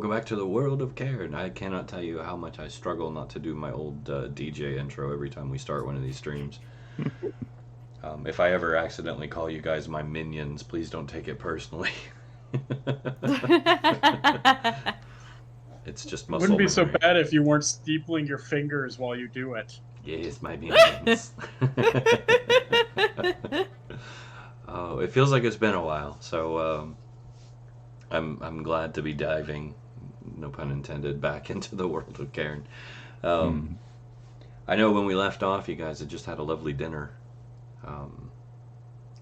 Welcome back to the world of Cairne. I cannot tell you how much I struggle not to do my old DJ intro every time we start one of these streams. If I ever accidentally call you guys my minions, please don't take it personally. It's just It muscle wouldn't be so memory. bad if you weren't steepling your fingers while you do it. Yes, my minions. Oh, it feels like it's been a while, so I'm glad to be diving, no pun intended, back into the world of Cairn. I know when we left off, you guys had just had a lovely dinner.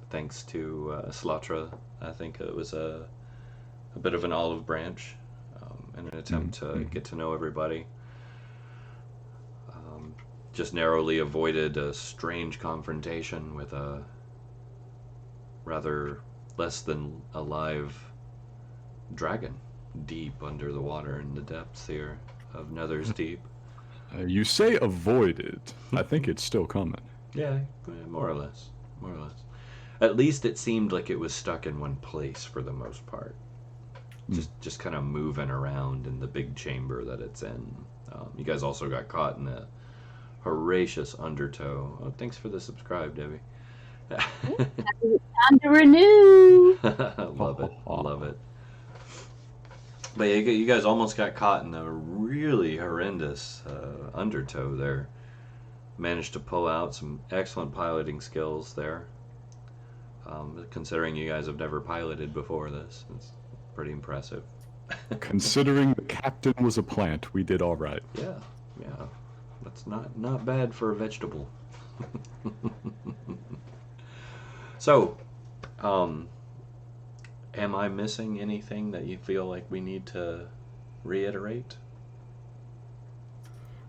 Thanks to Slatra, I think it was a bit of an olive branch in an attempt to get to know everybody. Just narrowly avoided a strange confrontation with a rather less than alive dragon deep under the water in the depths here of Nether's Deep. You say avoided. I think it's still coming. Yeah, more or less. More or less. At least it seemed like it was stuck in one place for the most part. Just kind of moving around in the big chamber that it's in. You guys also got caught in a voracious undertow. Oh, thanks for the subscribe, Debbie. Time to renew. Love it. Love it. But yeah, you guys almost got caught in a really horrendous undertow there. Managed to pull out some excellent piloting skills there. Considering you guys have never piloted before this, it's pretty impressive. Considering the captain was a plant, we did all right. Yeah. That's not bad for a vegetable. So, am I missing anything that you feel like we need to reiterate?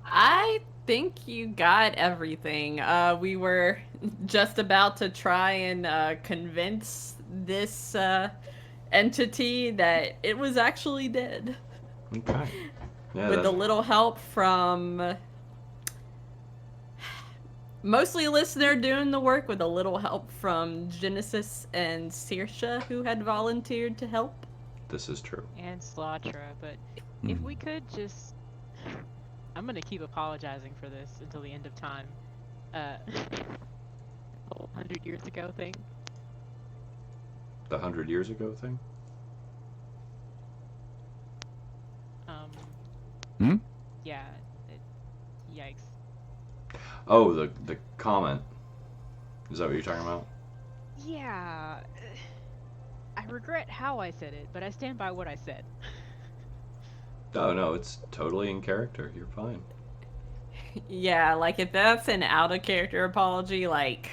I think you got everything. We were just about to try and convince this entity that it was actually dead. Okay. Yeah, with a little help from mostly a listener doing the work, with a little help from Genesis and Saoirse, who had volunteered to help. This is true. And Slatra, but if we could just... I'm gonna keep apologizing for this until the end of time. Whole 100 years ago thing. The 100 years ago thing? Yeah. Yikes. Oh, the comment. Is that what you're talking about? Yeah. I regret how I said it, but I stand by what I said. Oh, no, it's totally in character. You're fine. Yeah, like, if that's an out-of-character apology, like,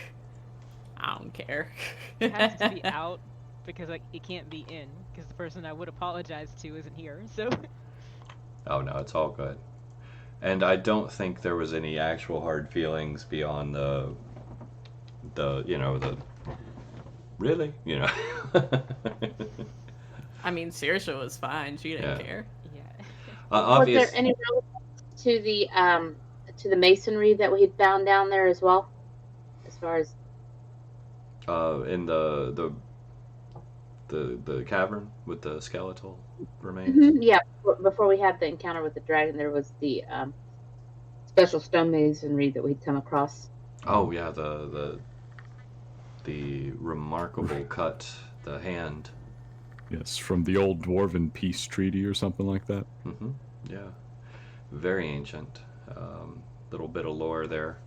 I don't care. It has to be out, because, like, it can't be in, because the person I would apologize to isn't here, so... Oh, no, it's all good. And I don't think there was any actual hard feelings beyond the really? I mean, Saoirse was fine. She didn't care. Yeah. Was there any relevance to the masonry that we had found down there as well? As far as in the cavern with the skeletal remains? Mm-hmm. Yeah, before we had the encounter with the dragon, there was the special stone masonry that we'd come across. Oh yeah, the remarkable cut, the hand. Yes, from the old dwarven peace treaty or something like that. Mm-hmm. Yeah, very ancient. Little bit of lore there.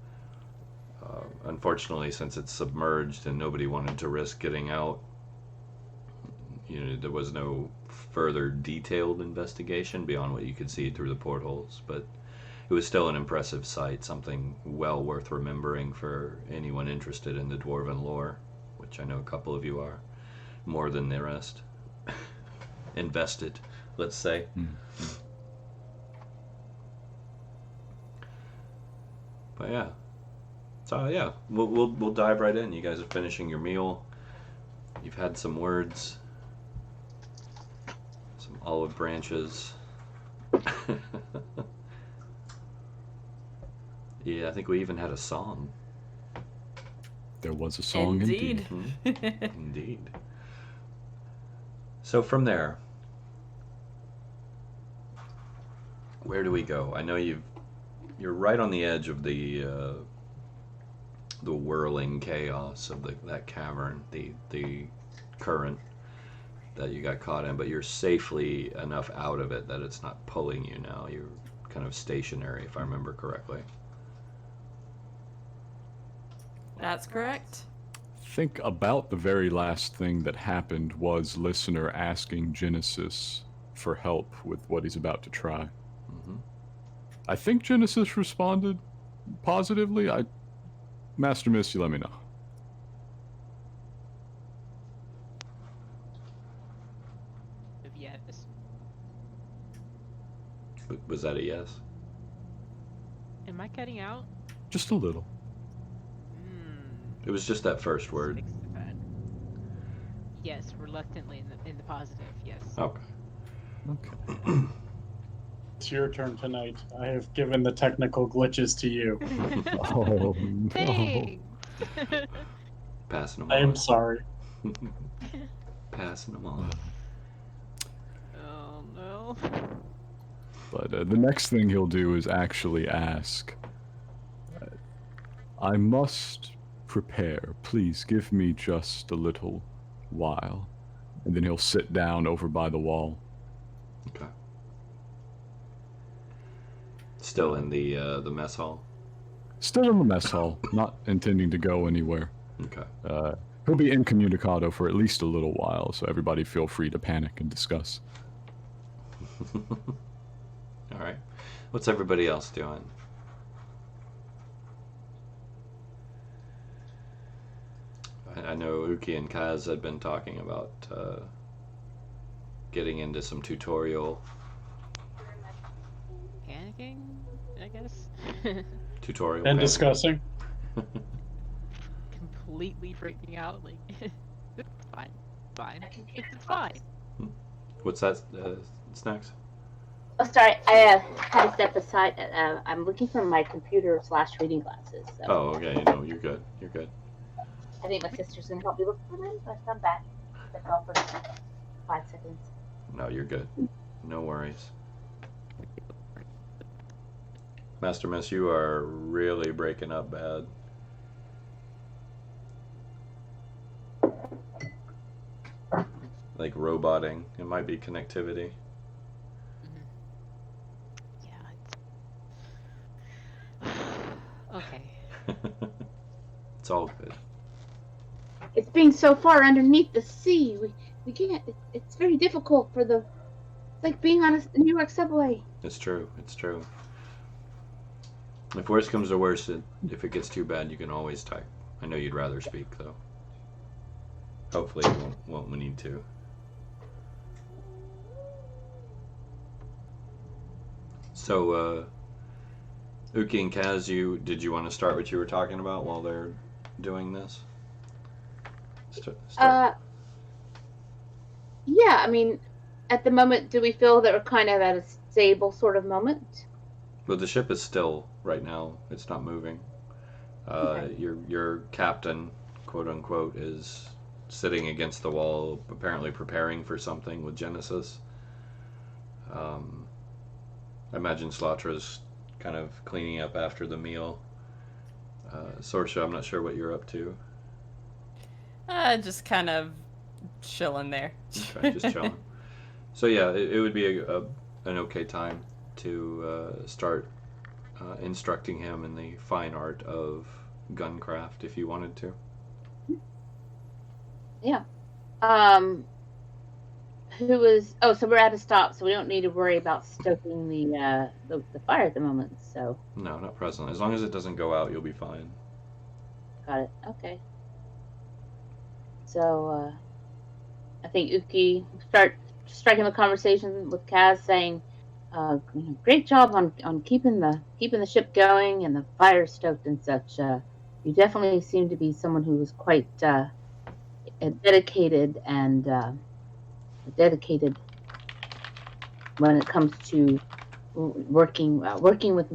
Unfortunately, since it's submerged and nobody wanted to risk getting out, there was no further detailed investigation beyond what you could see through the portholes, but it was still an impressive sight, something well worth remembering for anyone interested in the dwarven lore, which I know a couple of you are, more than the rest. Invested, let's say. But yeah. So yeah, we'll dive right in. You guys are finishing your meal. You've had some words. Some olive branches. Yeah, I think we even had a song. There was a song indeed. Indeed. So from there, where do we go? I know you're right on the edge of the whirling chaos of that cavern, the current that you got caught in, but you're safely enough out of it that it's not pulling you now. You're kind of stationary, if I remember correctly. That's correct. Think about the very last thing that happened was listener asking Genesis for help with what he's about to try. Mm-hmm. I think Genesis responded positively. Master Mist, you let me know. Yes. Was that a yes? Am I cutting out? Just a little. It was just that first word. Fix that. Yes, reluctantly in the positive. Yes. Okay. Okay. It's your turn tonight. I have given the technical glitches to you. Oh, no. Thanks. Passing them I am on. sorry. Passing them on. Oh no. But the next thing he'll do is actually ask, I must prepare. Please give me just a little while. And then he'll sit down over by the wall. Okay. Still in the mess hall. Still in the mess hall, not intending to go anywhere. Okay. He'll be incommunicado for at least a little while, so everybody feel free to panic and discuss. All right. What's everybody else doing? I know Uki and Kaz had been talking about getting into some tutorial. Panicking, I guess. Tutorial. And panicking. discussing. Completely freaking out. Like, it's fine. Fine. It's fine. What's that, Snacks? Oh, sorry. I had to step aside. I'm looking for my computer / reading glasses. So Oh, okay. No, you're good. You're good. I think my sister's gonna help me look for them, but I'm back. Step off for 5 seconds. No, you're good. No worries. Master Mess, you are really breaking up bad. Like roboting. It might be connectivity. Yeah. Okay. It's all good. It's being so far underneath the sea. We can't. It's very difficult for the. It's like being on a New York subway. It's true. It's true. If worse comes to worse, if it gets too bad, you can always type. I know you'd rather speak, though. Hopefully you won't need to. So, Uki and Kaz, did you want to start what you were talking about while they're doing this? Yeah. I mean, at the moment, do we feel that we're kind of at a stable sort of moment? Well, the ship is still right now. It's not moving. Okay. Your captain, quote unquote, is sitting against the wall, apparently preparing for something with Genesis. I imagine Slatra's kind of cleaning up after the meal. Sorsha, I'm not sure what you're up to. Just kind of chilling there. Okay, just chilling. So yeah, it would be an okay time to start instructing him in the fine art of guncraft if you wanted to. Yeah. Who is? Oh, so we're at a stop, so we don't need to worry about stoking the fire at the moment. So. No, not presently. As long as it doesn't go out, you'll be fine. Got it. Okay. So I think Uki start striking the conversation with Kaz, saying, "Great job on keeping the ship going and the fire stoked and such. You definitely seem to be someone who was quite dedicated when it comes to working with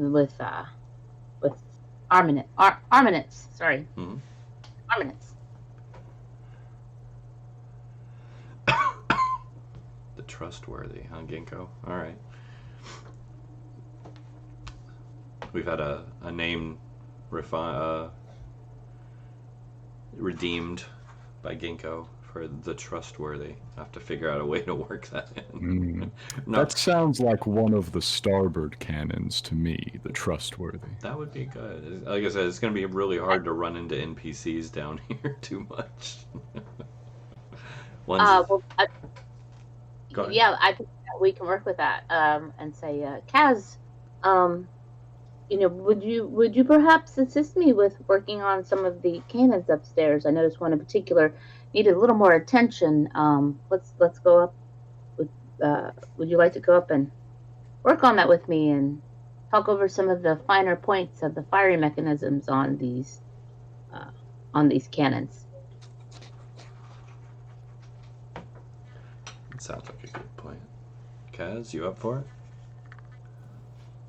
armaments. Sorry, Mm-hmm. armaments." The trustworthy, huh, Ginkgo? All right. we've had a name redeemed by Ginkgo for the trustworthy. I have to figure out a way to work that in. That sounds like one of the starboard cannons to me, the trustworthy. That would be good. Like I said, it's going to be really hard to run into NPCs down here too much. Go ahead. Yeah, I think that we can work with that and say, Kaz, would you perhaps assist me with working on some of the cannons upstairs? I noticed one in particular needed a little more attention. Let's go up. Would you like to go up and work on that with me and talk over some of the finer points of the firing mechanisms on these cannons? Sounds like a good plan. Kaz, you up for it?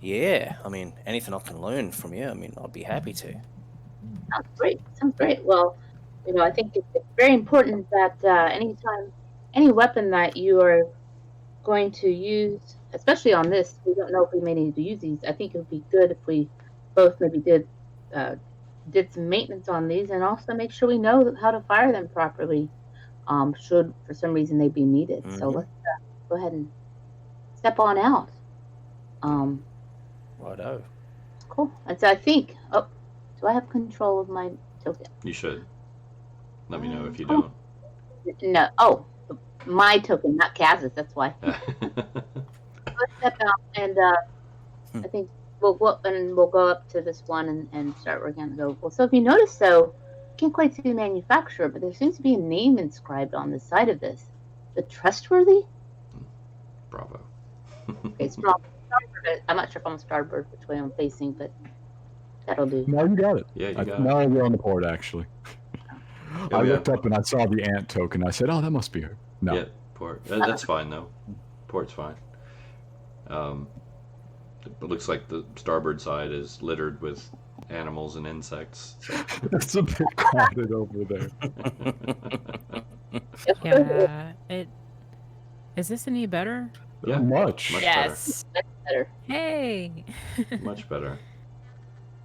Yeah, I mean, anything I can learn from you, I mean, I'd be happy to. Sounds great. Sounds great. Well, I think it's very important that any weapon that you are going to use, especially on this, we don't know if we may need to use these. I think it would be good if we both maybe did some maintenance on these and also make sure we know how to fire them properly. Should for some reason they be needed. So let's go ahead and step on out. Righto. Cool. And so I think, do I have control of my token? You should. Let me know if you don't. No. Oh, my token, not Kaz's. That's why. Let's step out, and I think we'll go up to this one and start working on the go. Well, so if you notice, though, I can't quite see the manufacturer, but there seems to be a name inscribed on the side of this. The Trustworthy? Bravo. Okay, starboard. I'm not sure if I'm starboard, which way I'm facing, but that'll do. No, you got it. Yeah, you got it. No, you're on the port, actually. Oh, I yeah. looked up and I saw the ant token. I said, oh, that must be her. No. Yeah, port. That's fine, though. Port's fine. It looks like the starboard side is littered with animals and insects. So. It's a bit crowded over there. Yeah. Is this any better? Yeah, Much. Yes. That's better. Hey. Much better.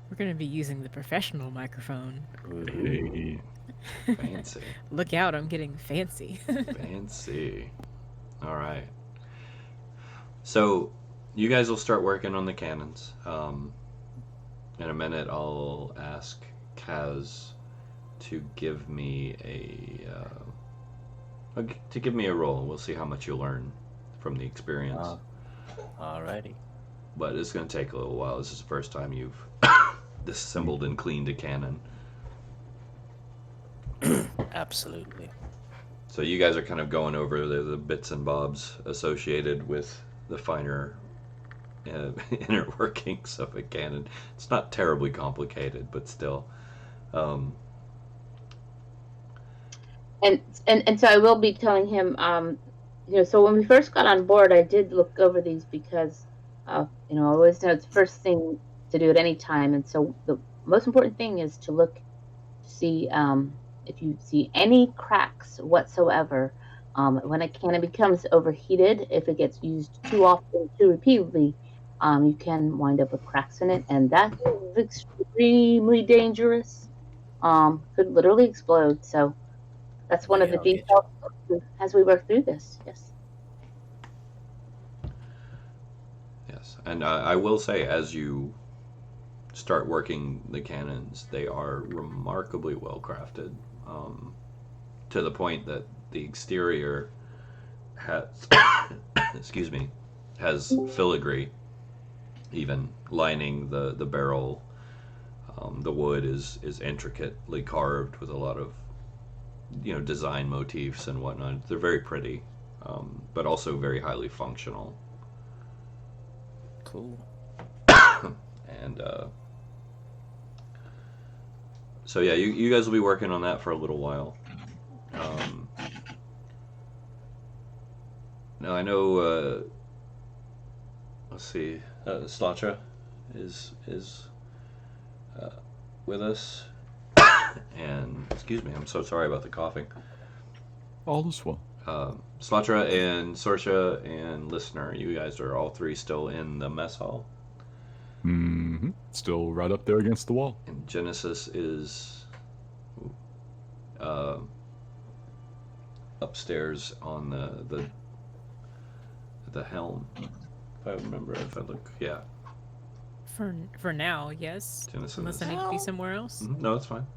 We're gonna be using the professional microphone. Hey. Fancy. Look out, I'm getting fancy. Fancy. All right. So, you guys will start working on the cannons. In a minute, I'll ask Kaz to give me a roll. We'll see how much you learn from the experience. Alrighty. But it's going to take a little while. This is the first time you've disassembled and cleaned a cannon. Absolutely. So you guys are kind of going over the bits and bobs associated with the finer inner workings of a cannon. It's not terribly complicated, but still. And so I will be telling him, so when we first got on board, I did look over these because, I always know it's the first thing to do at any time. And so the most important thing is to look to see if you see any cracks whatsoever. When a cannon becomes overheated, if it gets used too often, too repeatedly, you can wind up with cracks in it, and that is extremely dangerous. Could literally explode. So that's one of the details as we work through this. Yes. Yes, and I will say, as you start working the cannons, they are remarkably well crafted, to the point that the exterior has, has filigree, even lining the barrel. The wood is intricately carved with a lot of design motifs and whatnot. They're very pretty, but also very highly functional. Cool. And so yeah, you guys will be working on that for a little while. Now I know. Let's see. Slatra is with us, and excuse me, I'm so sorry about the coughing. All is well. Slatra and Sorsha and Listener, you guys are all three still in the mess hall. Mm-hmm. Still right up there against the wall. And Genesis is upstairs on the helm. If I remember, if I look, yeah. For now, yes. Genesis Unless is- I need to be somewhere else. No, it's fine.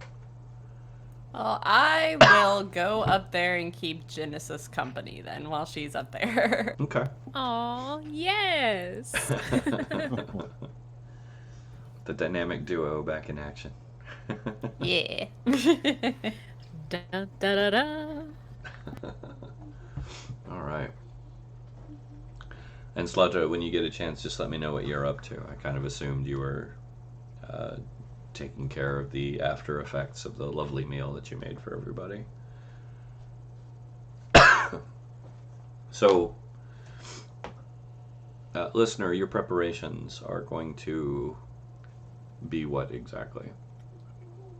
Well, I will go up there and keep Genesis company then while she's up there. Okay. Aw, yes. The dynamic duo back in action. Yeah. Da da da da. All right. And Sludge, when you get a chance, just let me know what you're up to. I kind of assumed you were taking care of the after effects of the lovely meal that you made for everybody. So, listener, your preparations are going to be what exactly?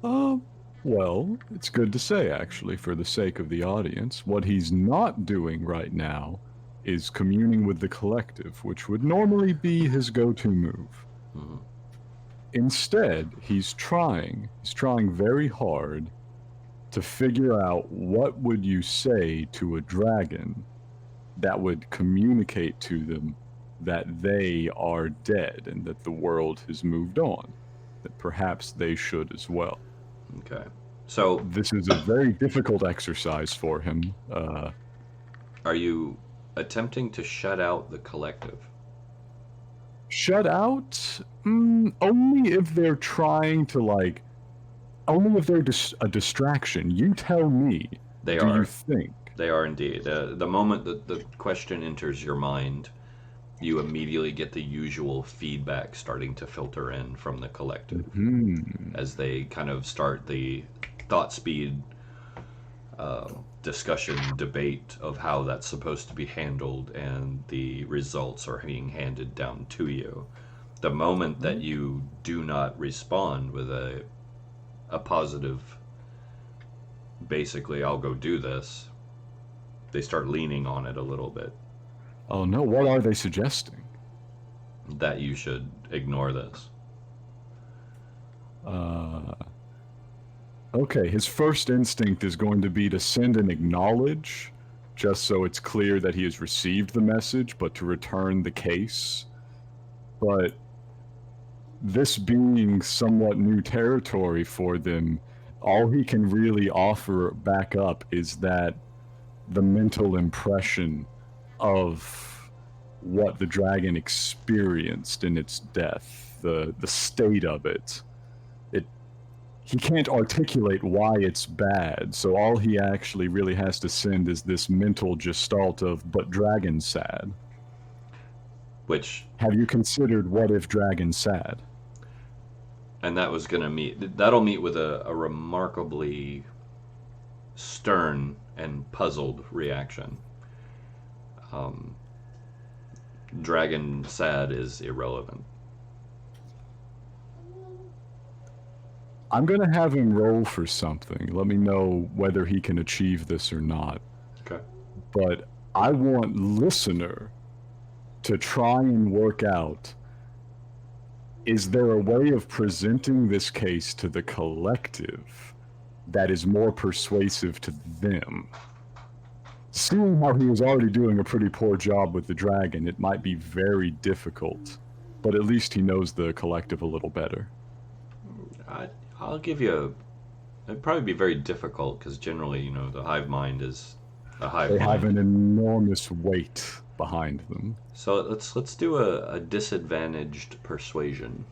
Well, it's good to say, actually, for the sake of the audience. What he's not doing right now is communing with the collective, which would normally be his go-to move. Mhm. Instead, he's trying very hard to figure out what would you say to a dragon that would communicate to them that they are dead and that the world has moved on, that perhaps they should as well. Okay. So, This is a very difficult exercise for him. are you attempting to shut out the collective? Shut out? Only if they're trying to, like... Only if they're a distraction. You tell me. They Do are. you think? They are indeed. The moment that the question enters your mind, you immediately get the usual feedback starting to filter in from the collective as they kind of start the thought speed discussion debate of how that's supposed to be handled, and the results are being handed down to you. The moment that you do not respond with a positive, basically, I'll go do this, they start leaning on it a little bit, Oh no, what are they suggesting? that you should ignore this. Okay, his first instinct is going to be to send an acknowledge, just so it's clear that he has received the message, but to return the case. But this being somewhat new territory for them, all he can really offer back up is that the mental impression of what the dragon experienced in its death, the state of it. He can't articulate why it's bad, so all he actually really has to send is this mental gestalt of, but dragon sad. Which, Have you considered what if dragon sad? and that was gonna that'll meet with a remarkably stern and puzzled reaction. Dragon sad is irrelevant. I'm gonna have him roll for something. Let me know whether he can achieve this or not. Okay. But I want listener to try and work out, is there a way of presenting this case to the collective that is more persuasive to them? Seeing how he was already doing a pretty poor job with the dragon, it might be very difficult, but at least he knows the collective a little better. I'll give you it'd probably be very difficult, because generally, the hive mind is a hive They mind. have an enormous weight behind them. So let's do a disadvantaged persuasion.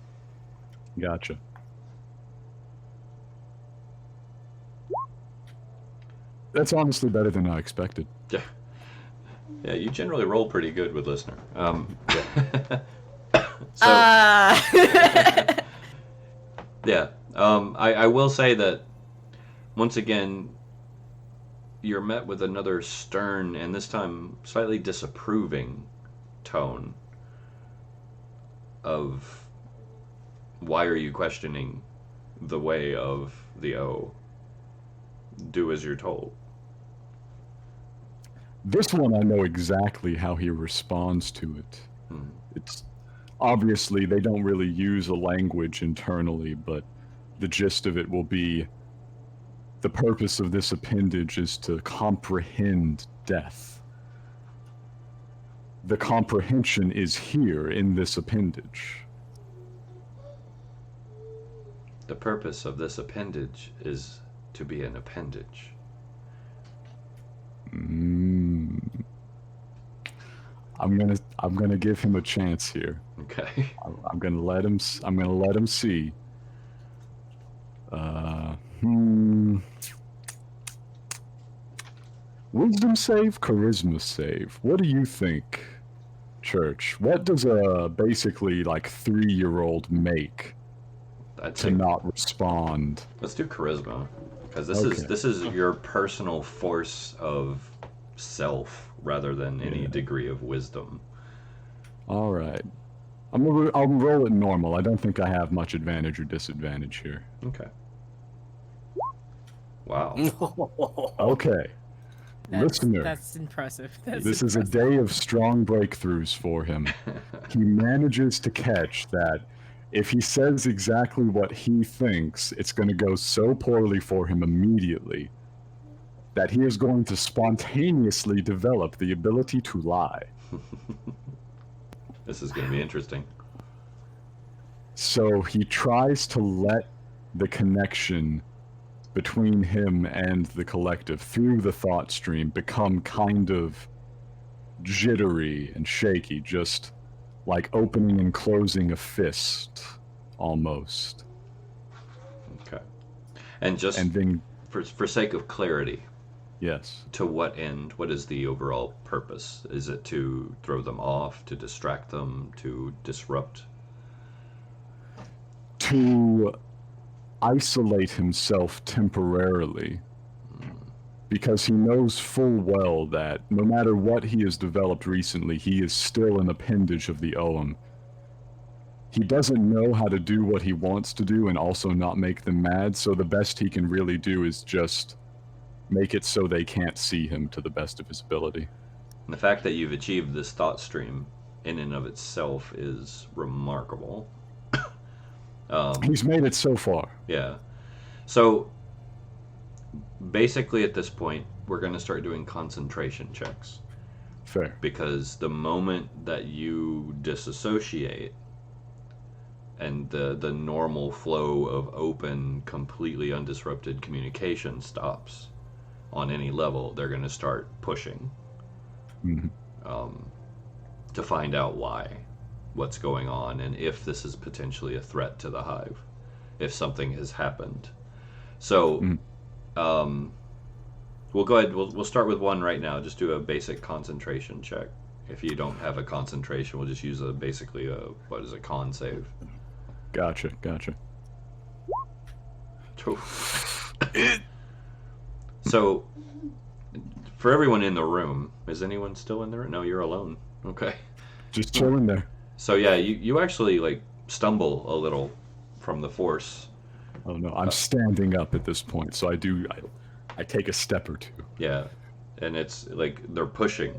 Gotcha. That's honestly better than I expected. Yeah. Yeah, you generally roll pretty good with listener. So yeah, I will say that once again you're met with another stern and this time slightly disapproving tone of, why are you questioning the way of the O? Do as you're told. This one I know exactly how he responds to it. It's obviously they don't really use a language internally, but the gist of it will be the purpose of this appendage is to comprehend death. The comprehension is here in this appendage. The purpose of this appendage is to be an appendage. I'm gonna give him a chance here. Okay. I'm gonna let him see. Wisdom save, charisma save. What do you think, Church? What does a basically like 3-year-old make I'd to say not respond? let's do charisma, because Okay. this is your personal force of self rather than any Yeah. degree of wisdom. All right. I'll roll it normal. I don't think I have much advantage or disadvantage here. Okay. Wow. Okay. Listener. That's impressive. That's This is a impressive. day of strong breakthroughs for him. He manages to catch that if he says exactly what he thinks, it's going to go so poorly for him immediately that he is going to spontaneously develop the ability to lie. This is going to be interesting. So he tries to let the connection between him and the collective through the thought stream become kind of jittery and shaky, just like opening and closing a fist, almost. Okay. And just And then, for sake of clarity, yes, to what end? What is the overall purpose? Is it to throw them off, to distract them, to disrupt? to isolate himself temporarily, because he knows full well that no matter what he has developed recently, he is still an appendage of the Ogham. He doesn't know how to do what he wants to do and also not make them mad, so the best he can really do is just make it so they can't see him to the best of his ability. And the fact that you've achieved this thought stream in and of itself is remarkable. He's made it so far. Yeah. So basically at this point, we're going to start doing concentration checks. Fair. Because the moment that you disassociate and the normal flow of open, completely undisrupted communication stops on any level, they're going to start pushing to find out why, what's going on, and if this is potentially a threat to the hive, if something has happened. So we'll go ahead, we'll start with one right now. Just do a basic concentration check. If you don't have a concentration, we'll just use basically a con save. Gotcha. So for everyone in the room, is anyone still in there? No, you're alone. Okay. Just chilling there. So yeah, you actually like stumble a little from the force. Oh no, I'm standing up at this point, so I take a step or two. Yeah, and it's like they're pushing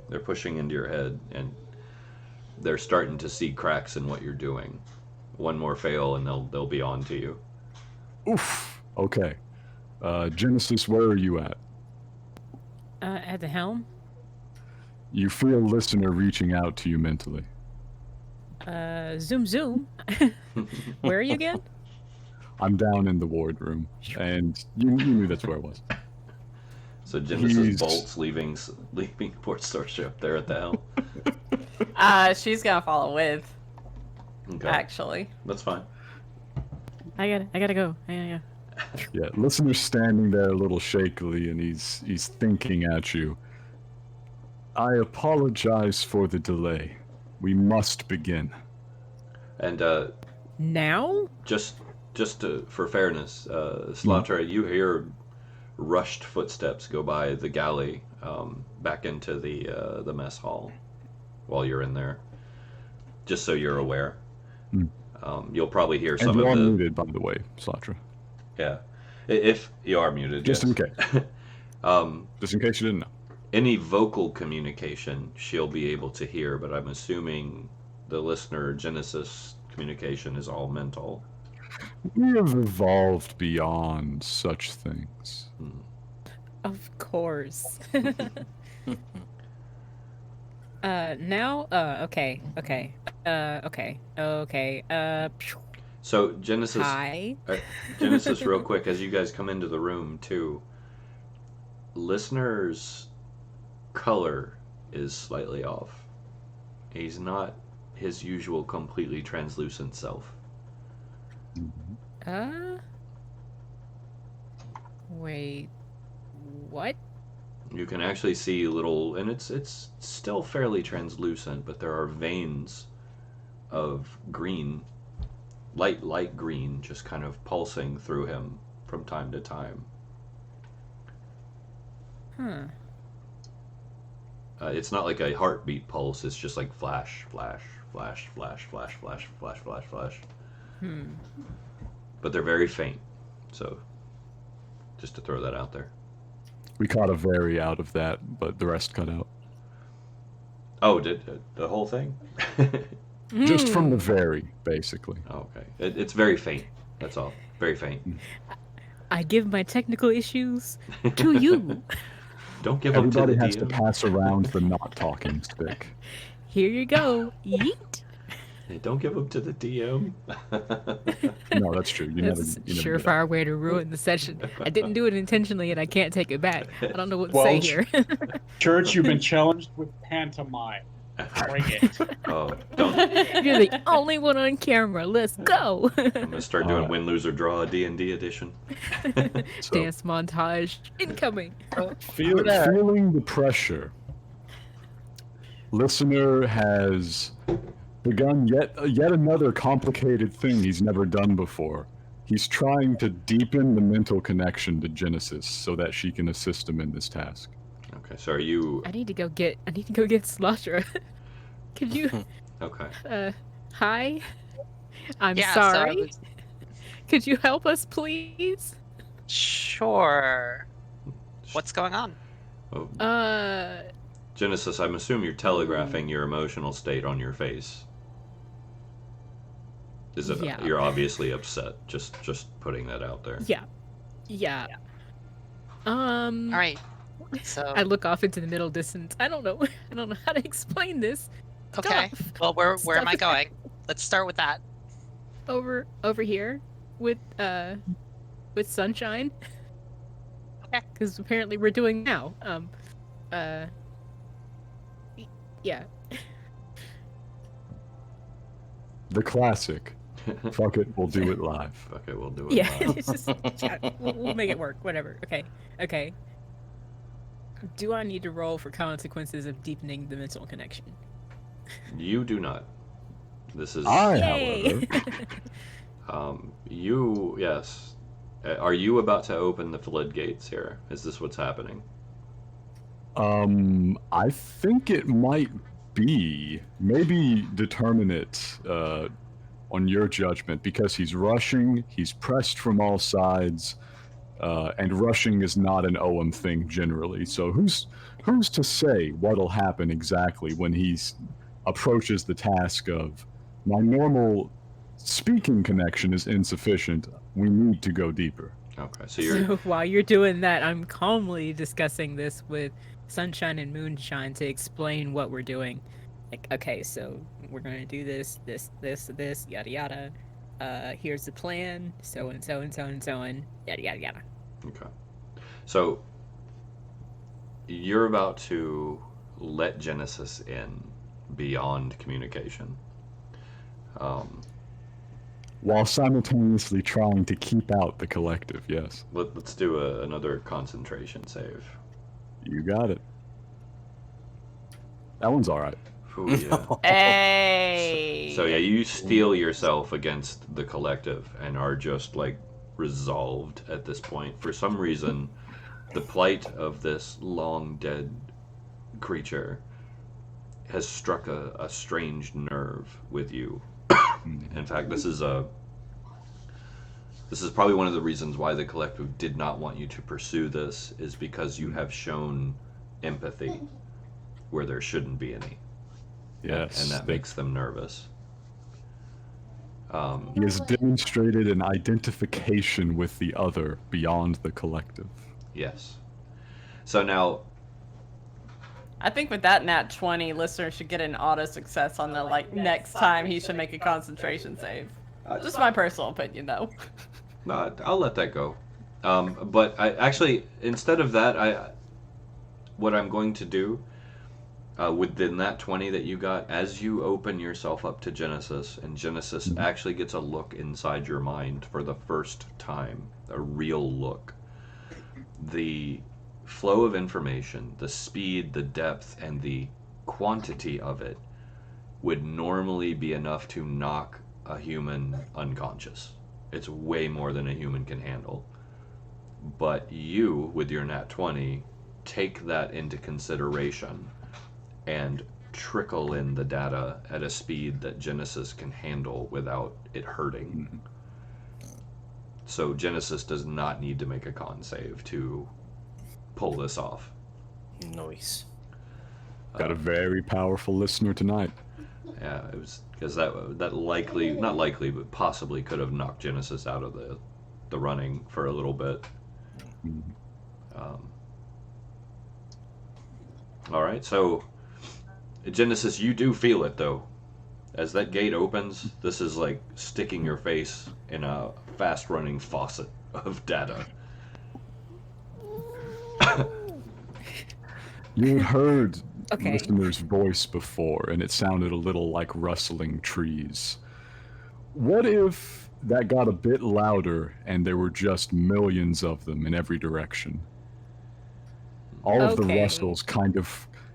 into your head, and they're starting to see cracks in what you're doing. One more fail, and they'll be on to you. Oof. Okay. Genesis, where are you at? At the helm? You feel listener reaching out to you mentally. Zoom. Where are you again? I'm down in the wardroom, and you knew that's where it was. So Genesis He's- bolts leaving Port Starship there at the helm. She's gonna follow with. Okay, Actually, that's fine. I gotta go. Yeah, listener's standing there a little shakily, and he's thinking at you. I apologize for the delay. We must begin. And Now? just for fairness, Slatra, you hear rushed footsteps go by the galley back into the mess hall while you're in there. Just so you're aware. You'll probably hear And some you're of the muted, by the way, Slatra. yeah. If you are muted, Just yes. in case. Just in case you didn't know. Any vocal communication she'll be able to hear, but I'm assuming the listener Genesis communication is all mental. We have evolved beyond such things. Of course. Now? Okay. So Genesis, Hi. Genesis, real quick, as you guys come into the room too, listener's color is slightly off. He's not his usual completely translucent self. Wait. What? You can actually see little, and it's still fairly translucent, but there are veins of green, light green, just kind of pulsing through him from time to time. Huh. It's not like a heartbeat pulse. It's just like flash, flash, flash, flash, flash, flash, flash, flash, flash. But they're very faint. So, just to throw that out there. We caught a very out of that, but the rest cut out. Oh, did the whole thing? Just from the very, basically. Okay. It's very faint. That's all. Very faint. I give my technical issues to you. Don't give up to Everybody the has to DM. pass around the not talking stick. Here you go. Yeet. Hey, don't give up to the DM. No, that's true. You That's never a do that. surefire way to ruin the session. I didn't do it intentionally and I can't take it back. I don't know what to Well, say here. Church, you've been challenged with pantomime. Bring it. Oh, don't. You're the only one on camera. Let's go. I'm gonna start doing win, lose, or draw D&D edition. So, Dance montage incoming. feeling the pressure, listener has begun yet another complicated thing he's never done before. He's trying to deepen the mental connection to Genesis so that she can assist him in this task. Okay, so are you... I need to go get Slosher. Could you Okay. hi? I'm Yeah, so I sorry. was- Could you help us please? Sure. What's going on? Well, Genesis, I'm assuming you're telegraphing your emotional state on your face. Is it? Yeah. You're obviously upset. Just putting that out there. Yeah. All right. So I look off into the middle distance. I don't know how to explain this. okay. Stuff. Well, where am I Stuff. going? Let's start with that. Over here with Sunshine. Okay. Because apparently we're doing now. Yeah. The classic. Fuck it, we'll do it live. Fuck it, we'll do it. Yeah. live. It's just we'll make it work. Whatever. Okay. Do I need to roll for consequences of deepening the mental connection? You do not. This is. Yay! However, You yes. Are you about to open the floodgates here? Is this what's happening? I think it might be. Maybe determine it on your judgment, because he's rushing, he's pressed from all sides, and rushing is not an OM thing generally. So who's to say what'll happen exactly when he approaches the task of, my normal speaking connection is insufficient, we need to go deeper. Okay, so you're. So while you're doing that, I'm calmly discussing this with Sunshine and Moonshine to explain what we're doing. Like, okay, so we're gonna do this, yada yada. Here's the plan, so and so and so and so on, yada yada yada. Okay. So you're about to let Genesis in beyond communication. While simultaneously trying to keep out the collective, yes. Let's do another concentration save. You got it. That one's alright. Ooh, yeah. Hey. So yeah, you steel yourself against the collective and are just like resolved at this point. For some reason, the plight of this long dead creature has struck a strange nerve with you. In fact, this is probably one of the reasons why the collective did not want you to pursue this, is because you have shown empathy where there shouldn't be any. Yes. and that makes them nervous. He has demonstrated an identification with the other beyond the collective. Yes. So now, I think with that nat 20, listeners should get an auto success on the next time he should make a concentration save. Just my personal opinion, though. no, I'll let that go. But I actually, instead of that, what I'm going to do within that 20 that you got, as you open yourself up to Genesis, and Genesis actually gets a look inside your mind for the first time, a real look. The flow of information, the speed, the depth, and the quantity of it would normally be enough to knock a human unconscious. It's way more than a human can handle. But you, with your nat 20, take that into consideration and trickle in the data at a speed that Genesis can handle without it hurting. So Genesis does not need to make a con save to pull this off. Nice. Got a very powerful listener tonight. Yeah, it was because that likely, not likely, but possibly could have knocked Genesis out of the running for a little bit. All right, so Genesis, you do feel it though. As that gate opens, this is like sticking your face in a fast-running faucet of data. You had heard listener's voice before, and it sounded a little like rustling trees. What if that got a bit louder and there were just millions of them in every direction? All of the rustles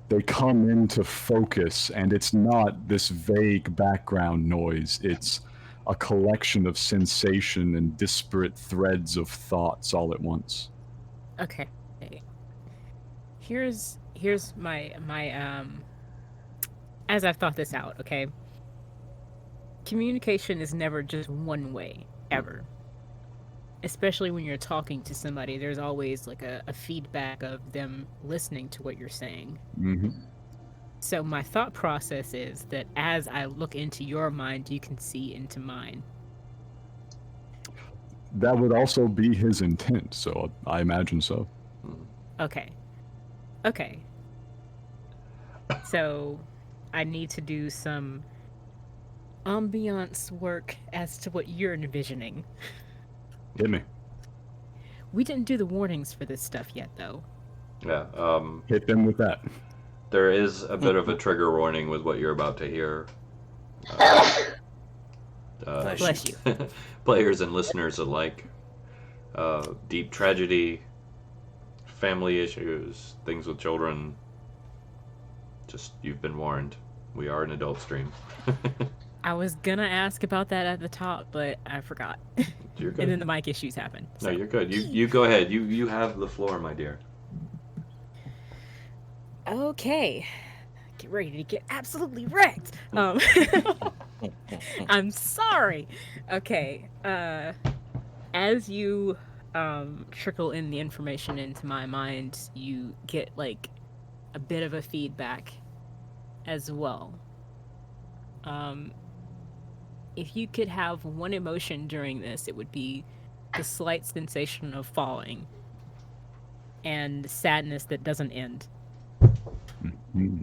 they come into focus, and it's not this vague background noise. It's a collection of sensation and disparate threads of thoughts all at once. Okay. Here's my as I've thought this out, okay? Communication is never just one way, ever. Especially when you're talking to somebody, there's always like a feedback of them listening to what you're saying. Mm-hmm. So my thought process is that as I look into your mind, you can see into mine. That would also be his intent, so I imagine so. Okay. So I need to do some ambiance work as to what you're envisioning. Hit me. We didn't do the warnings for this stuff yet, though. Yeah. Hit them with that. There is a bit of a trigger warning with what you're about to hear. Bless you. Players and listeners alike. Deep tragedy, family issues, things with children. Just, you've been warned. We are an adult stream. I was gonna ask about that at the top, but I forgot. You're good. And then the mic issues happened. So. No, you're good. You go ahead. You have the floor, my dear. Okay. Get ready to get absolutely wrecked. I'm sorry. Okay. As you trickle in the information into my mind, you get like a bit of a feedback as well. If you could have one emotion during this, it would be the slight sensation of falling and sadness that doesn't end. Mm-hmm.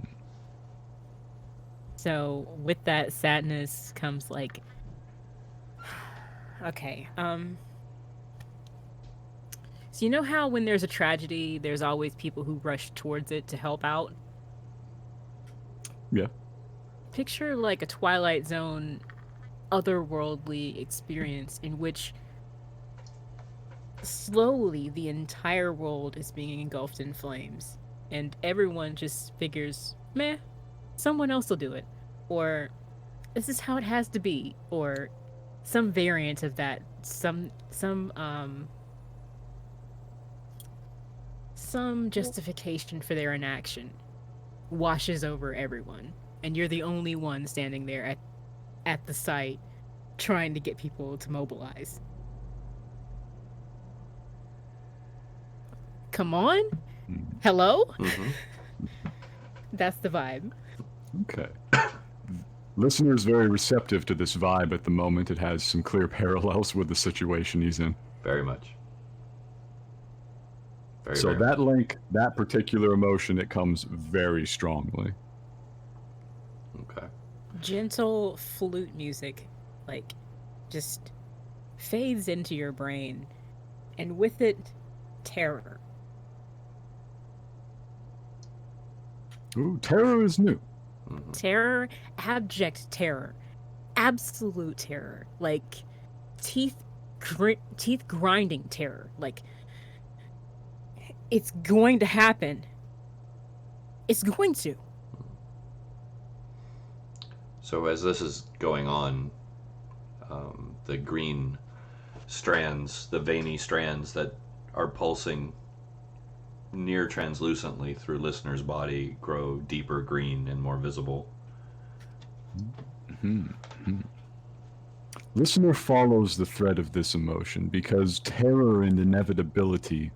So with that sadness comes like, okay, so you know how when there's a tragedy, there's always people who rush towards it to help out? Yeah. Picture like a Twilight Zone otherworldly experience in which slowly the entire world is being engulfed in flames and everyone just figures, meh, someone else will do it, or this is how it has to be, or some variant of that, some justification for their inaction washes over everyone, and you're the only one standing there at the site trying to get people to mobilize. Come on? Hello? Mm-hmm. That's the vibe. Okay. Listener's very receptive to this vibe at the moment. It has some clear parallels with the situation he's in. Very much. So Very that much. link, that particular emotion, it comes very strongly. Okay. Gentle flute music, like, just fades into your brain, and with it, terror. Ooh, terror is new. Mm-hmm. Terror, abject terror, absolute terror, like teeth grinding terror. Like, it's going to happen. It's going to. So as this is going on, the green strands, the veiny strands that are pulsing near translucently through listener's body grow deeper green and more visible. Mm-hmm. Listener follows the thread of this emotion because terror and inevitability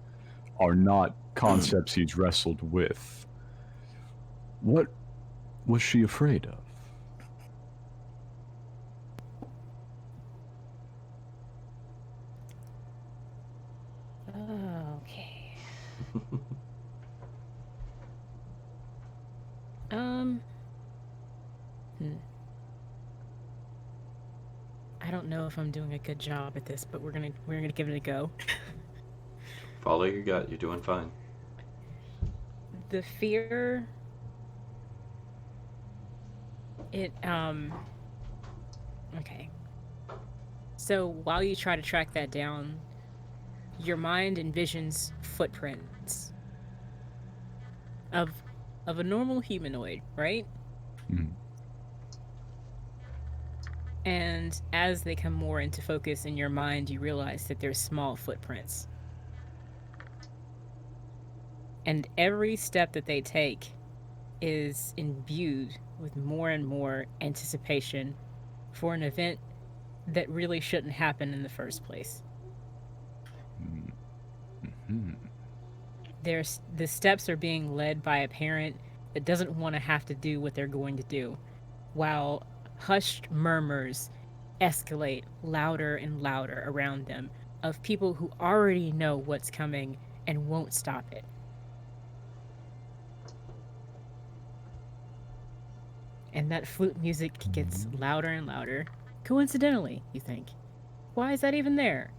are not concepts he's wrestled with. What was she afraid of? Okay. I don't know if I'm doing a good job at this, but we're gonna give it a go. Follow your gut. You're doing fine. The fear. Okay. So while you try to track that down, your mind envisions footprints of a normal humanoid, right? Mm. And as they come more into focus in your mind, you realize that they're small footprints. And every step that they take is imbued with more and more anticipation for an event that really shouldn't happen in the first place. Mm-hmm. The steps are being led by a parent that doesn't want to have to do what they're going to do, while hushed murmurs escalate louder and louder around them of people who already know what's coming and won't stop it. And that flute music gets louder and louder. Coincidentally, you think. Why is that even there?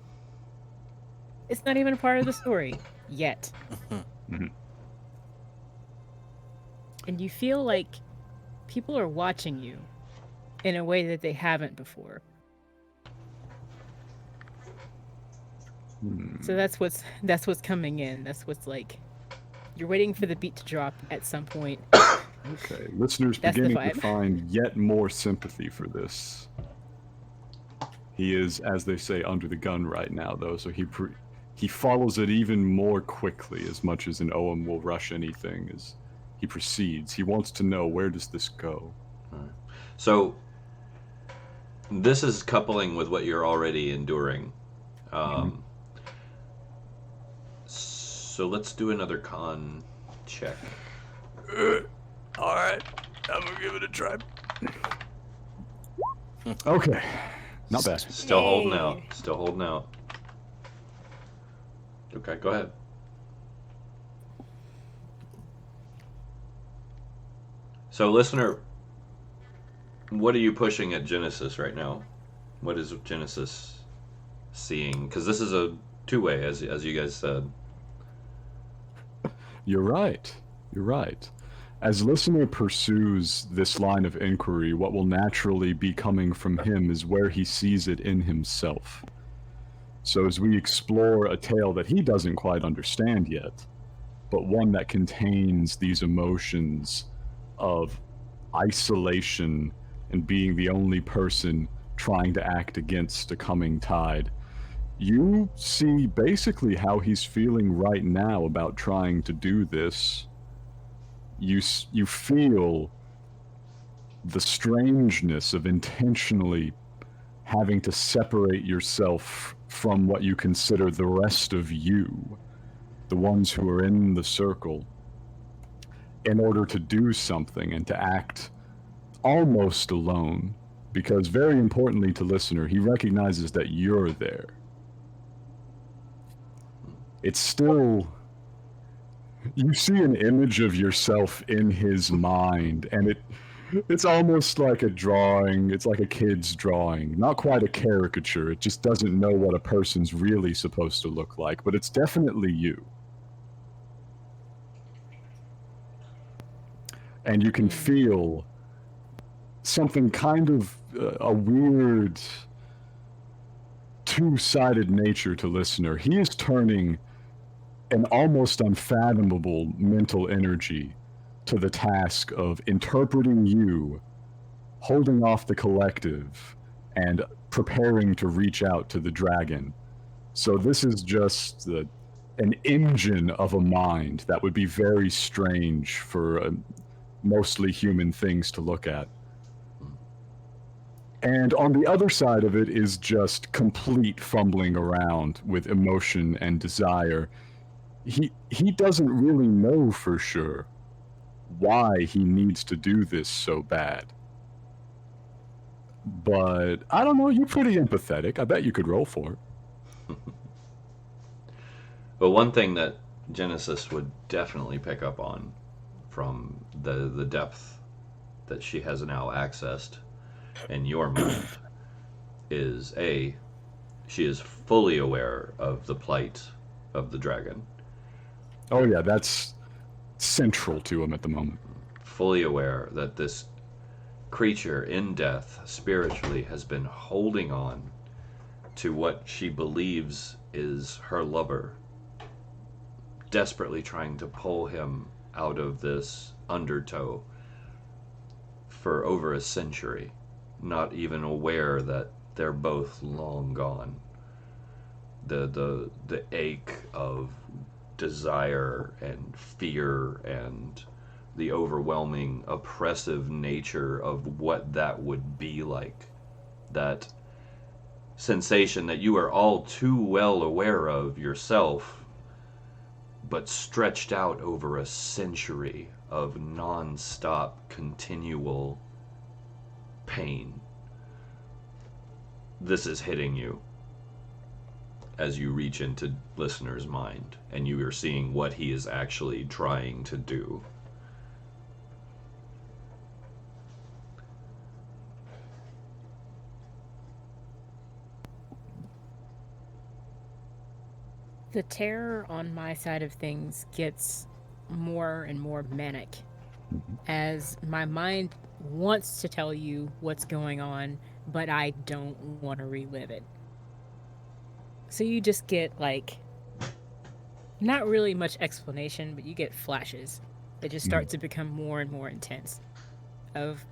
It's not even a part of the story. Yet. Mhm. And you feel like people are watching you in a way that they haven't before. So that's what's coming in. That's what's like, you're waiting for the beat to drop at some point. Okay, listeners That's the beginning to vibe. find yet more sympathy for this. He is, as they say, under the gun right now, though, so he follows it even more quickly, as much as an Oem will rush anything as he proceeds. He wants to know, where does this go? So this is coupling with what you're already enduring. So let's do another con check. Alright, I'm gonna give it a try. Okay, not bad. Still holding out. Still holding out. Okay, go ahead. So, listener, what are you pushing at Genesis right now? What is Genesis seeing? Because this is a two-way, as you guys said. You're right. You're right. As listener pursues this line of inquiry, what will naturally be coming from him is where he sees it in himself. So as we explore a tale that he doesn't quite understand yet, but one that contains these emotions of isolation and being the only person trying to act against a coming tide, you see basically how he's feeling right now about trying to do this. You feel the strangeness of intentionally having to separate yourself from what you consider the rest of you, the ones who are in the circle, in order to do something and to act almost alone, because very importantly to listener, he recognizes that you're there. It's still, you see an image of yourself in his mind, and it's almost like a drawing. It's like a kid's drawing, not quite a caricature. It just doesn't know what a person's really supposed to look like, but it's definitely you. And you can feel something kind of a weird two-sided nature to listener. He is turning an almost unfathomable mental energy to the task of interpreting you, holding off the collective, and preparing to reach out to the dragon. So this is just an engine of a mind that would be very strange for mostly human things to look at. And on the other side of it is just complete fumbling around with emotion and desire. He doesn't really know for sure why he needs to do this so bad. But I don't know, you're pretty empathetic. I bet you could roll for it. But one thing that Genesis would definitely pick up on from the depth that she has now accessed in your mind is she is fully aware of the plight of the dragon. Oh yeah, that's central to him at the moment. Fully aware that this creature in death spiritually has been holding on to what she believes is her lover, desperately trying to pull him out of this undertow for over a century, not even aware that they're both long gone. The ache of desire and fear and the overwhelming oppressive nature of what that would be like, that sensation that you are all too well aware of yourself, but stretched out over a century of non-stop continual pain. This is hitting you as you reach into listener's mind and you are seeing what he is actually trying to do. The terror on my side of things gets more and more manic as my mind wants to tell you what's going on, but I don't want to relive it. So you just get, like, not really much explanation, but you get flashes that just start to become more and more intense of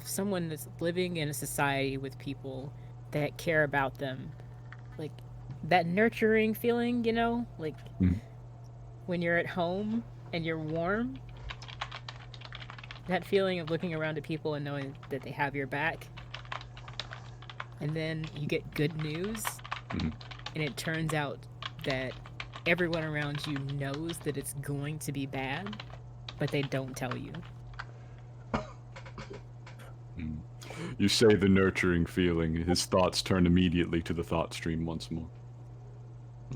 someone that's living in a society with people that care about them. Like, that nurturing feeling, you know? Like, when you're at home and you're warm, that feeling of looking around at people and knowing that they have your back. And then you get good news, and it turns out that everyone around you knows that it's going to be bad, but they don't tell you. You say the nurturing feeling, his thoughts turn immediately to the thought stream once more.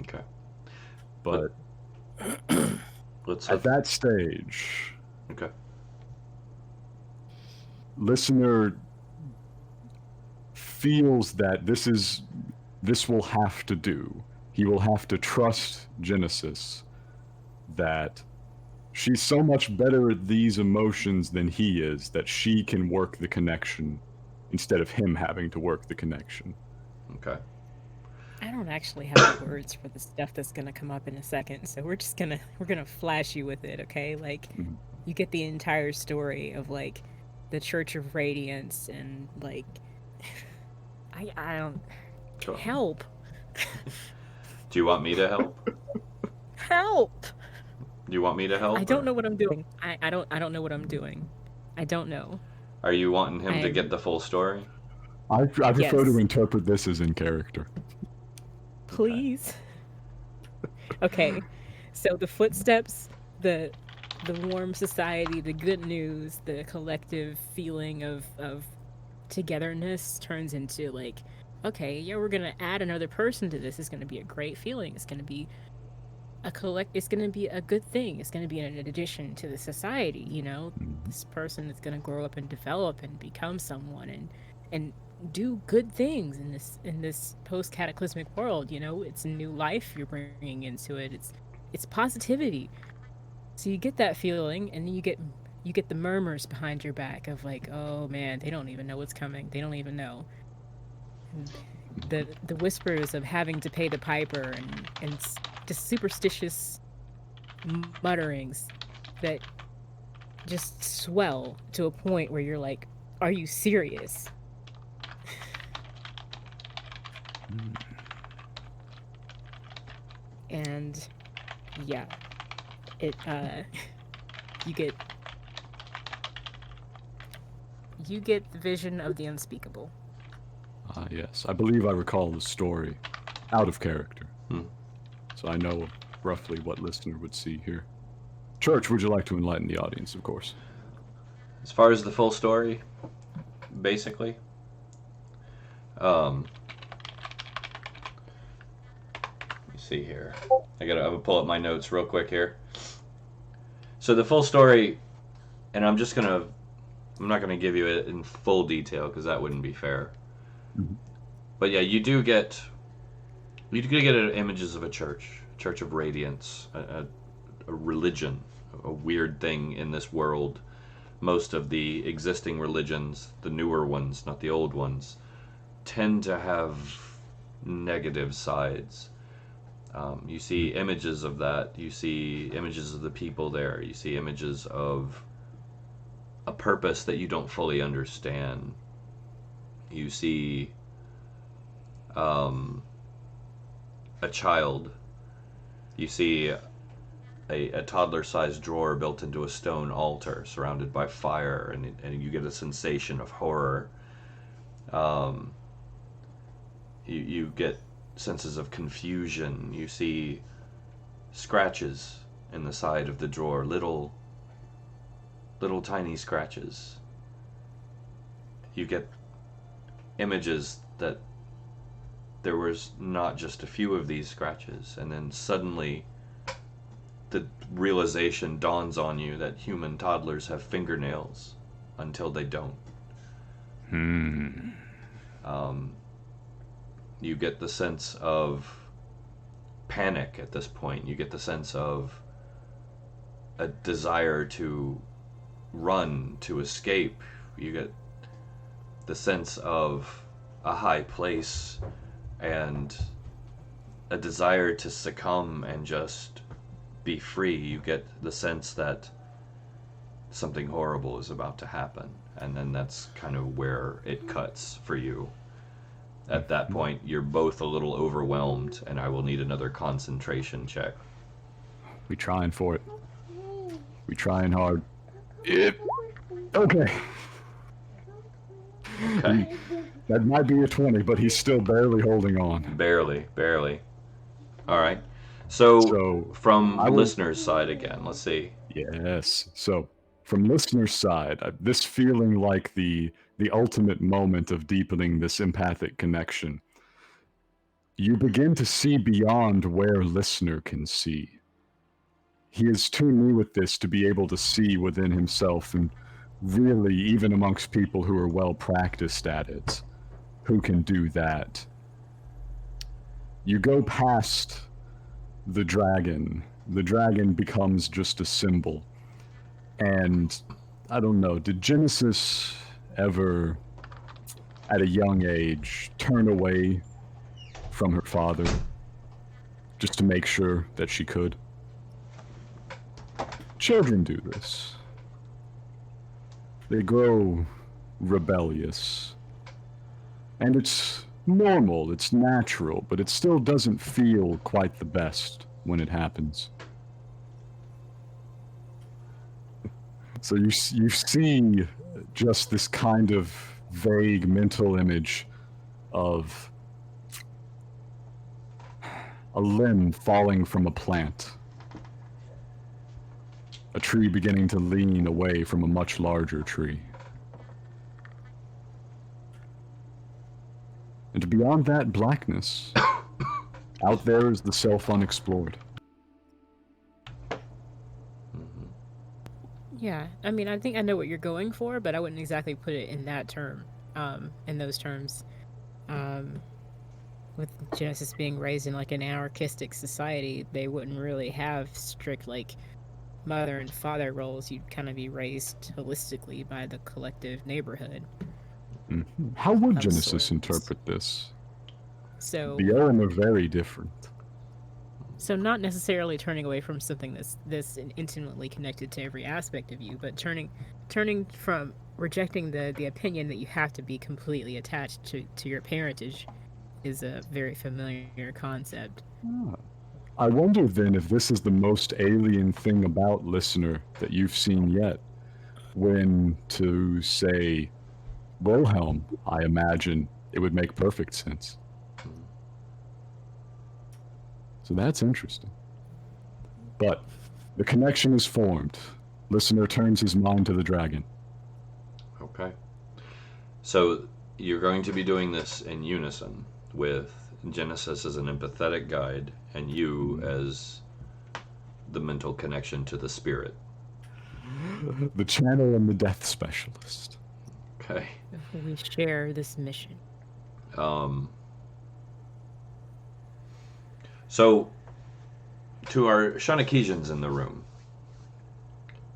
Okay. But let's at that stage, okay. Listener feels that this will have to do. He will have to trust Genesis that she's so much better at these emotions than he is that she can work the connection instead of him having to work the connection. Okay. I don't actually have the words for the stuff that's gonna come up in a second, so we're gonna flash you with it, okay? Like, you get the entire story of, like, the Church of Radiance and, like, I don't help. Do you want me to help? Help. Do you want me to help? I don't know what I'm doing. I don't know what I'm doing. I don't know. Are you wanting him to get the full story? I prefer to interpret this as in character. Please. Okay. So the footsteps, the warm society, the good news, the collective feeling of togetherness turns into like, okay, yeah, we're gonna add another person to this. It's gonna be a great feeling. It's gonna be it's gonna be a good thing. It's gonna be an addition to the society, you know. This person is gonna grow up and develop and become someone and do good things in this post cataclysmic world, you know. It's a new life you're bringing into it. It's positivity. So you get that feeling, and then you get the murmurs behind your back of like, oh man, they don't even know what's coming. They don't even know. And the whispers of having to pay the piper and just superstitious mutterings that just swell to a point where you're like, are you serious? And yeah, it you get the vision of the unspeakable. Ah, yes. I believe I recall the story out of character. So I know roughly what listener would see here. Church, would you like to enlighten the audience, of course? As far as the full story, basically, let me see here. I'm gonna pull up my notes real quick here. So the full story, and I'm not gonna give you it in full detail because that wouldn't be fair. But yeah, you do get images of a church of radiance, a religion, a weird thing in this world. Most of the existing religions, the newer ones, not the old ones, tend to have negative sides. You see images of that. You see images of the people there. You see images of a purpose that you don't fully understand. You see a child. You see a toddler-sized drawer built into a stone altar surrounded by fire, and you get a sensation of horror. You get senses of confusion. You see scratches in the side of the drawer, little tiny scratches. You get images that there was not just a few of these scratches, and then suddenly the realization dawns on you that human toddlers have fingernails until they don't. You get the sense of panic at this point. You get the sense of a desire to run, to escape. You get the sense of a high place and a desire to succumb and just be free. You get the sense that something horrible is about to happen, and then that's kind of where it cuts for you. At that point, you're both a little overwhelmed, and I will need another concentration check. We trying for it. We trying hard. Okay. Okay. That might be a 20, but he's still barely holding on. Barely. All right. So from listener's side again, let's see. Yes. So from listener's side, this feeling like the ultimate moment of deepening this empathic connection, you begin to see beyond where listener can see. He is too new with this to be able to see within himself, and really, even amongst people who are well practiced at it, who can do that. You go past the dragon. The dragon becomes just a symbol. And I don't know, did Genesis ever, at a young age, turn away from her father just to make sure that she could? Children do this. They grow rebellious. And it's normal, it's natural, but it still doesn't feel quite the best when it happens. So you see just this kind of vague mental image of a limb falling from a plant. A tree beginning to lean away from a much larger tree. And beyond that blackness, out there is the self unexplored. Yeah, I mean, I think I know what you're going for, but I wouldn't exactly put it in that term, in those terms. With Genesis being raised in like an anarchistic society, they wouldn't really have strict like mother and father roles. You'd kind of be raised holistically by the collective neighborhood. Mm-hmm. How would Of Genesis sorts. interpret this? So, The Owen are very different. so not necessarily turning away from something that's intimately connected to every aspect of you, but turning from rejecting the opinion that you have to be completely attached to your parentage is a very familiar concept. I wonder then if this is the most alien thing about Listener that you've seen yet. When to say Wilhelm, I imagine it would make perfect sense. So that's interesting. But the connection is formed. Listener turns his mind to the dragon. Okay. So you're going to be doing this in unison with Genesis as an empathetic guide and you as the mental connection to the spirit. The channel and the death specialist. Okay. We share this mission. So, to our Shanakijans in the room,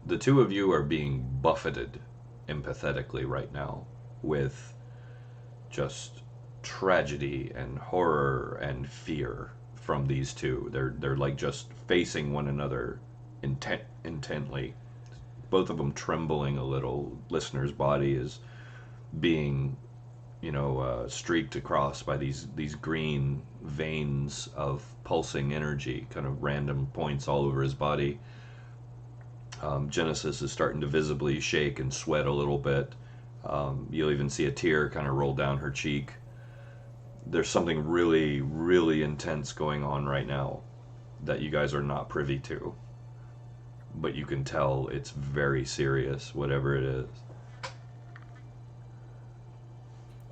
the two of you are being buffeted empathetically right now with just tragedy and horror and fear from these two. They're like just facing one another intently. Both of them trembling a little. Listener's body is being, streaked across by these green veins of pulsing energy, kind of random points all over his body. Genesis is starting to visibly shake and sweat a little bit. You'll even see a tear kind of roll down her cheek. There's something really, really intense going on right now that you guys are not privy to. But you can tell it's very serious, whatever it is.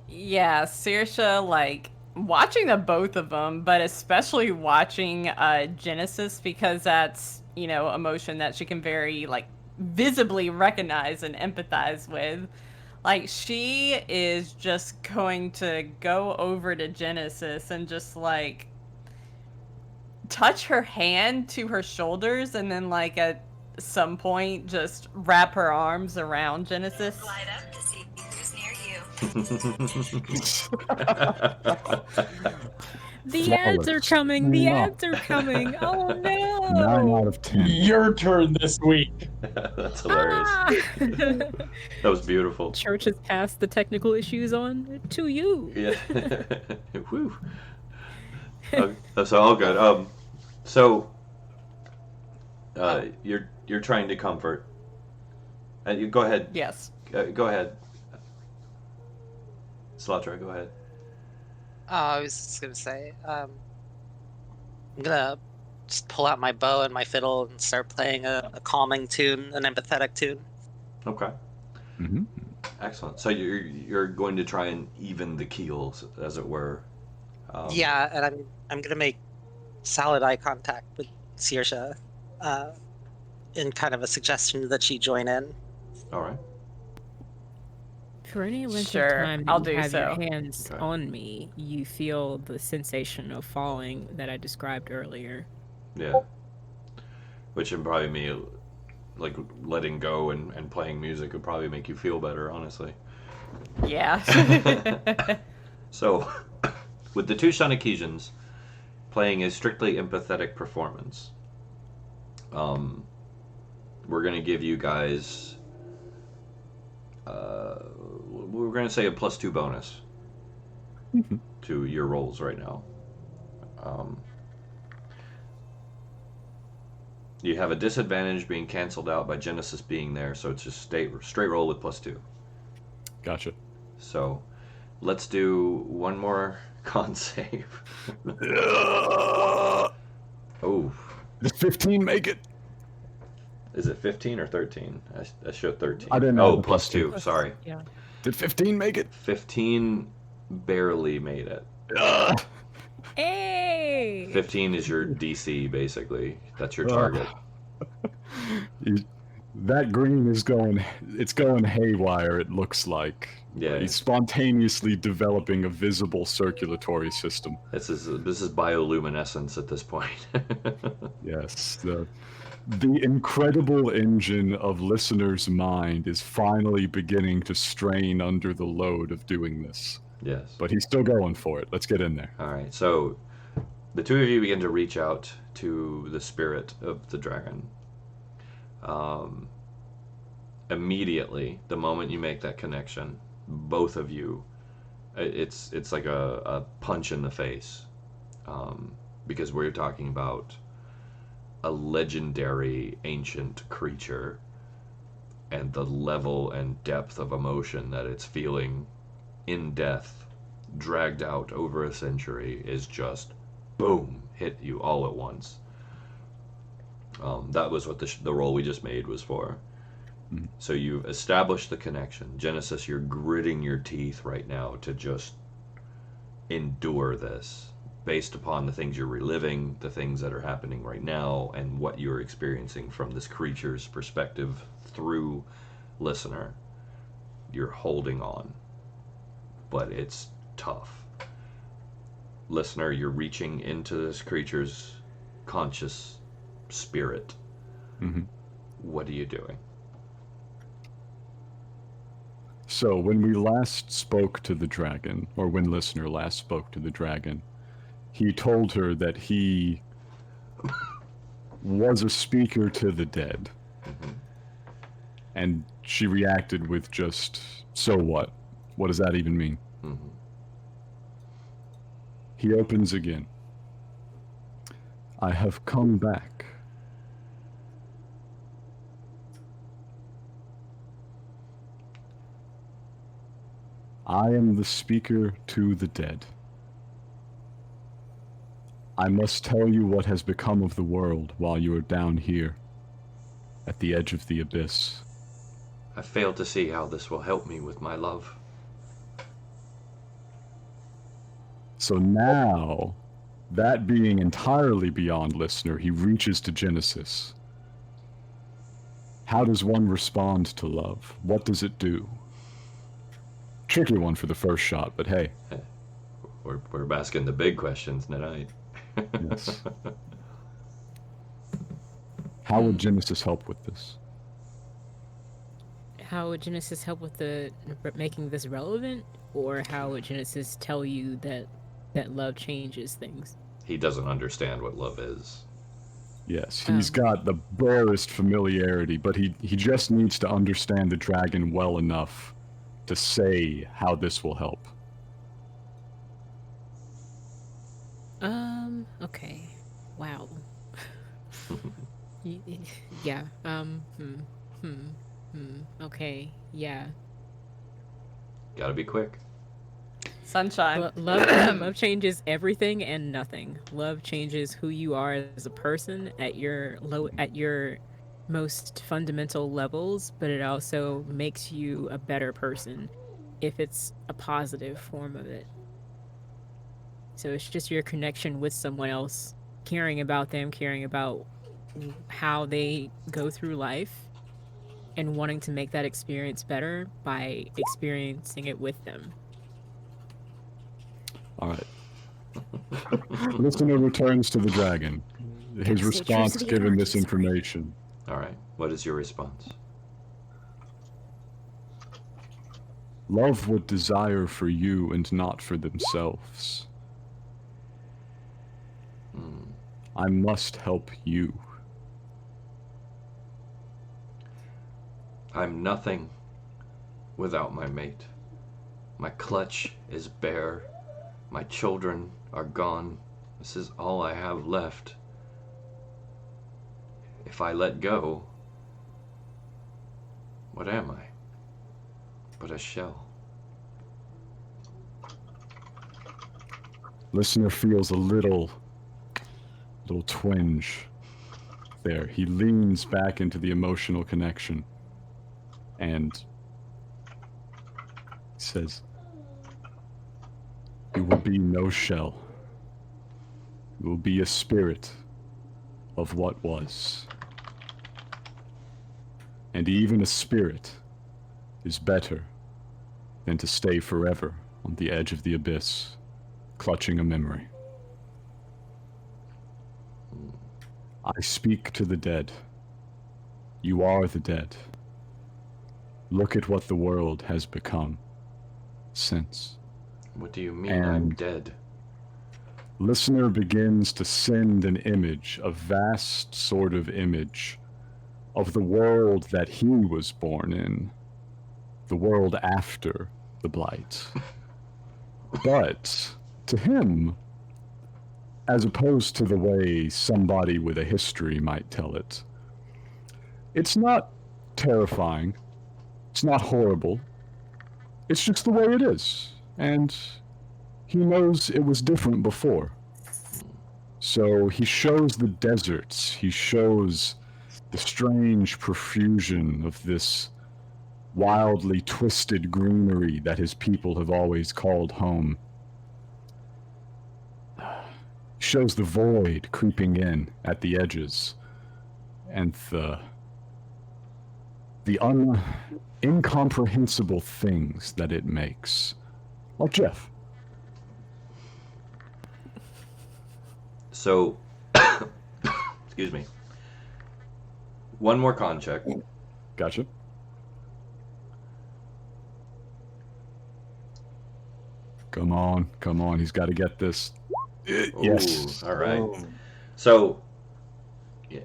Yeah, Saoirse, like, watching the both of them, but especially watching Genesis, because that's, emotion that she can very, like, visibly recognize and empathize with. Like, she is just going to go over to Genesis and just, like, touch her hand to her shoulders and then, like, at some point just wrap her arms around Genesis. Light up to see who's near you. The ads are coming. The ads are coming. Oh no! 9 out of 10. Your turn this week. That's hilarious. That was beautiful. Church has passed the technical issues on to you. Yeah. Woo. That's all good. You're trying to comfort. You go ahead. Yes. Go ahead. Slatra, go ahead. I was just gonna say, I'm gonna just pull out my bow and my fiddle and start playing a calming tune, an empathetic tune. Okay. Mm-hmm. Excellent. So you're going to try and even the keels, as it were. Yeah, and I'm gonna make solid eye contact with Saoirse, in kind of a suggestion that she join in. All right. For any length Sure, of time that I'll you do have so. your hands Okay. on me, you feel the sensation of falling that I described earlier. Yeah. Which would probably me, like, letting go and playing music would probably make you feel better, honestly. Yeah. So, with the two Shanakijans playing a strictly empathetic performance, we're going to give you guys, we're going to say a +2 bonus to your rolls right now. You have a disadvantage being canceled out by Genesis being there, so it's just straight roll with +2. Gotcha. So, let's do one more con save. Oh, Does 15 make it? Is it 15 or 13? I showed 13. I didn't Oh, have a plus plus two. 2. Sorry. Yeah. Did 15 make it? 15 barely made it. Ugh. Hey! 15 is your DC, basically. That's your target. That green is going haywire, it looks like. Yeah. He's spontaneously developing a visible circulatory system. This is bioluminescence at this point. Yes, the incredible engine of listener's mind is finally beginning to strain under the load of doing this. Yes. But he's still going for it. Let's get in there. All right. So the two of you begin to reach out to the spirit of the dragon. Immediately, the moment you make that connection, both of you, it's like a punch in the face, because we're talking about a legendary ancient creature, and the level and depth of emotion that it's feeling in death, dragged out over a century, is just boom, hit you all at once. That was what the roll we just made was for. So you've established the connection. Genesis, you're gritting your teeth right now to just endure this based upon the things you're reliving, the things that are happening right now, and what you're experiencing from this creature's perspective through listener. You're holding on, but it's tough. Listener, you're reaching into this creature's conscious spirit. Mm-hmm. What are you doing? So, when we last spoke to the dragon, or when listener last spoke to the dragon, he told her that he was a speaker to the dead. Mm-hmm. And she reacted with just, so what? What does that even mean? Mm-hmm. He opens again. I have come back. I am the speaker to the dead. I must tell you what has become of the world while you are down here, at the edge of the abyss. I fail to see how this will help me with my love. So now, that being entirely beyond listener, he reaches to Genesis. How does one respond to love? What does it do? Tricky one for the first shot, but hey. We're asking the big questions tonight. Yes. How would Genesis help with this? How would Genesis help with making this relevant, or how would Genesis tell you that love changes things? He doesn't understand what love is. Yes, he's got the barest familiarity, but he just needs to understand the dragon well enough to say how this will help. Okay. Wow. Yeah. Okay. Yeah. Gotta be quick. Sunshine. Love changes everything and nothing. Love changes who you are as a person at your most fundamental levels, but it also makes you a better person if it's a positive form of it. So it's just your connection with someone else, caring about them, caring about how they go through life, and wanting to make that experience better by experiencing it with them. All right. Listener returns to the dragon. His response given this information. All right. What is your response? Love would desire for you and not for themselves. I must help you. I'm nothing without my mate. My clutch is bare. My children are gone. This is all I have left. If I let go, what am I? But a shell. Listener feels a little twinge there. He leans back into the emotional connection and says, "You will be no shell. You will be a spirit of what was. And even a spirit is better than to stay forever on the edge of the abyss, clutching a memory. I speak to the dead. You are the dead. Look at what the world has become since." What do you mean I'm dead? Listener begins to send an image, a vast sort of image, of the world that he was born in, the world after the Blight. But to him, as opposed to the way somebody with a history might tell it, it's not terrifying, it's not horrible, it's just the way it is. And he knows it was different before. So he shows the deserts, he shows the strange profusion of this wildly twisted greenery that his people have always called home. He shows the void creeping in at the edges, and the incomprehensible things that it makes. Like Jeff. So, excuse me. One more con check. Gotcha. Come on, he's got to get this. Yes. All right. So,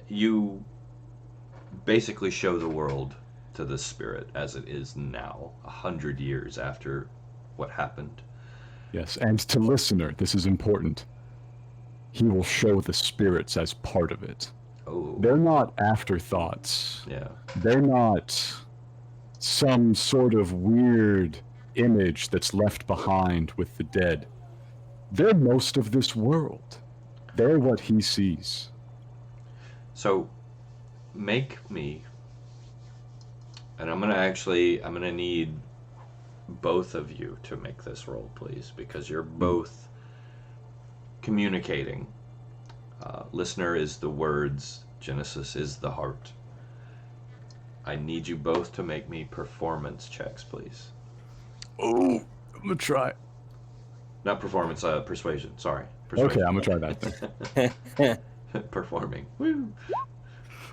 you basically show the world to the spirit as it is now, 100 years after what happened. Yes, and to listener, this is important. He will show the spirits as part of it. Oh. They're not afterthoughts. Yeah. They're not some sort of weird image that's left behind with the dead. They're most of this world. They're what he sees. So, make me, and I'm gonna need both of you to make this roll, please, because you're both communicating. Listener is the words, Genesis is the heart. I need you both to make me performance checks, please. Oh, I'm gonna try. Not performance, persuasion. Sorry. Persuasion. Okay, I'm gonna try that then. Performing. Woo.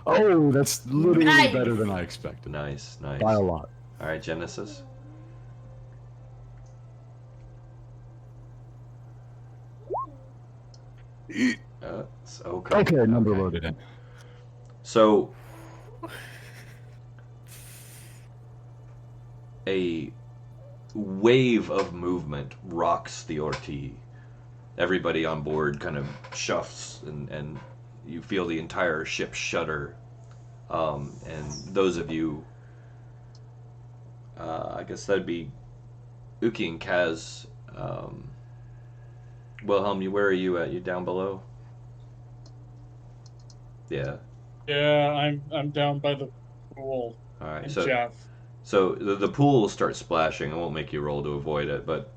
Oh, that's literally Nice. better than I expected. Nice. By a lot. All right, Genesis. It's okay. Okay, number loaded in. So, a wave of movement rocks the Orti. Everybody on board kind of shuffles, and you feel the entire ship shudder. And those of you, I guess that'd be Uki and Kaz. Wilhelm, where are you at? You down below? Yeah. Yeah, I'm down by the pool. All right. And So, Jeff. so the pool will start splashing. I won't make you roll to avoid it, but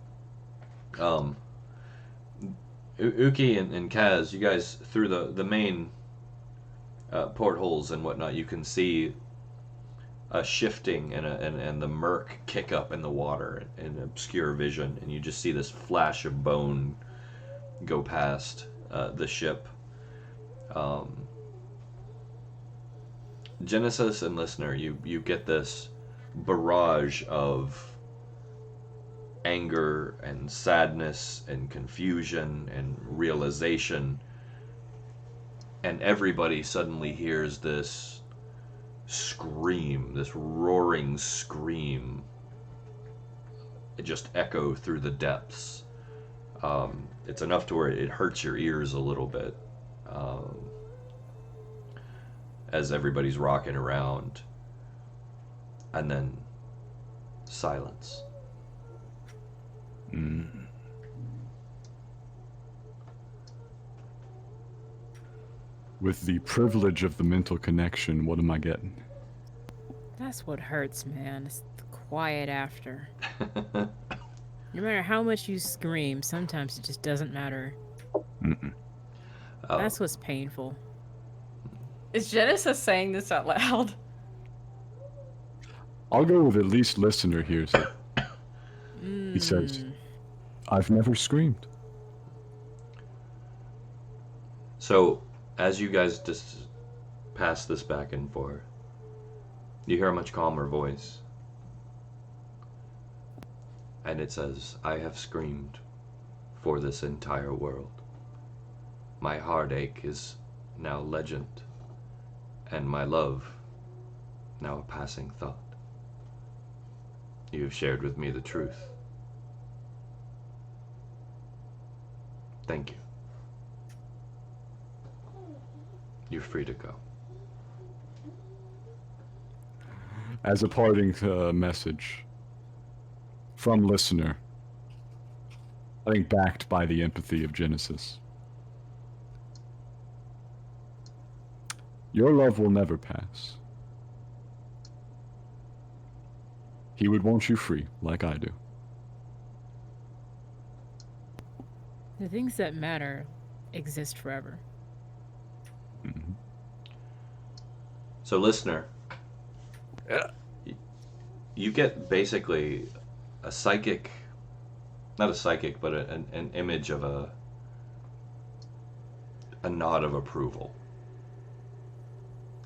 Uki and Kaz, you guys through the main portholes and whatnot, you can see a shifting and the murk kick up in the water in obscure vision, and you just see this flash of bone go past the ship. Genesis and listener, you get this barrage of anger and sadness and confusion and realization, and everybody suddenly hears this scream, this roaring scream, just echo through the depths. It's enough to where it hurts your ears a little bit as everybody's rocking around, and then silence. With the privilege of the mental connection, what am I getting? That's what hurts, man. It's the quiet after. No matter how much you scream, sometimes it just doesn't matter. Mm-mm. Oh, That's what's painful. Is Genesis saying this out loud? I'll go with at least listener hears it. He says, Mm. I've never screamed. so as you guys just pass this back and forth, you hear a much calmer voice. And it says, I have screamed for this entire world. My heartache is now legend, and my love now a passing thought. You have shared with me the truth. Thank you. You're free to go. As a parting message from listener, I think backed by the empathy of Genesis. Your love will never pass. He would want you free, like I do. The things that matter exist forever. Mhm. So, listener, Yeah. you get basically a psychic, not a psychic, but an image of a nod of approval.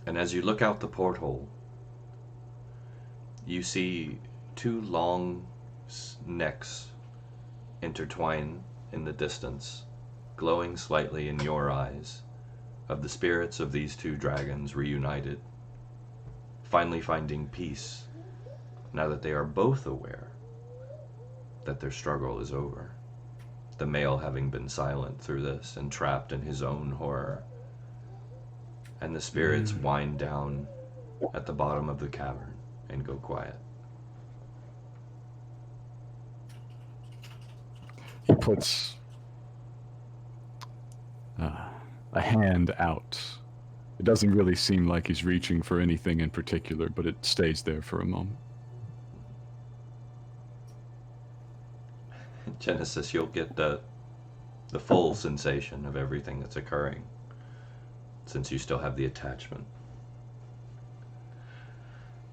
And as you look out the porthole, you see two long necks intertwine in the distance, glowing slightly in your eyes, of the spirits of these two dragons reunited, finally finding peace now that they are both aware that their struggle is over. The male having been silent through this and trapped in his own horror. And the spirits wind down at the bottom of the cavern and go quiet. He puts a hand out. It doesn't really seem like he's reaching for anything in particular, but it stays there for a moment. Genesis, you'll get the full sensation of everything that's occurring, since you still have the attachment.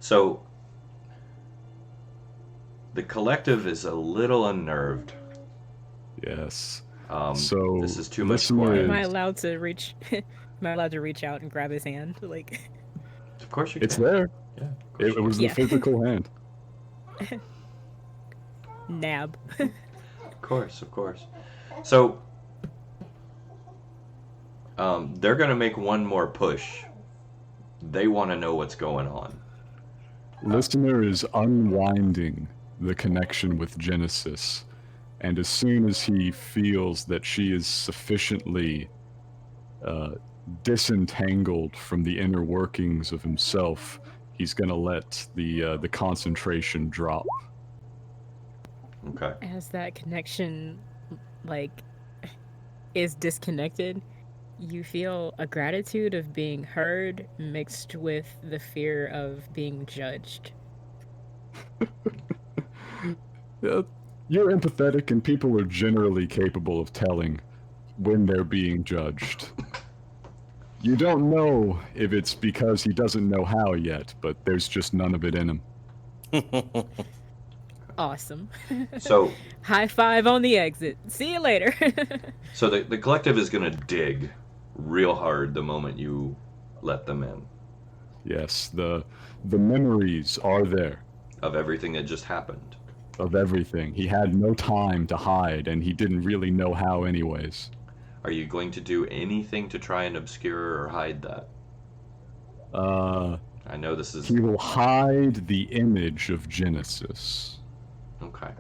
So, the collective is a little unnerved. Yes. So this is too much listener quiet. Am I allowed to reach? Am I allowed to reach out and grab his hand? Like, Of course you It's can. there. Yeah, of course It you was can. the physical hand. nab. Of course, of course. So, they're going to make one more push. They want to know what's going on. Listener is unwinding the connection with Genesis, and as soon as he feels that she is sufficiently disentangled from the inner workings of himself, he's going to let the concentration drop. Okay. As that connection, like, is disconnected, you feel a gratitude of being heard mixed with the fear of being judged. Yeah, you're empathetic, and people are generally capable of telling when they're being judged. You don't know if it's because he doesn't know how yet, but there's just none of it in him. Awesome. So, High five on the exit. See you later. so the collective is going to dig real hard the moment you let them in, Yes, the memories are there of everything that just happened. of everything. He had no time to hide, and he didn't really know how anyways. Are you going to do anything to try and obscure or hide that? I know this is... He will hide the image of Genesis. Okay.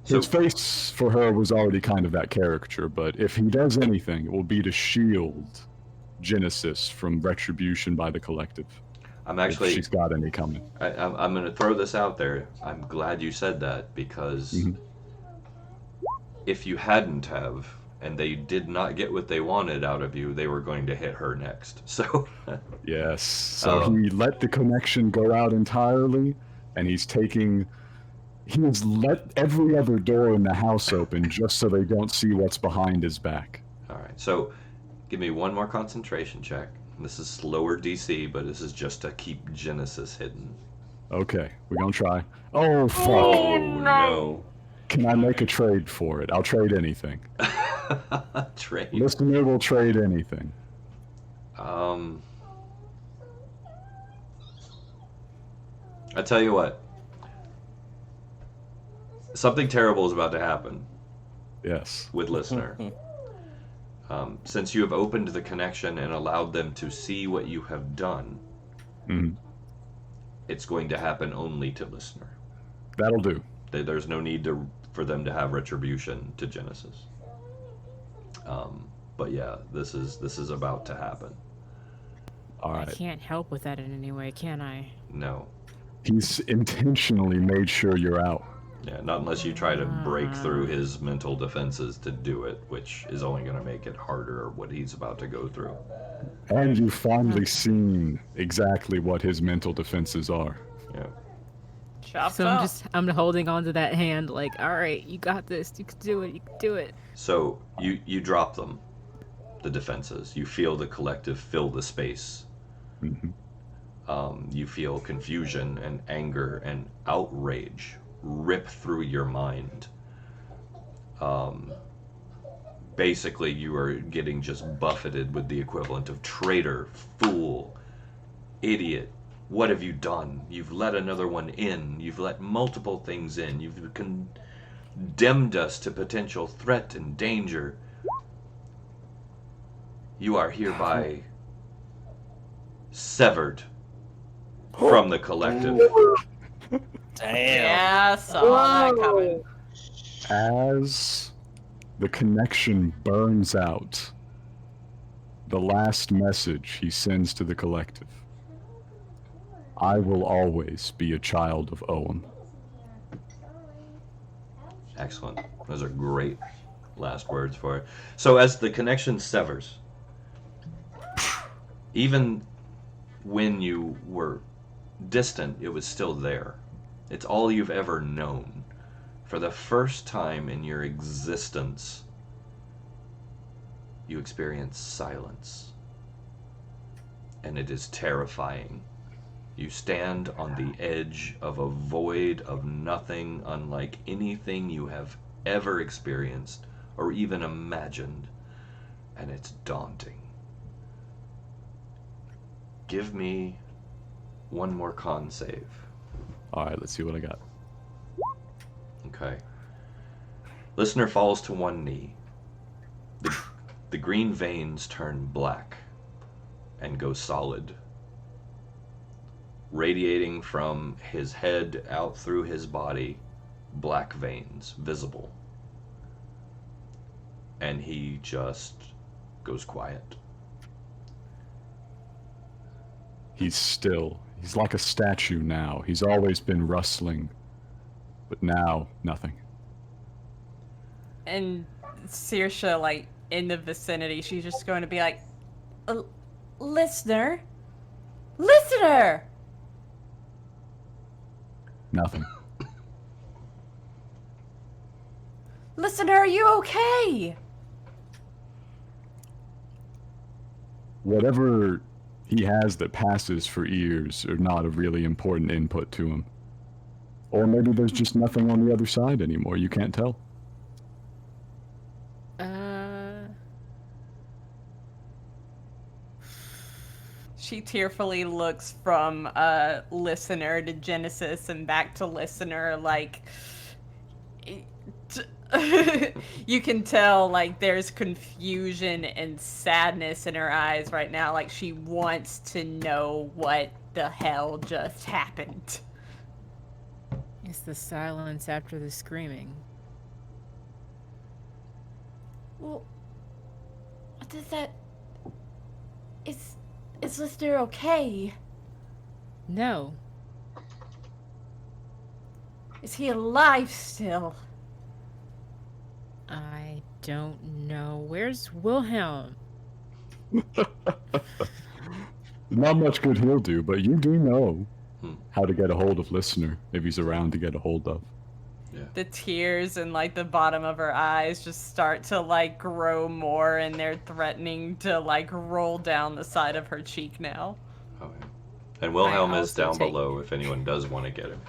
So, His face for her was already kind of that caricature, but if he does anything, it will be to shield Genesis from retribution by the collective. I'm If actually... she's got any coming. I'm going to throw this out there. I'm glad you said that, because if you hadn't have, and they did not get what they wanted out of you, they were going to hit her next. So, Yes. So he let the connection go out entirely, and he's let every other door in the house open just so they don't see what's behind his back. all right. So, give me one more concentration check. This is lower DC, but this is just to keep Genesis hidden. Okay, we're gonna try. Oh, fuck. Oh no. Can I make a trade for it? I'll trade anything. Trade. Listener will trade anything. I tell you what. Something terrible is about to happen Yes. with listener. Since you have opened the connection and allowed them to see what you have done, it's going to happen only to listener. That'll do. There's no need for them to have retribution to Genesis. But yeah, this is about to happen. All I right. can't help with that in any way, can I? No. He's intentionally made sure you're out. Yeah, not unless you try to break through his mental defenses to do it, which is only going to make it harder what he's about to go through. And you've finally seen exactly what his mental defenses are. Yeah. Chopped So up. I'm holding on to that hand like, all right, you got this. You can do it. You can do it. So you drop them, the defenses. You feel the collective fill the space. You feel confusion and anger and outrage rip through your mind. Basically, you are getting just buffeted with the equivalent of traitor, fool, idiot. What have you done? You've let another one in. You've let multiple things in. You've condemned us to potential threat and danger. You are hereby severed from the collective. Damn. Yeah, saw that coming. As the connection burns out, the last message he sends to the collective: I will always be a child of Owen. Excellent. Those are great last words for it. So as the connection severs, even when you were distant, it was still there. It's all you've ever known. For the first time in your existence, you experience silence. And it is terrifying. You stand on the edge of a void of nothing unlike anything you have ever experienced or even imagined. And it's daunting. Give me one more con save. Alright, let's see what I got. Okay. Listener falls to one knee. The green veins turn black and go solid, radiating from his head out through his body, black veins visible. And he just goes quiet. He's still. He's like a statue now. He's always been rustling, but now, nothing. And Saoirse, like, in the vicinity, she's just going to be like, listener? Listener! Nothing. Listener, are you okay? Whatever he has that passes for ears are not a really important input to him. Or maybe there's just nothing on the other side anymore. You can't tell. She tearfully looks from listener to Genesis and back to listener, like you can tell like there's confusion and sadness in her eyes right now, like she wants to know what the hell just happened. It's the silence after the screaming. Well, what does that... Is listener okay? No. Is he alive still? I don't know. Where's Wilhelm? Not much good he'll do, but you do know Hmm. how to get a hold of Listener if he's around to get a hold of. The tears in like the bottom of her eyes just start to like grow more, and they're threatening to like roll down the side of her cheek now. Oh, yeah. And Wilhelm is also down take- below if anyone does want to get him.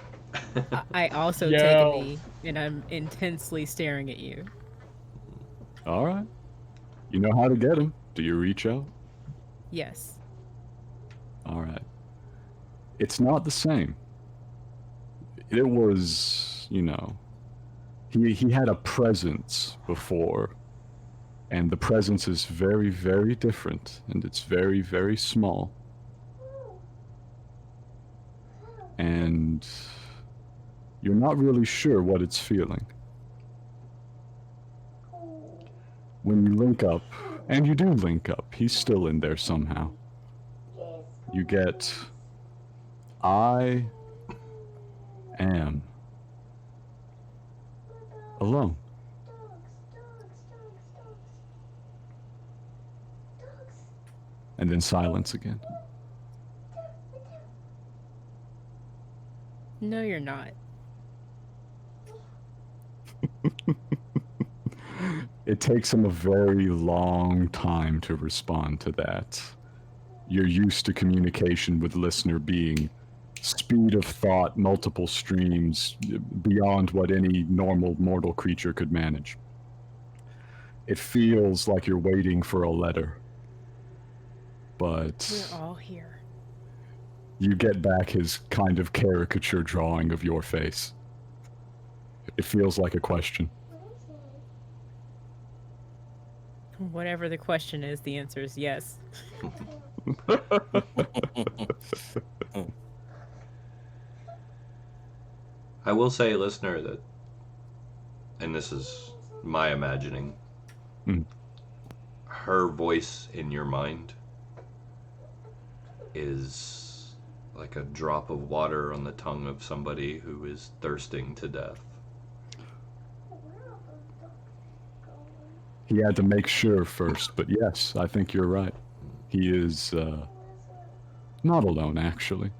I also Yo. take a knee, and I'm intensely staring at you. All right. You know how to get him. Do you reach out? Yes. All right. It's not the same. It was, he had a presence before, and the presence is very, very different, and it's very, very small. And you're not really sure what it's feeling. When you link up, and you do link up, he's still in there somehow. You get, I am alone. And then silence again. No, you're not. It takes him a very long time to respond to that. You're used to communication with Listener being speed of thought, multiple streams, beyond what any normal mortal creature could manage. It feels like you're waiting for a letter. But We're all here. you get back his kind of caricature drawing of your face. It feels like a question. Whatever the question is, the answer is yes. I will say, listener, that, and this is my imagining, her voice in your mind is like a drop of water on the tongue of somebody who is thirsting to death. He had to make sure first, but yes, I think you're right. He is not alone, actually.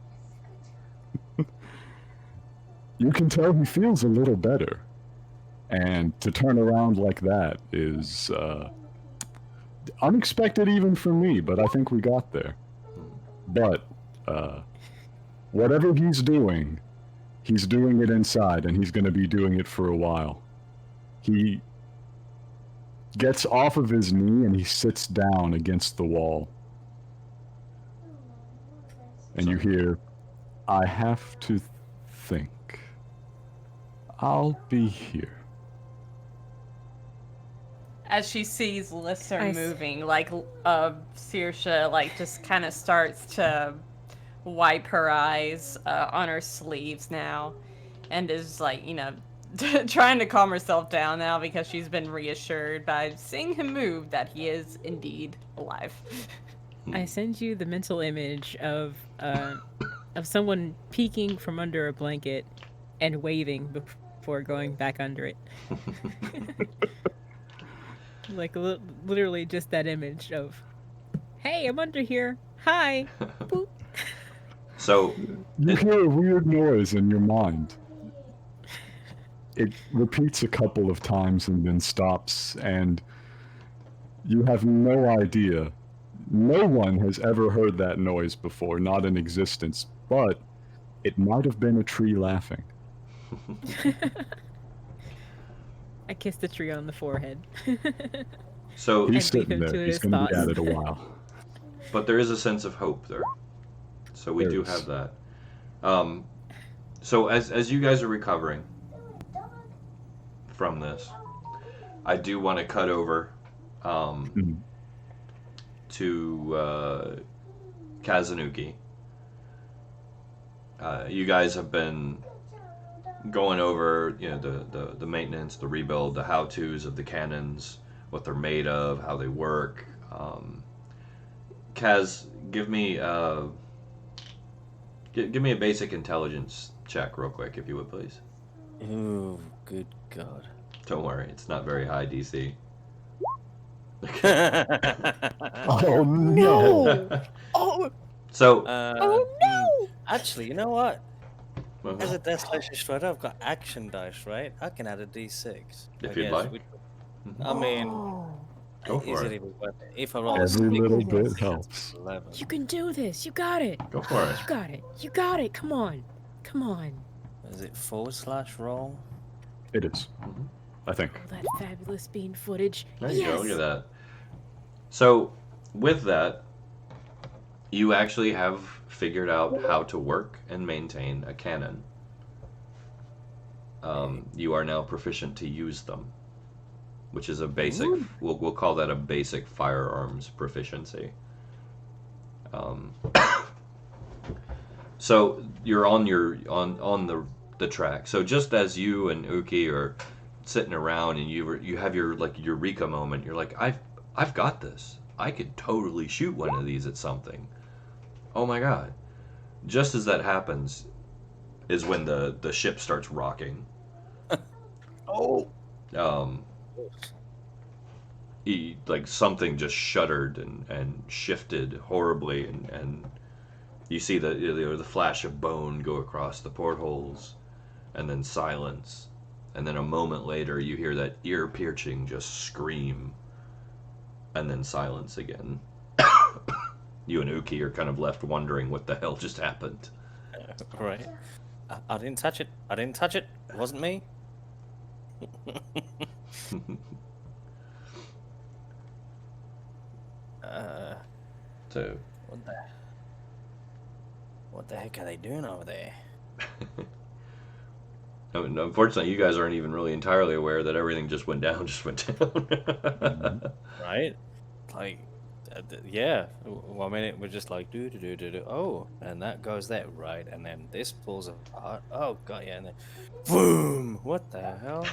You can tell he feels a little better. And to turn around like that is unexpected even for me, but I think we got there. But whatever he's doing it inside, and he's going to be doing it for a while. He gets off of his knee and he sits down against the wall. And you hear, I have to think. I'll be here. As she sees Lister I moving, like Saoirse like just kind of starts to wipe her eyes on her sleeves now, and is like, trying to calm herself down now because she's been reassured by seeing him move that he is indeed alive. I send you the mental image of someone peeking from under a blanket and waving before going back under it. Like literally just that image of, hey, I'm under here. Hi. Boop. So, You hear a weird noise in your mind. It repeats a couple of times and then stops, and you have no idea. No one has ever heard that noise before, not in existence, but it might have been a tree laughing. I kissed the tree on the forehead. so, He's leave sitting him there. to He's his going to be thoughts. at it a while. but there is a sense of hope there. So we There do is. have that. So as you guys are recovering from this, I do want to cut over to Kazunuki. You guys have been going over, the maintenance, the rebuild, the how-tos of the cannons, what they're made of, how they work. Kaz, give me a basic intelligence check real quick, if you would, please. Ooh, good God. Don't worry, it's not very high DC. Oh no! Oh, So, oh no! Actually, you know what? well, As a Death Slasher Strider, I've got action dice, right? I can add a d6. I if you'd guess. like, I mean, go is for it it. even worth it? If I roll a Every 6, little that's bit helps. 11. You can do this. You got it. Go for it. You got it. You got it. Come on. Come on. Is it / roll? It is. I think. Oh, that fabulous bean footage. There you yes. go. Look at that. So, with that, you actually have figured out how to work and maintain a cannon. You are now proficient to use them, which is a basic. We'll call that a basic firearms proficiency. So you're on the track. So just as you and Uki are sitting around and you have your like eureka moment, you're like, I've got this. I could totally shoot one of these at something. Oh my god. Just as that happens is when the ship starts rocking. Oh! Like something just shuddered and shifted horribly, and you see the flash of bone go across the portholes, and then silence, and then a moment later you hear that ear-piercing just scream, and then silence again. You and Uki are kind of left wondering what the hell just happened. Right. I didn't touch it. I didn't touch it. It wasn't me. So, what the heck are they doing over there? I mean, unfortunately, you guys aren't even really entirely aware that everything just went down. Right? Like, yeah. One minute we're just like do. Oh, and that goes there, right? And then this pulls apart. Oh god, yeah. And then, boom! What the hell?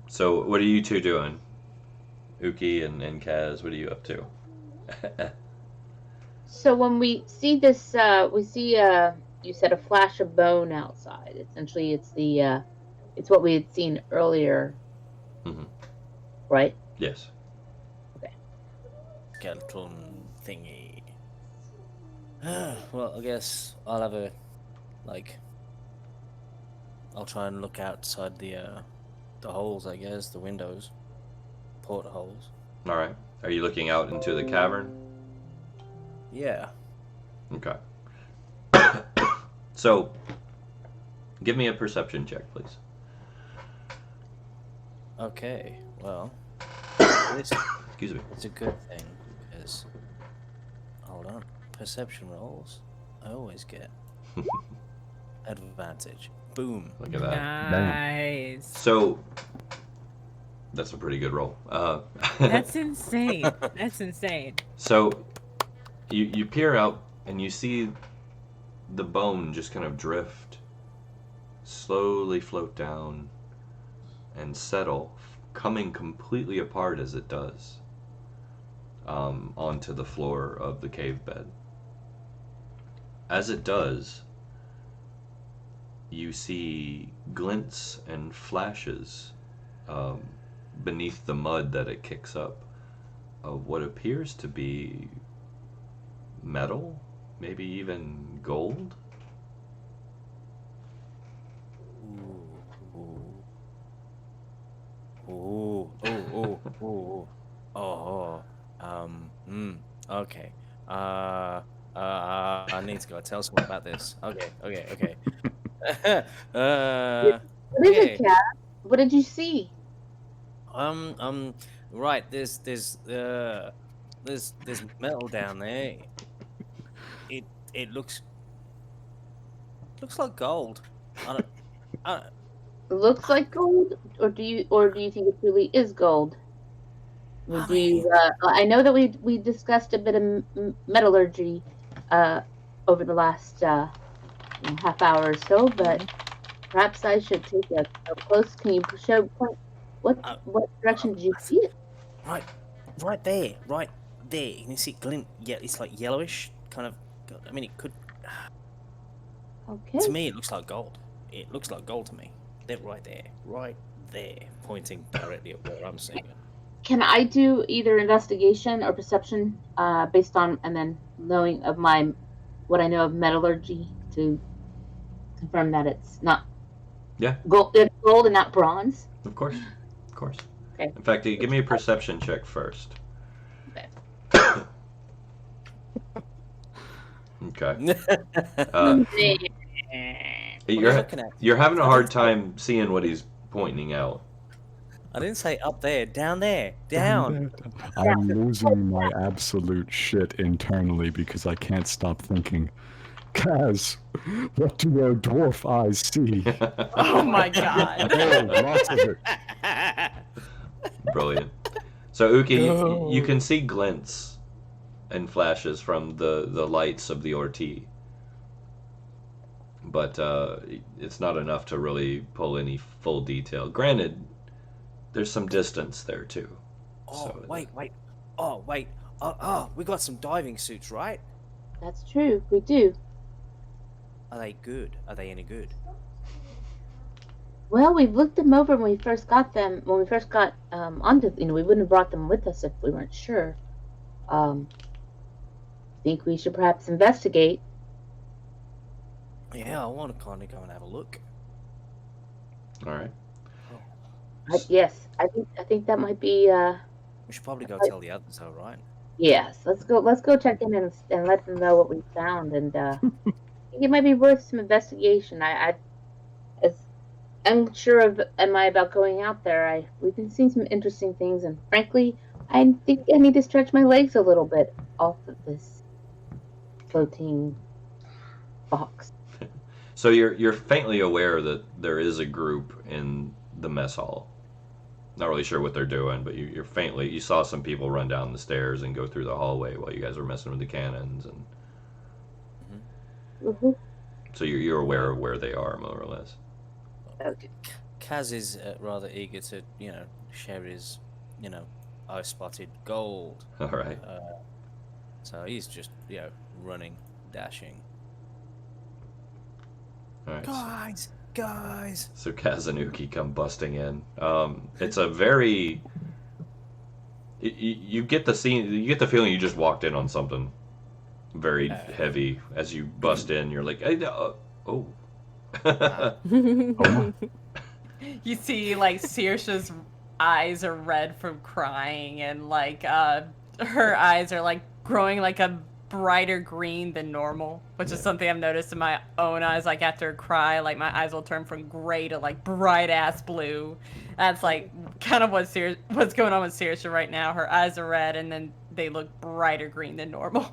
So what are you two doing? Uki and Kaz, what are you up to? So when we see this, we see you said a flash of bone outside. Essentially, it's what we had seen earlier, right? Yes. Skeleton thingy. Well, I guess I'll have a I'll try and look outside the holes. I guess the windows, portholes. All right. Are you looking out into the cavern? Yeah. Okay. So, give me a perception check, please. Okay. Well, this Excuse me. it's a good thing because hold on, perception rolls. I always get advantage. Boom. Look at that. Nice. So, that's a pretty good roll. That's insane. That's insane. So, you peer out and you see the bone just kind of drift, slowly float down, and settle, coming completely apart as it does, onto the floor of the cave bed. As it does, you see glints and flashes beneath the mud that it kicks up of what appears to be metal, maybe even gold. Okay. I need to go tell someone about this. Okay. What is Okay. it, Kat? What did you see? Right. There's metal down there. It looks like gold. I don't, It looks like gold, or do you think it really is gold? I Do you, I know that we discussed a bit of metallurgy over the last half hour or so, but perhaps I should take a close. Can you point what direction did you see it? right there. You can see it glint. Yeah, it's like yellowish, kind of. I mean, it could. Okay. To me, it looks like gold. It looks like gold to me. They're right there. Right there, pointing directly at where I'm seeing it. Can I do either investigation or perception, based on and then knowing of what I know of metallurgy to confirm that it's not gold, it's gold and not bronze? Of course. Okay. In fact, give me a perception check first. Okay. Okay. You're You're having a hard time seeing what he's pointing out. I didn't say up there, down there, down. I'm losing my absolute shit internally because I can't stop thinking, Kaz, what do your dwarf eyes see? Oh my god. Oh, lots of it. Brilliant. So Uki, you can see glints and flashes from the lights of the Orti. But it's not enough to really pull any full detail. Granted, there's some distance there too. Oh, So, wait. Oh, wait. Oh, we got some diving suits, right? That's true. We do. Are they good? Are they any good? Well, we've looked them over when we first got them. When we first got onto, we wouldn't have brought them with us if we weren't sure. Think we should perhaps investigate. Yeah, I want to kind of go and have a look. all right. Yes, I think that might be. We should probably go tell the others, though, right? Yes, let's go check in and let them know what we found, and I think it might be worth some investigation. I as unsure of am I about going out there. We've been seeing some interesting things, and frankly, I think I need to stretch my legs a little bit off of this floating box. So you're faintly aware that there is a group in the mess hall. Not really sure what they're doing, but you saw some people run down the stairs and go through the hallway while you guys were messing with the cannons, and so you're aware of where they are, more or less. Okay. Kaz is rather eager to, share his, eye-spotted gold. All right. So he's just, running, dashing. All right. Guys! So Kaz and Uki come busting in. It's a very. You get the scene. You get the feeling you just walked in on something very heavy. As you bust in, you're like, oh. You see, like, Saoirse's eyes are red from crying, and like her eyes are like growing like a brighter green than normal, which is something I've noticed in my own eyes. Like after a cry, like my eyes will turn from gray to like bright ass blue. That's like kind of what's going on with Saoirse right now. Her eyes are red, and then they look brighter green than normal.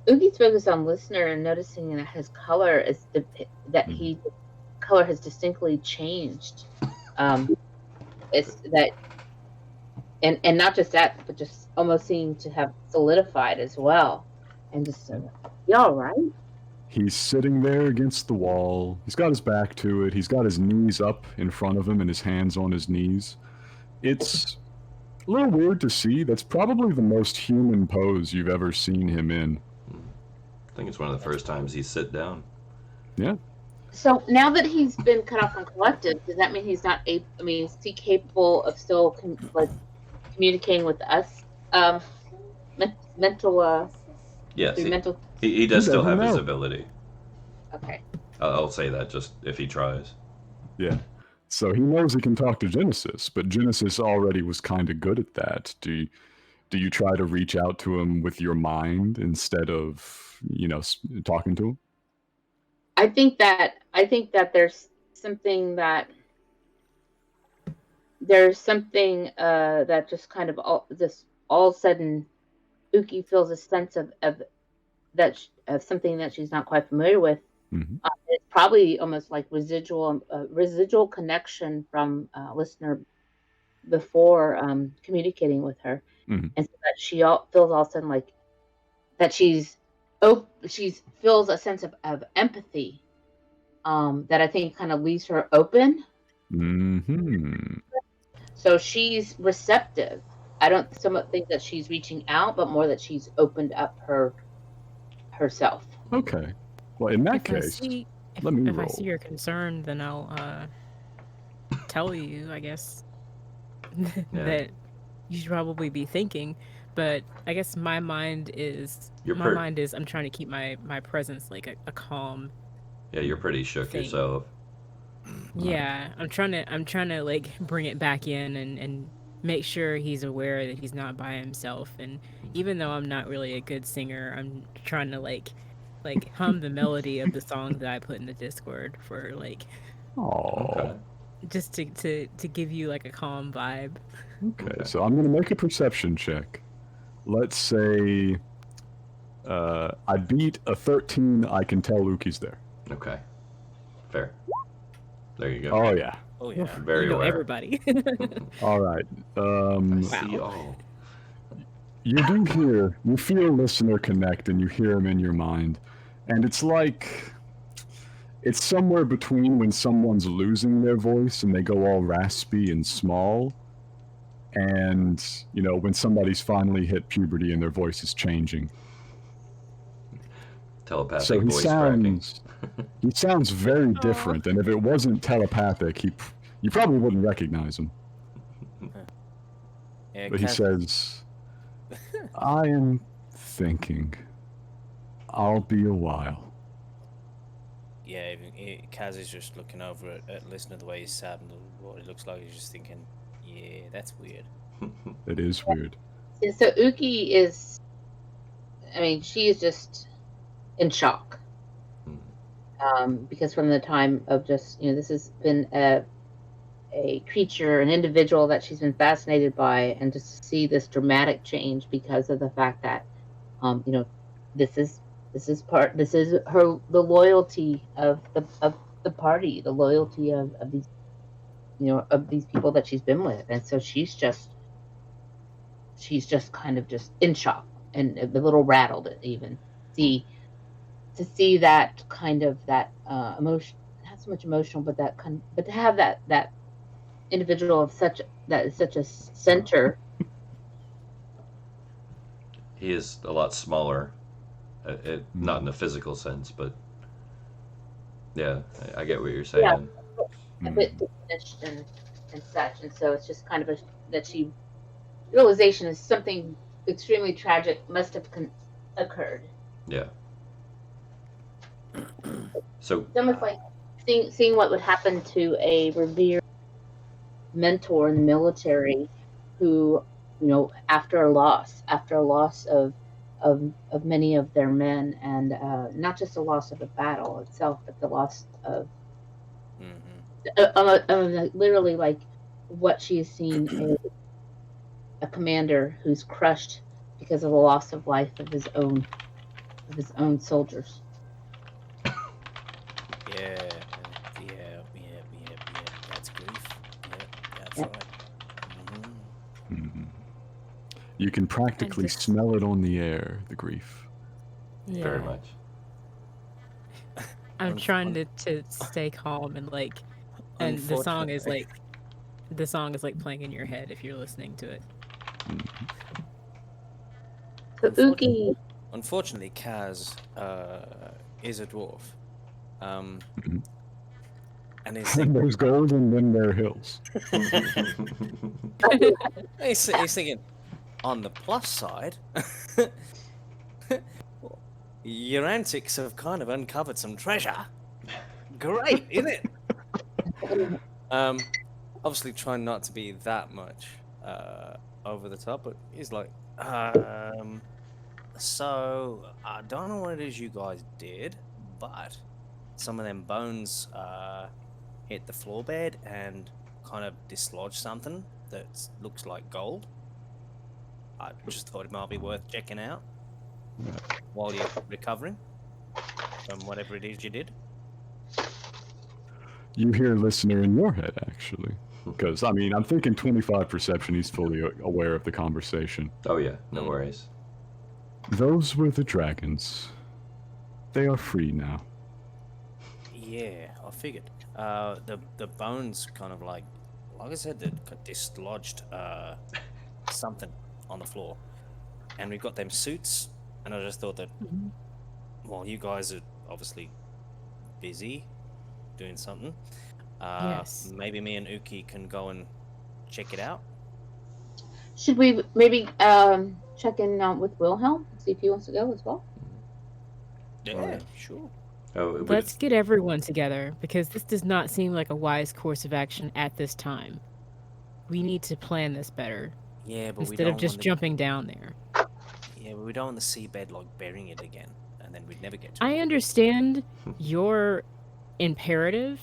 Ugi's focused on listener and noticing that his color color has distinctly changed. It's that, and not just that, but just almost seem to have solidified as well. And just, you all right? He's sitting there against the wall. He's got his back to it. He's got his knees up in front of him and his hands on his knees. It's a little weird to see. That's probably the most human pose you've ever seen him in. I think it's one of the first times he's sit down. Yeah. So now that he's been cut off from collective, does that mean he's not able? I mean, is he capable of still communicating with us? Mental. Yes. Mental. He does still have his ability. Okay. I'll say that just if he tries. Yeah. So he knows he can talk to Genesis, but Genesis already was kind of good at that. Do you try to reach out to him with your mind instead of, talking to him? I think that there's something that just kind of all of a sudden Uki feels a sense of something that she's not quite familiar with. Mm-hmm. It's probably almost like residual connection from listener before communicating with her, mm-hmm. and so that she feels all of a sudden like that she feels a sense of empathy that I think kind of leaves her open. Mm-hmm. So she's receptive. I don't so much think that she's reaching out, but more that she's opened up herself. Okay. Well, in that case, Let me if I roll. see your concern, then I'll tell you, I guess, that you should probably be thinking. But I guess my mind is I'm trying to keep my presence like a calm Yeah, you're pretty shook thing. yourself. Yeah, I'm trying to like bring it back in and make sure he's aware that he's not by himself. And even though I'm not really a good singer, I'm trying to like hum the melody of the song that I put in the Discord for like Oh. just to give you like a calm vibe. Okay, so I'm gonna make a perception check. Let's say I beat a 13. I can tell Uki's there. Okay. Fair. There you go. Oh yeah. Oh yeah. Very you know aware. everybody. All right. See all. You do hear, you feel listener connect, and you hear him in your mind, and it's like it's somewhere between when someone's losing their voice and they go all raspy and small, and when somebody's finally hit puberty and their voice is changing. Telepathic So voice cracking. He sounds very different, and if it wasn't telepathic, you probably wouldn't recognize him. Yeah, But he says, I am thinking. I'll be a while. Yeah, Kaz is just looking over at listening to the way he's sad and what it looks like. He's just thinking, yeah, that's weird. It is weird. And so Uki is, she is just in shock. Because from the time of just, this has been a creature, an individual that she's been fascinated by, and just to see this dramatic change because of the fact that, this is the loyalty of the party, the loyalty of these, of these people that she's been with, and so she's just kind of just in shock and a little rattled even. To see that kind of emotion, not so much emotional, but but to have that individual of such a center. He is a lot smaller, not in a physical sense, but yeah, I get what you're saying. Yeah, a bit diminished and such, and so it's just kind of realization is something extremely tragic must have occurred. Yeah. So it's almost like seeing what would happen to a revered mentor in the military who, after a loss of many of their men, and not just the loss of the battle itself, but the loss of literally like what she has seen, a commander who's crushed because of the loss of life of his own soldiers. Yeah. That's grief. Yeah, that's right. You can practically smell it on the air, the grief. Yeah. Very much. I'm trying to stay calm and and the song is like playing in your head if you're listening to it. So Uki. Unfortunately, Kaz is a dwarf. And there's gold and then there are hills. he's thinking, on the plus side, your antics have kind of uncovered some treasure. Great, isn't it? Obviously trying not to be that much over the top, but he's like, so I don't know what it is you guys did, but some of them bones hit the floor bed and kind of dislodged something that looks like gold. I just thought it might be worth checking out while you're recovering from whatever it is you did. You hear listener in your head, actually. Because, I'm thinking 25 perception, he's fully aware of the conversation. Oh yeah, no worries. Those were the dragons. They are free now. Yeah, I figured. The bones kind of like I said, they dislodged something on the floor. And we've got them suits, and I just thought that, well, you guys are obviously busy doing something. Yes. Maybe me and Uki can go and check it out. Should we maybe check in with Wilhelm, see if he wants to go as well? Yeah, sure. Oh, it would, Let's get everyone together because this does not seem like a wise course of action at this time. We need to plan this better Yeah, but we instead of don't just want jumping down there. Yeah, but we don't want the seabed like burying it again, and then we'd never get to I it. understand your imperative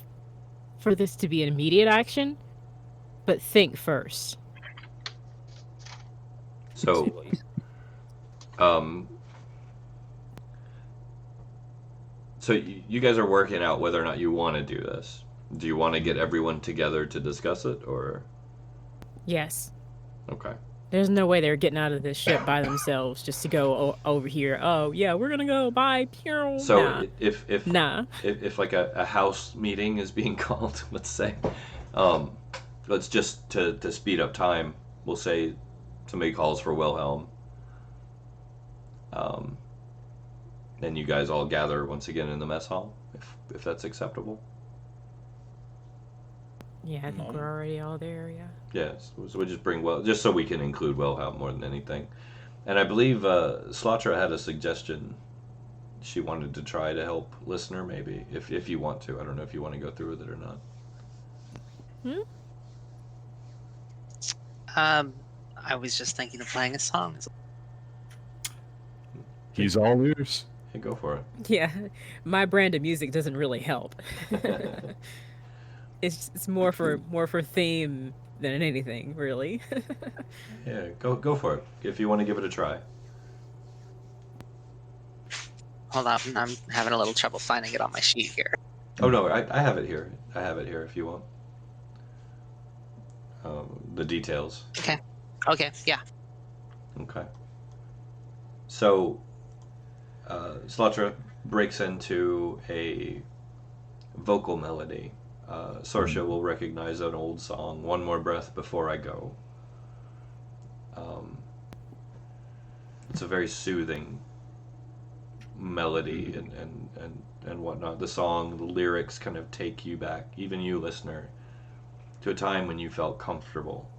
for this to be an immediate action, but think first. so, See what you- so you guys are working out whether or not you want to do this. Do you want to get everyone together to discuss it, or Yes. okay? There's no way they're getting out of this ship by themselves just to go over here. Oh, yeah, we're gonna go. Bye. Pew. So Nah. Nah. if like a house meeting is being called, let's say, let's just to speed up time, we'll say somebody calls for Wilhelm, and you guys all gather once again in the mess hall, if that's acceptable. Yeah, I think we're already all there. Yeah. Yes, so we just bring just so we can include Wilhelm more than anything. And I believe Slatra had a suggestion. She wanted to try to help listener, maybe, if you want to. I don't know if you want to go through with it or not. I was just thinking of playing a song. He's all ears. Hey, go for it. Yeah, my brand of music doesn't really help. It's more for theme than anything, really. Yeah, go for it if you want to give it a try. Hold on, I'm having a little trouble finding it on my sheet here. Oh no, I have it here. I have it here if you want. The details. Okay, yeah. Okay. So, Slatra breaks into a vocal melody. Sorsha will recognize an old song, "One More Breath Before I Go." It's a very soothing melody and whatnot. The song, the lyrics kind of take you back, even you, listener, to a time when you felt comfortable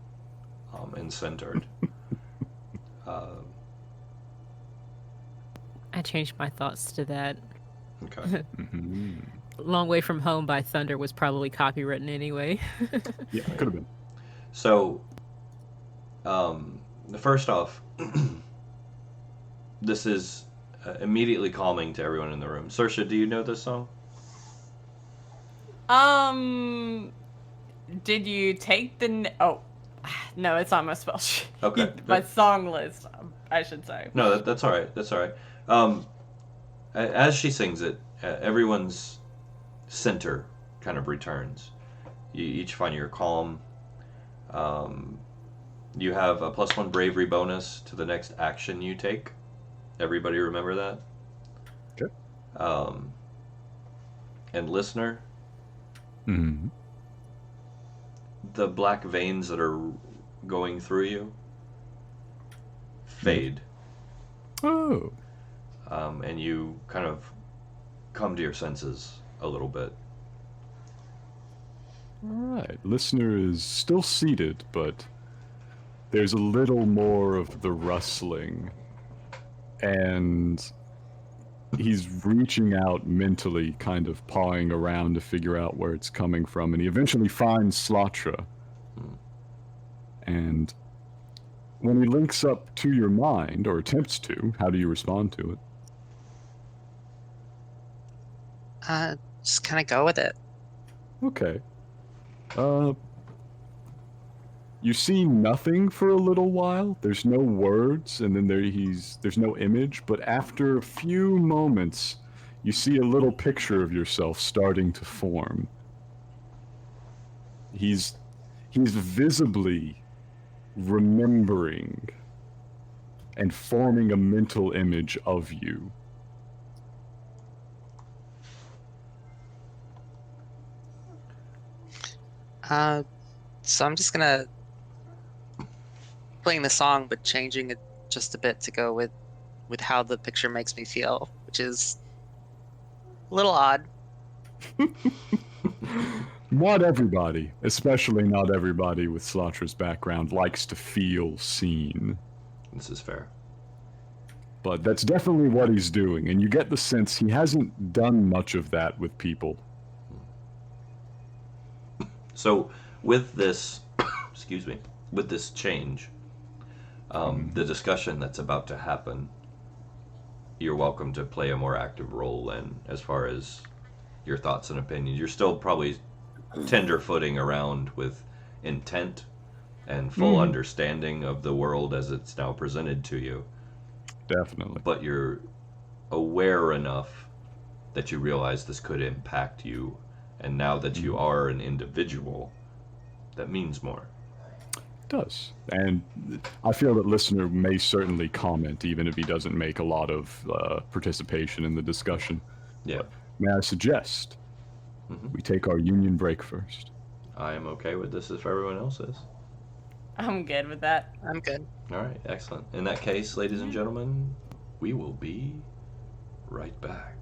and centered. I changed my thoughts to that. Okay. Long Way From Home by Thunder was probably copywritten anyway. Yeah, could have been. So, first off, this is immediately calming to everyone in the room. Saoirse, do you know this song? Did you take the? Oh, no, it's on my spell sheet. Okay. My song list, I should say. No, that's all right. That's all right. As she sings it, everyone's center kind of returns. You each find your calm. You have a +1 bravery bonus to the next action you take. Everybody remember that? Okay. And listener, Mm-hmm. the black veins that are going through you fade. Oh. And you kind of come to your senses a little bit. All right. Listener is still seated, but there's a little more of the rustling. And he's reaching out mentally, kind of pawing around to figure out where it's coming from. And he eventually finds Slatra. And when he links up to your mind, or attempts to, how do you respond to it? Just kind of go with it. Okay. You see nothing for a little while. There's no words, and then there's no image. But after a few moments, you see a little picture of yourself starting to form. He's visibly remembering and forming a mental image of you. So I'm just gonna playing the song, but changing it just a bit to go with how the picture makes me feel, which is a little odd. Not everybody, especially not everybody with Slaughter's background, likes to feel seen. This is fair. But that's definitely what he's doing, and you get the sense he hasn't done much of that with people. So, with this, excuse me, with this change, the discussion that's about to happen, you're welcome to play a more active role in as far as your thoughts and opinions. You're still probably tenderfooting around with intent and full understanding of the world as it's now presented to you, Definitely. but you're aware enough that you realize this could impact you, and now that you are an individual, that means more. It does. And I feel that listener may certainly comment, even if he doesn't make a lot of participation in the discussion. Yeah. May I suggest we take our union break first? I am okay with this if everyone else is. I'm good with that. I'm good. All right, excellent. In that case, ladies and gentlemen, we will be right back.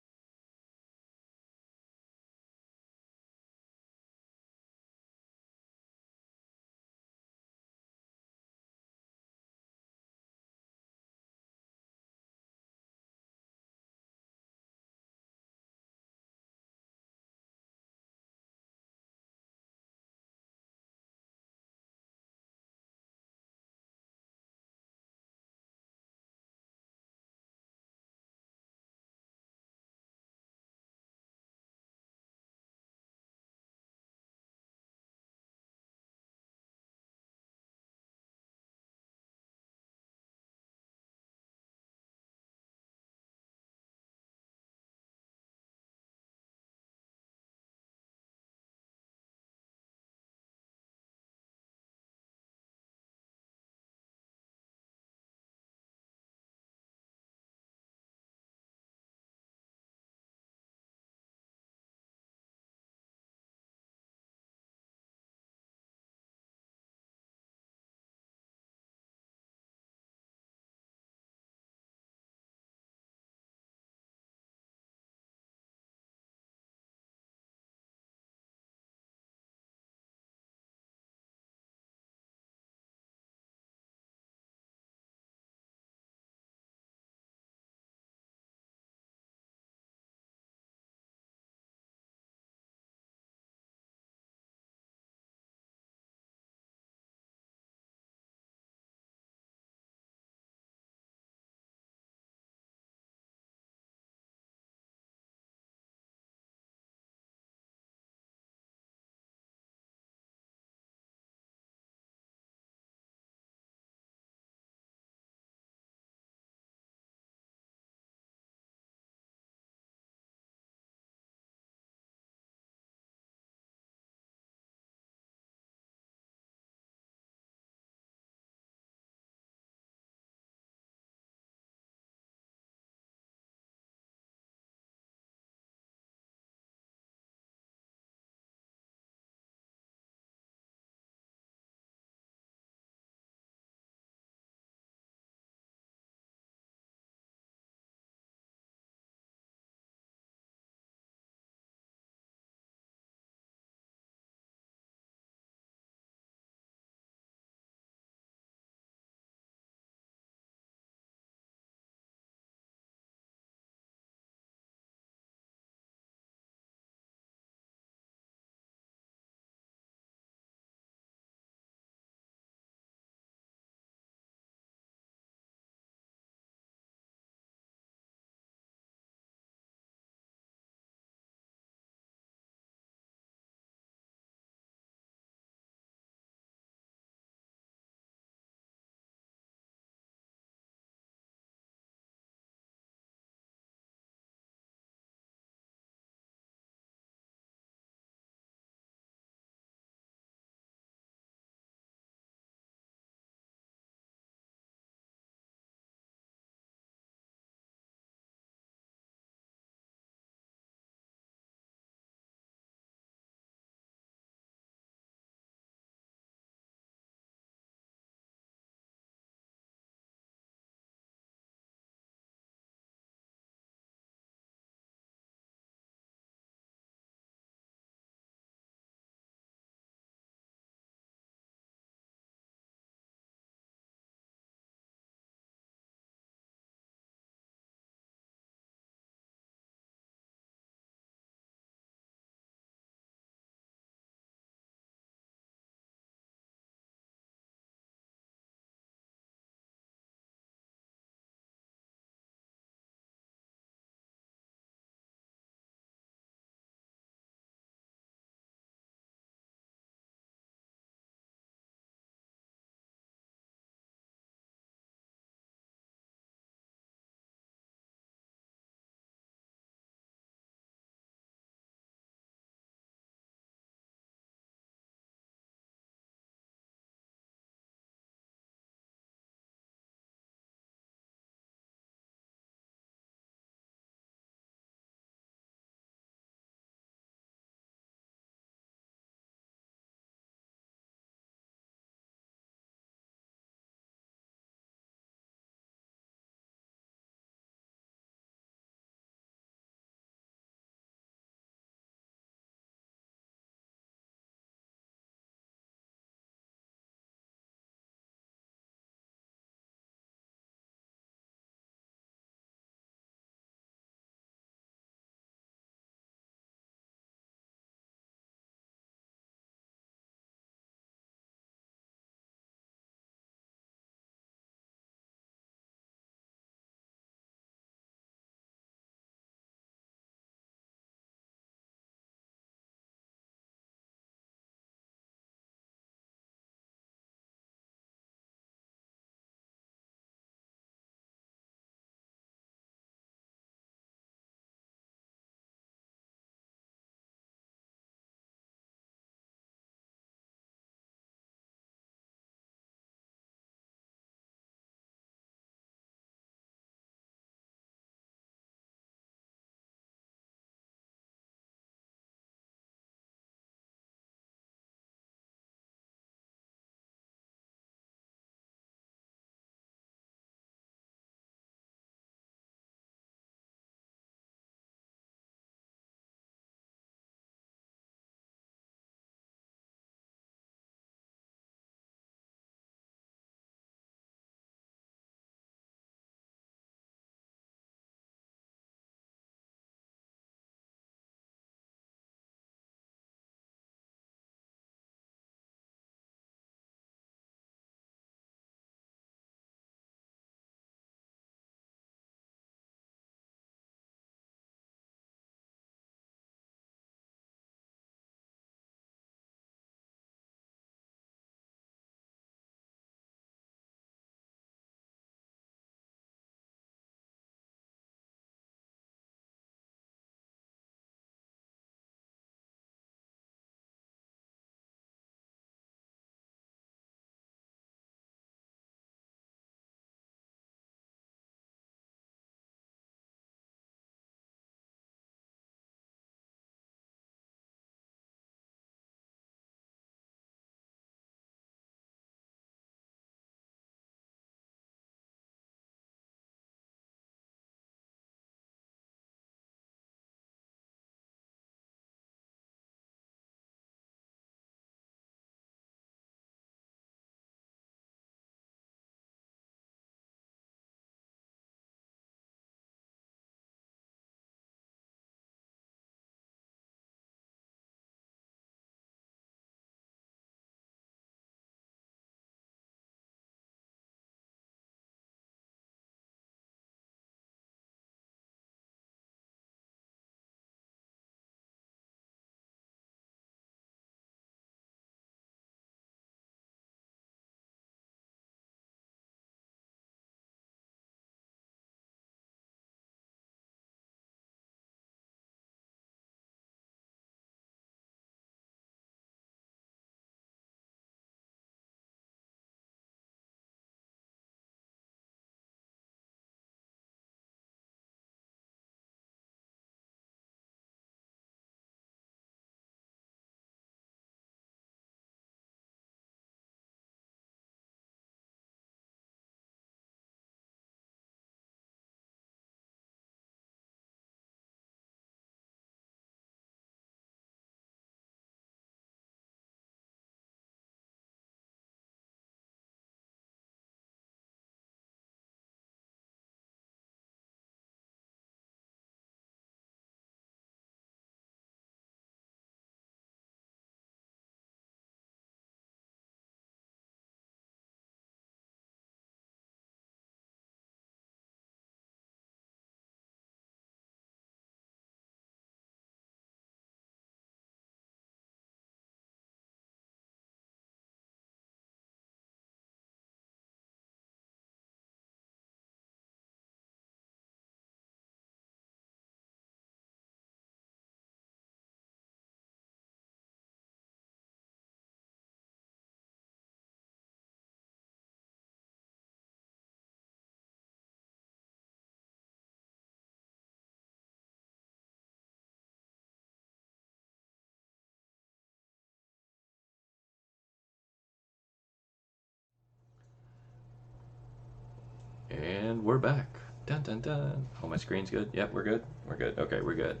And we're back. Dun dun dun. Oh, my screen's good? Yep, we're good. We're good. Okay, we're good.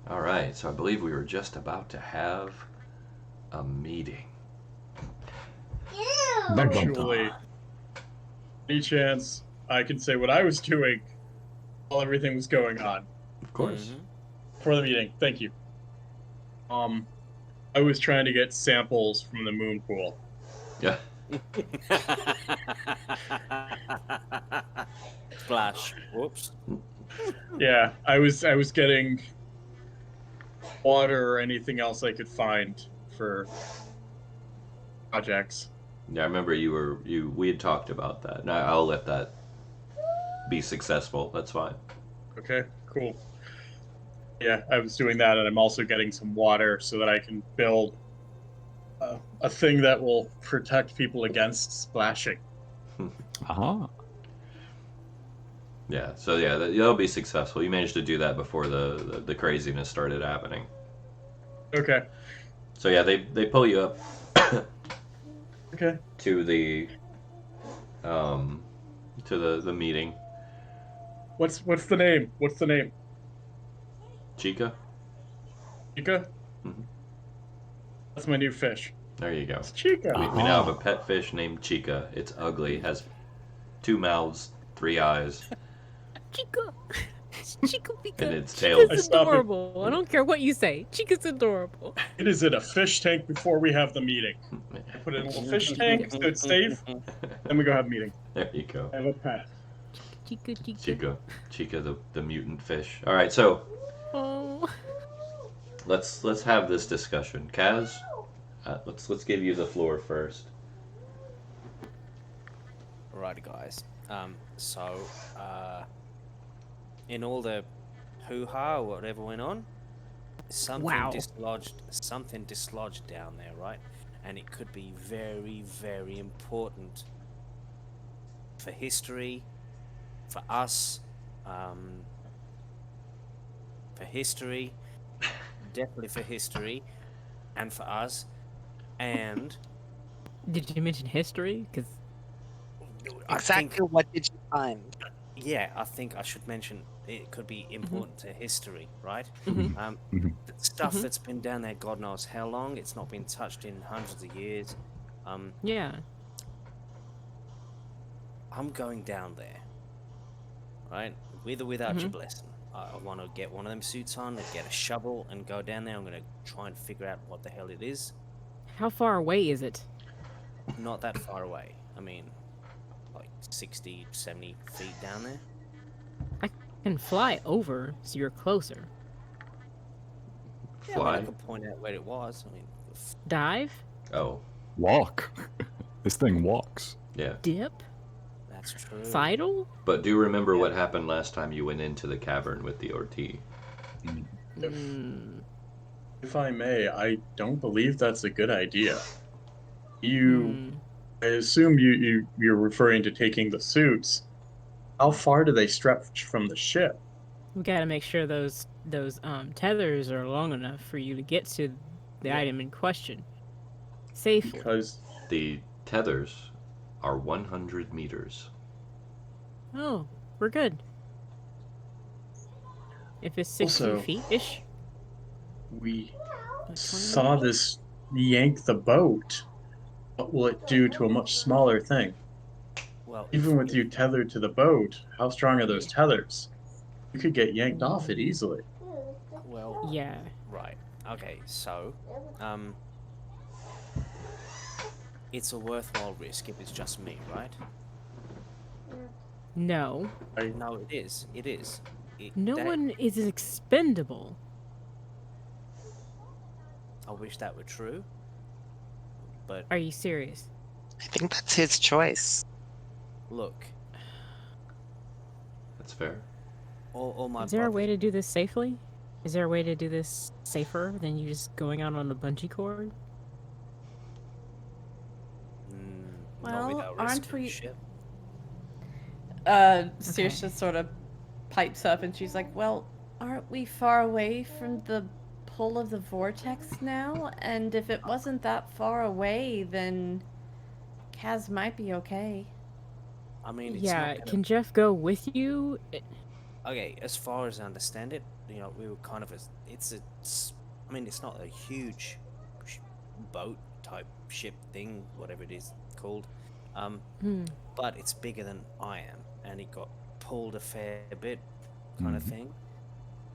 All right, so I believe we were just about to have a meeting. Actually, any chance I can say what I was doing while everything was going on Of course. for the meeting? Thank you. I was trying to get samples from the moon pool. Yeah. Splash. Whoops. Yeah, I was getting water or anything else I could find for projects. Yeah, I remember we had talked about that. And I'll let that be successful. That's fine. Okay, cool. Yeah, I was doing that, and I'm also getting some water so that I can build a thing that will protect people against splashing. Aha. Yeah, so yeah, that'll be successful. You managed to do that before the craziness started happening. Okay. So yeah, they pull you up Okay. to the meeting. What's the name? What's the name? Chica? Chica? Mhm. That's my new fish. There you go. It's Chica. We now have a pet fish named Chica. It's ugly, has 2 mouths, 3 eyes, Chica. Chica Pika. and its tail. Chica's adorable. I don't care what you say. Chica's adorable. It is in a fish tank before we have the meeting. I put it in a little fish tank so it's safe. Then we go have a meeting. There you go. I have a pet. Chica. Chica, the mutant fish. All right, so Oh. let's have this discussion. Kaz, let's give you the floor first. Right, guys. In all the hoo-ha or whatever went on, something dislodged down there, right? And it could be very, very important for history, for us, definitely for history, and for us, and Did you mention history? Because Exactly what did you find? Yeah, I think I should mention it could be important to history, right? Mhm. The stuff that's been down there, God knows how long. It's not been touched in hundreds of years. yeah. I'm going down there, right? With or without your blessing. I want to get one of them suits on, and get a shovel, and go down there. I'm going to try and figure out what the hell it is. How far away is it? Not that far away. I mean, like 60, 70 feet down there. I can fly over, so you're closer. Yeah, I mean, I Fly. could point out where it was. I mean, Dive? Oh, Walk. This thing walks. yeah. Dip? that's true. Sidle? But do remember what happened last time you went into the cavern with the Orti. Mm. If I may, I don't believe that's a good idea. Hmm. I assume you're referring to taking the suits. How far do they stretch from the ship? We gotta make sure those tethers are long enough for you to get to the item in question safely. Because The tethers are 100 meters. Oh, we're good. If it's 60 Also- feet-ish. we like 20 saw this yank the boat, what will it do to a much smaller thing? Well, Even with you tethered to the boat, how strong are those tethers? You could get yanked off it easily. well, Yeah. right. Okay, so, it's a worthwhile risk if it's just me, right? No. No, it is. It is. No one is expendable. I wish that were true. But Are you serious? I think that's his choice. look, That's fair. all my Is there a way brothers- to do this safely? Is there a way to do this safer than you just going out on a bungee cord? not Well, without aren't risking we- shit. Saoirse sort of pipes up and she's like, well, aren't we far away from the pull of the vortex now? And if it wasn't that far away, then Kaz might be okay. I mean, it's Yeah, not gonna. can Jeff go with you? Okay, as far as I understand it, we were kind of I mean, it's not a huge sh- boat type ship thing, whatever it is called, um, Hmm. but it's bigger than I am, and it got pulled a fair bit, kind of thing.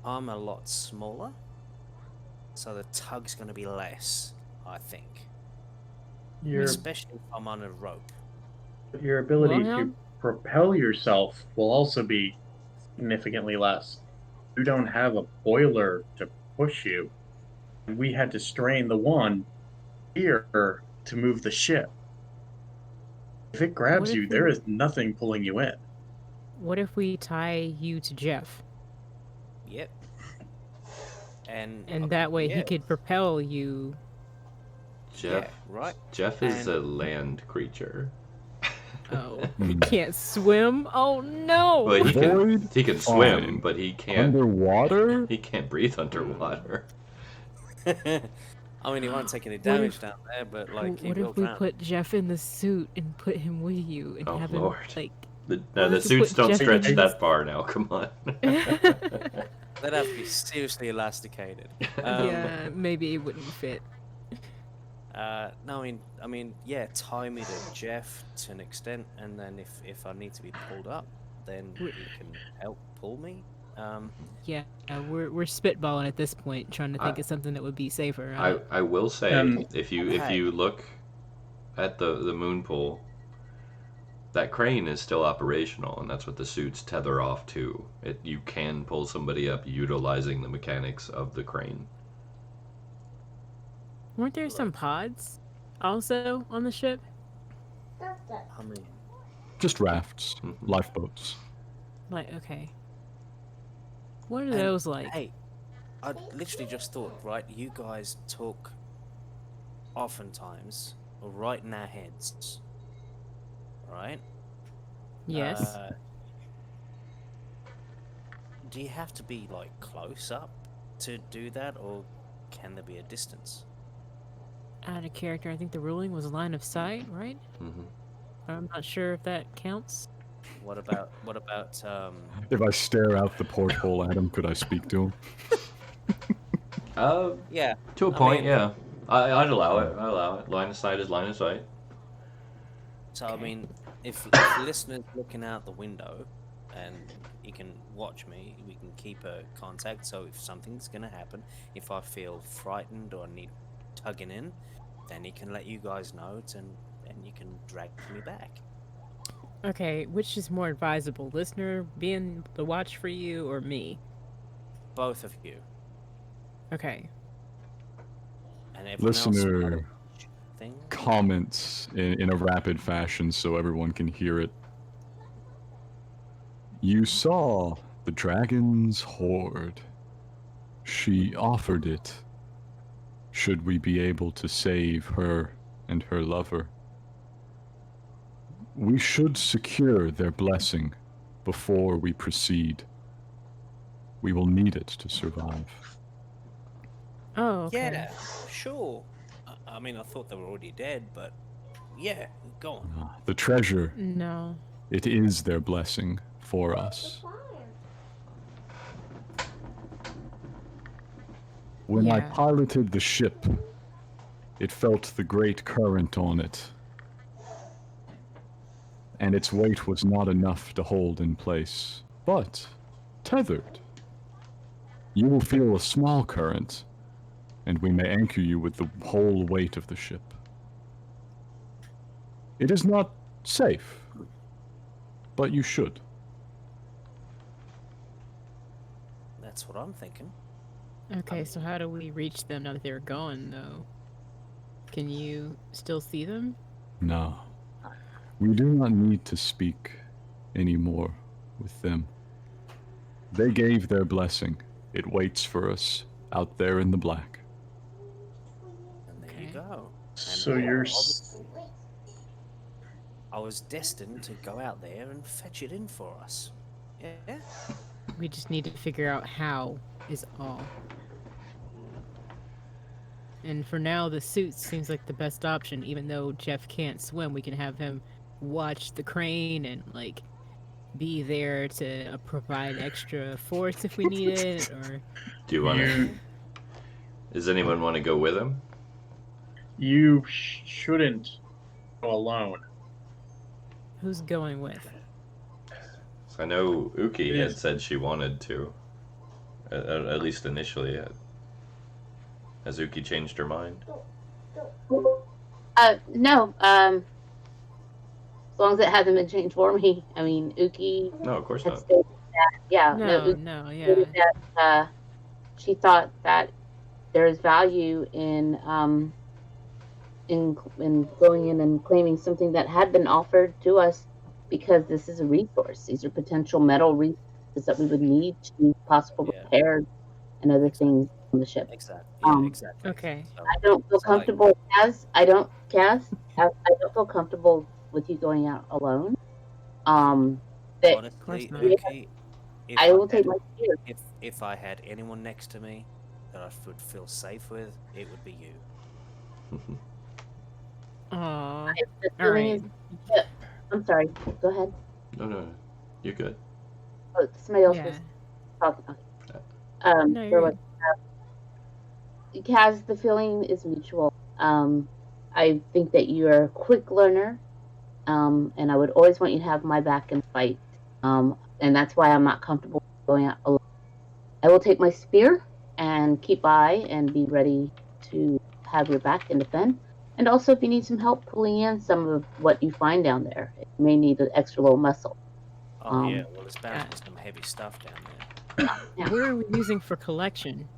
I'm a lot smaller, so the tug's going to be less, I think, Your especially if I'm on a rope. your ability to Wilhelm? propel yourself will also be significantly less. You don't have a boiler to push you. We had to strain the one here to move the ship. If it What grabs if you, there we is nothing pulling you in. what if we tie you to Jeff? Yep. And And that way he yeah, could propel you. Jeff. yeah, right. Jeff is And a land creature. Oh, he can't swim? Oh no! Well, Void? he can Fine. swim, but he can't. Underwater? He can't breathe underwater. I mean, he won't take any What damage if- down there, but like he What will if we drown. put Jeff in the suit and put him with you and Oh, have Lord. him like No, the You suits put don't Jeff stretch in that far now. Come on. They'd have to be seriously elasticated. yeah, maybe it wouldn't fit. No, I mean, yeah, tie me to Jeff to an extent, and then if I need to be pulled up, then you can help pull me. Yeah, we're spitballing at this point, trying to think I- of something that would be safer. I will say, if you Okay. look at the moon pool, that crane is still operational, and that's what the suits tether off to. You can pull somebody up utilizing the mechanics of the crane. Weren't there some pods also on the ship? I mean, Just rafts, Mhm. lifeboats. Like, okay. What are and, those like? Hey, I literally just thought, right? You guys talk oftentimes right in our heads, right? Yes. Do you have to be like close up to do that, or can there be a distance? Out of character, I think the ruling was line of sight, right? Mm-hmm. I'm not sure if that counts. What about If I stare out the porthole at him, could I speak to him? yeah, To a I point, mean- yeah. I'd allow it. I allow it. Line of sight is line of sight. So I mean, if listeners looking out the window and you can watch me, we can keep a contact. So if something's gonna happen, if I feel frightened or need tugging in, then he can let you guys know, and you can drag me back. Okay, which is more advisable, listener being the watch for you or me? Both of you Okay. and everyone else. who might Listener have thing. comments in a rapid fashion so everyone can hear it. You saw the dragon's hoard. She offered it. Should we be able to save her and her lover? We should secure their blessing before we proceed. We will need it to survive. Oh, okay. Yeah, sure. I mean, I thought they were already dead, but yeah, go on. The treasure, No. it is their blessing for us. When I Yeah. piloted the ship, it felt the great current on it, and its weight was not enough to hold in place. But, tethered, you will feel a small current, and we may anchor you with the whole weight of the ship. It is not safe, but you should. That's what I'm thinking. Okay, so how do we reach them now that they're gone, though? Can you still see them? No. We do not need to speak anymore with them. They gave their blessing. It waits for us out there in the black. And there you Okay. go. So And you're obviously, I was destined to go out there and fetch it in for us. Yeah. We just need to figure out how, is all. And for now, the suit seems like the best option. Even though Jeff can't swim, we can have him watch the crane and like be there to provide extra force if we need it, or Do you want to? Does anyone want to go with him? You shouldn't go alone. who's going with? I know Uki It had is- said she wanted to, at least initially. Has Uki changed her mind? No. As long as it hasn't been changed for me. I mean, Uki No, of course had not. stated that. Yeah, no. Uki Yeah. stated that she thought that there is value in going in and claiming something that had been offered to us, because this is a resource. These are potential metal resources that we would need to possible Yeah. repairs and other things on the ship. Exactly. Yeah, exactly. Okay. So, I don't feel so, like, comfortable, I don't feel comfortable with you going out alone. That honestly, not. Uki, if I will take had- my fear. if I had anyone next to me that I would feel safe with, it would be you. Aw. The All feeling right. is, I'm sorry. Go ahead. No, you're good. Oh, somebody else Yeah. was talking. Okay. No, There you're was, Kaz, the feeling is mutual. I think that you are a quick learner, and I would always want you to have my back in the fight. And that's why I'm not comfortable going out alone. I will take my spear and keep by and be ready to have your back and defend. And also, if you need some help pulling in some of what you find down there, you may need an extra little muscle. Oh yeah, well there's bound to be some heavy stuff down there. Yeah. What are we using for collection?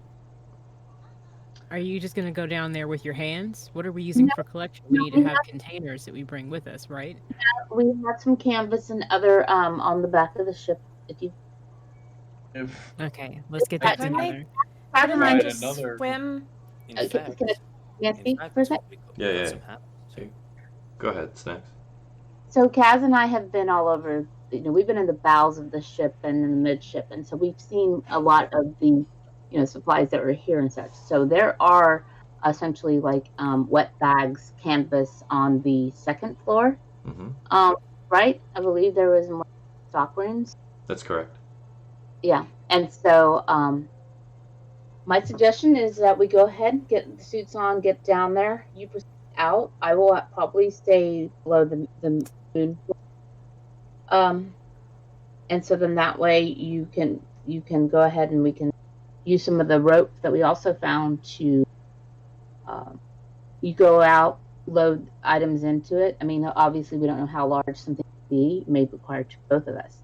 Are you just gonna go down there with your hands? What are we using for collection? We need to have containers that we bring with us, right? We have some canvas and other on the back of the ship. If you If Okay, let's get I that can together. How did I provide just another- swim? In Okay, fact, can I speak in fact, for a that's sec? what we got. Yeah, We got yeah. some hammers, too. Go ahead, Snacks. So Kaz and I have been all over. We've been in the bowels of the ship and in the midship, and so we've seen a lot of the, supplies that were here and such. So there are essentially like wet bags, canvas on the second floor. Mm-hmm. Right? I believe there was more stock rooms. That's correct. Yeah, and so my suggestion is that we go ahead, get the suits on, get down there. You proceed out. I will probably stay below the moon. And so then that way you can go ahead and we can use some of the rope that we also found to. You go out, load items into it. I mean, obviously we don't know how large something will be. It may require both of us,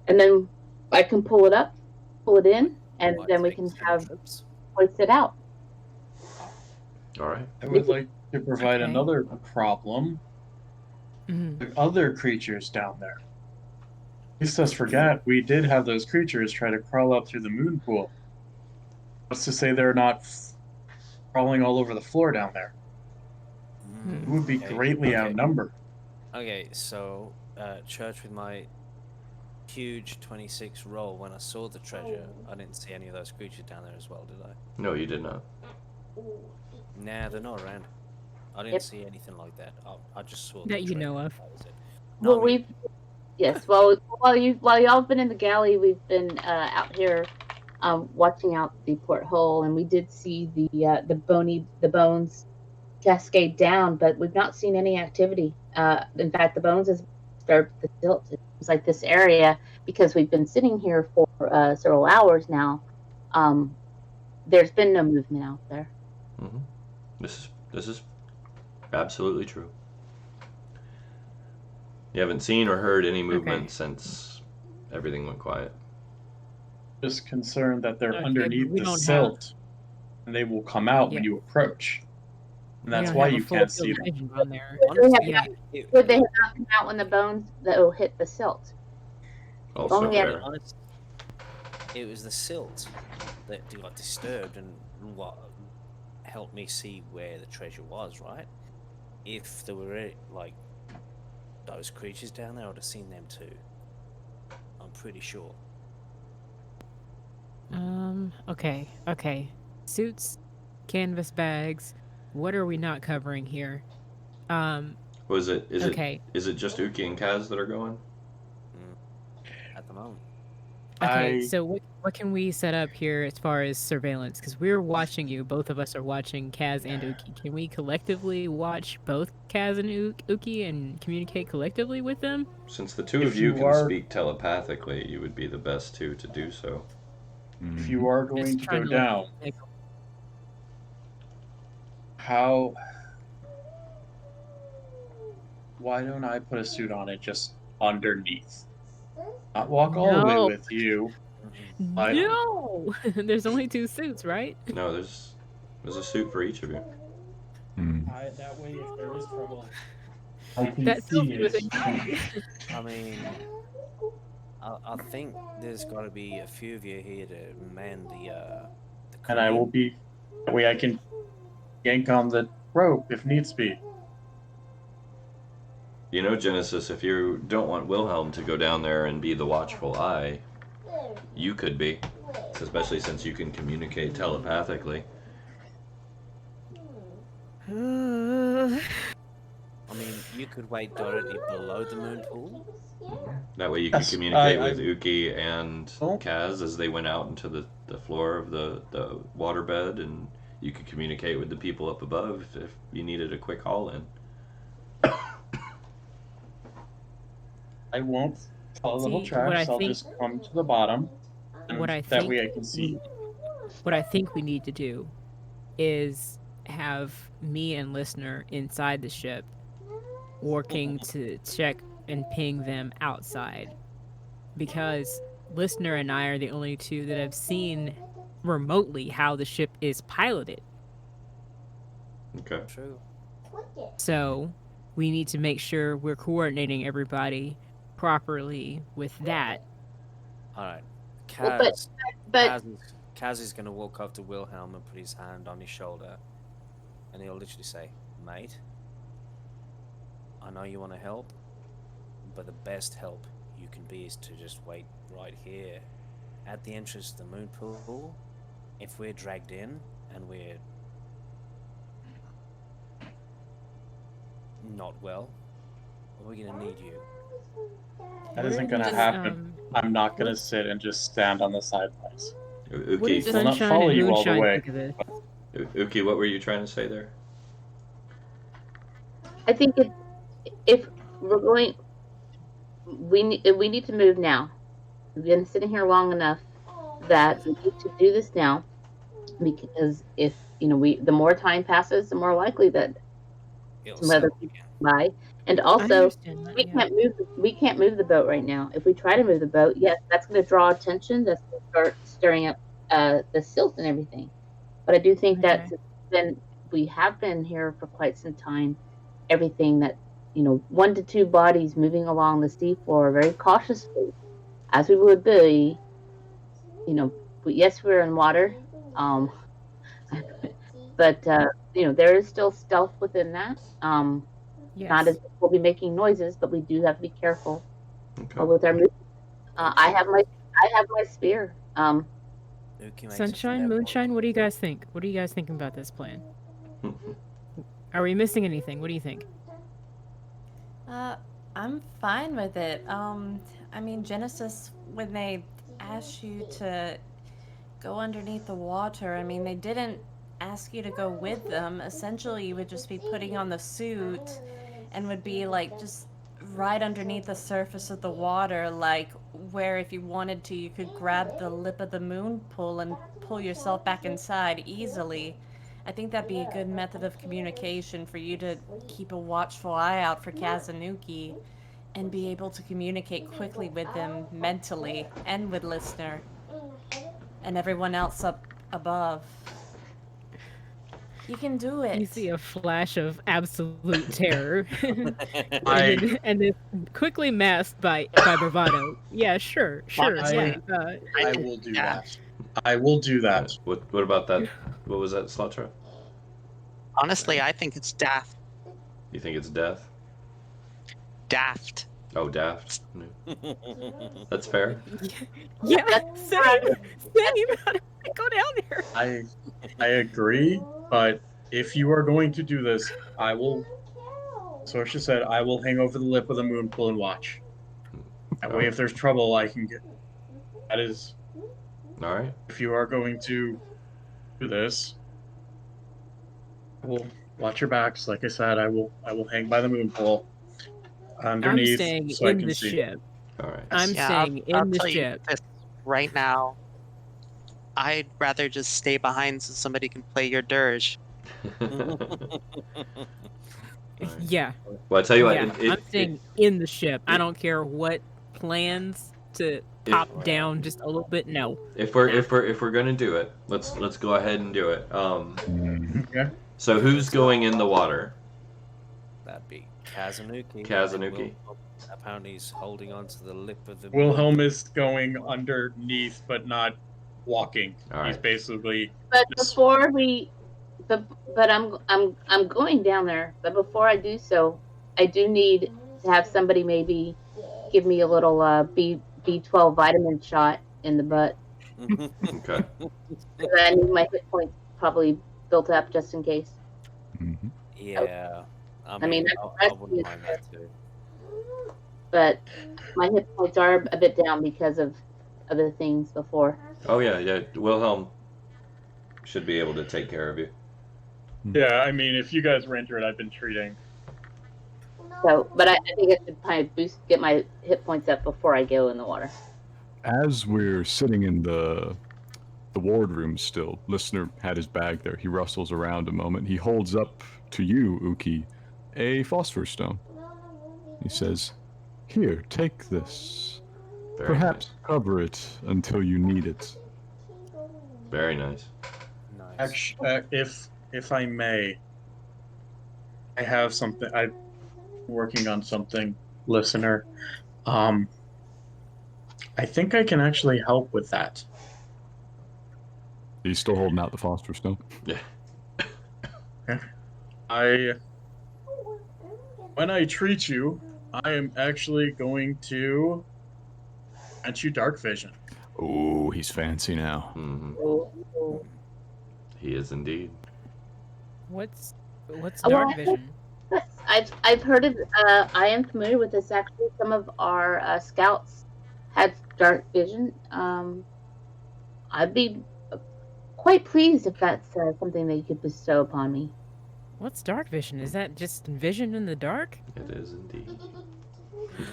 and then I can pull it up, pull it in, and Might then we take can some have trips. hoist it out. All right. I would like to provide Okay. another problem. Mhm. The other creatures down there. Please us forget we did have those creatures try to crawl up through the moon pool. What's to say they're not crawling all over the floor down there? It would be Okay, greatly okay. outnumbered. Okay, so church with my huge 26 roll, when I saw the treasure, I didn't see any of those creatures down there as well, did I? No, you did not. Nah, they're not around. I didn't Yep. see anything like that. I just saw That the you treasure, know of. that was it. No, Well, I mean, yes. Well, while y'all have been in the galley, we've been out here watching out the porthole, and we did see the bones cascade down, but we've not seen any activity. In fact, the bones has disturbed the silt. It seems like this area, because we've been sitting here for several hours now. There's been no movement out there. Mm-hmm. This is absolutely true. You haven't seen or heard any movement since everything went quiet. Just concerned that they're Okay, but underneath we the don't silt, and they will come out when Yeah. you approach. And We that's don't why have a you full can't field see of them. vision on there. honestly, Yeah. Would they have not come out when the bones that will hit the silt? Also Only fair. honest, it was the silt that got disturbed and what helped me see where the treasure was, right? If there were like those creatures down there, I would have seen them too. I'm pretty sure. Okay. Suits, canvas bags. What are we not covering here? Was it? Is Okay. Is it just Uki and Kaz that are going? At the moment. Okay, I so what can we set up here as far as surveillance? Because we're watching you. Both of us are watching Kaz and Uki. Can we collectively watch both Kaz and Uki and communicate collectively with them? Since the two If of you you can are- speak telepathically, you would be the best two to do so. if you are going Just to trying go to, like, down, make- how? Why don't I put a suit on it just underneath? Not walk all the way No. with you. No, there's only 2 suits, right? No, there's a suit for each of you. That way, if there is trouble, I can That see selfie was it. I mean, I think there's got to be a few of you here to man the And I will crane. be. That way, I can yank on the rope if needs be. You know, Genesis, if you don't want Wilhelm to go down there and be the watchful eye, you could be. Especially since you can communicate telepathically. I mean, you could wait directly below the moon pool. That way you Yes, could communicate I- with Uki and Oh. Kaz as they went out into the floor of the waterbed, and you could communicate with the people up above if you needed a quick haul in. I won't follow the whole See, track, what I so I'll think- just come to the bottom. And What I that think way I can see. What I think we need to do is have me and listener inside the ship working to check and ping them outside, because listener and I are the only two that have seen remotely how the ship is piloted. Okay. True. So we need to make sure we're coordinating everybody properly with that. All right. Well, but Kaz is going to walk up to Wilhelm and put his hand on his shoulder, and he'll literally say, "Mate, I know you want to help, but the best help you can be is to just wait right here at the entrance to the moon pool. If we're dragged in and we're not well, we're going to need you." That isn't gonna Just, happen. I'm not gonna sit and just stand on the sidelines. what does Uki, will not Sunshine follow and you all the Moonshine way. think of this? Uki, what were you trying to say there? I think if we're going, we need to move now. We've been sitting here long enough that we need to do this now, because if the more time passes, the more likely that It'll some other settle people again. die. And I also, understand that, yeah. we can't move the boat right now. If we try to move the boat, yes, that's going to draw attention. That's going to start stirring up the silt and everything. But I do think that Okay. we have been here for quite some time. Everything that 1 to 2 bodies moving along the seafloor very cautiously, as we would be. Yes, we're in water, but there is still stealth within that. Yes. Not as we'll be making noises, but we do have to be careful Okay. with our movement. I have my spear. Uki makes a Sunshine, fair point. Moonshine, what do you guys think? What are you guys thinking about this plan? Are we missing anything? What do you think? I'm fine with it. I mean, Genesis, when they asked you to go underneath the water, I mean, they didn't ask you to go with them. Essentially, you would just be putting on the suit and would be like just right underneath the surface of the water, like where if you wanted to, you could grab the lip of the moon pool and pull yourself back inside easily. I think that'd be a good method of communication for you to keep a watchful eye out for Kazunuki and be able to communicate quickly with them mentally and with listener and everyone else up above. You can do it. You see a flash of absolute terror, I- and then quickly masked by bravado. Yeah, sure, I- yeah. I will do Yeah. that. I will do that. What about that? What was that, Slatra? Honestly, I think it's daft. You think it's death? Daft. Oh, daft. No. That's fair. Yeah, same. Go down there. I agree, but if you are going to do this, I will Sorsha said, I will hang over the lip of the moon pool and watch. That way, Alright. if there's trouble, I can get. That is, All right. if you are going to do this, we'll watch your backs. Like I said, I will hang by the moon pool underneath I'm staying so I in can the see. ship. All right. I'm Yeah, staying I'll in the tell you ship. this right now. I'd rather just stay behind so somebody can play your dirge. Alright. Yeah. Well, I tell you what. Yeah, I'm staying in the ship. I don't care what plans to pop down just a little bit. No. If we're gonna do it, let's go ahead and do it. Okay. So who's going in the water? That'd be Kazunuki. Kazunuki. Apparently he's holding on to the lip of the Wilhelm is going underneath, but not walking. All He's right. basically. But just- before we, but I'm going down there. But before I do so, I do need to have somebody maybe give me a little B12 vitamin shot in the butt. Okay. 'Cause I need my hit points probably built up just in case. Mhm. Yeah. I mean, I wouldn't mind that too. But my hit points are a bit down because of other things before. Oh yeah. Wilhelm should be able to take care of you. Yeah, I mean, if you guys were injured, I've been treating. So, but I think I should probably get my hit points up before I go in the water. As we're sitting in the wardroom still, listener had his bag there. He rustles around a moment. He holds up to you, Uki, a phosphor stone. He says, "Here, take this. Very Perhaps cover it until you need it." nice. Very nice. Nice. Actually, if I may, I have something. I'm working on something, listener. I think I can actually help with that. He's still holding out the phosphor stone. Yeah. When I treat you, I am actually going to grant you dark vision. Oh, he's fancy now. Hmm. He is indeed. What's Well, dark I think- vision? I've heard of. I am familiar with this. Actually, some of our scouts had dark vision. I'd be quite pleased if that's something that you could bestow upon me. What's dark vision? Is that just vision in the dark? It is indeed. It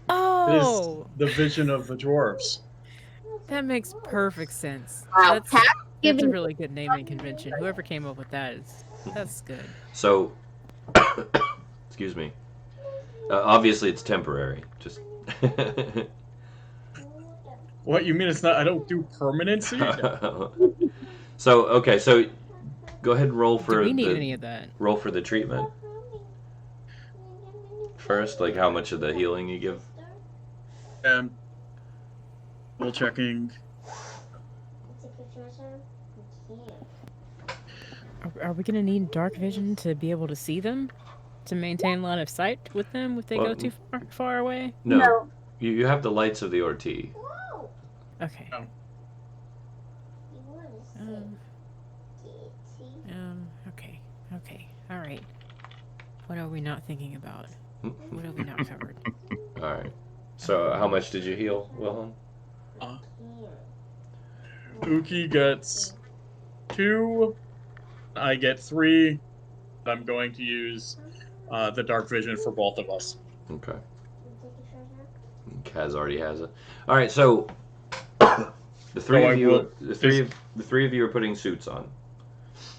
Oh, is the vision of the dwarves. that makes perfect sense. Wow, That's Pat's a giving. really good naming convention. Whoever came up with that's good. So, excuse me. Obviously, it's temporary. Just. What you mean? It's not. I don't do permanency. So okay, so go ahead and roll Do for we need the any of that? roll for the treatment first. Like how much of the healing you give. Double checking. Are we gonna need dark vision to be able to see them? To maintain line of sight with them if they Well, go too far away? No, you have the lights of the Orti. Okay. No. Okay. All right. What are we not thinking about? What have we not covered? All right. So how much did you heal, Wilhelm? Uki gets 2. I get 3. I'm going to use the dark vision for both of us. Okay. Kaz already has it. All right. So the three So of I you, will- the three of you are putting suits on.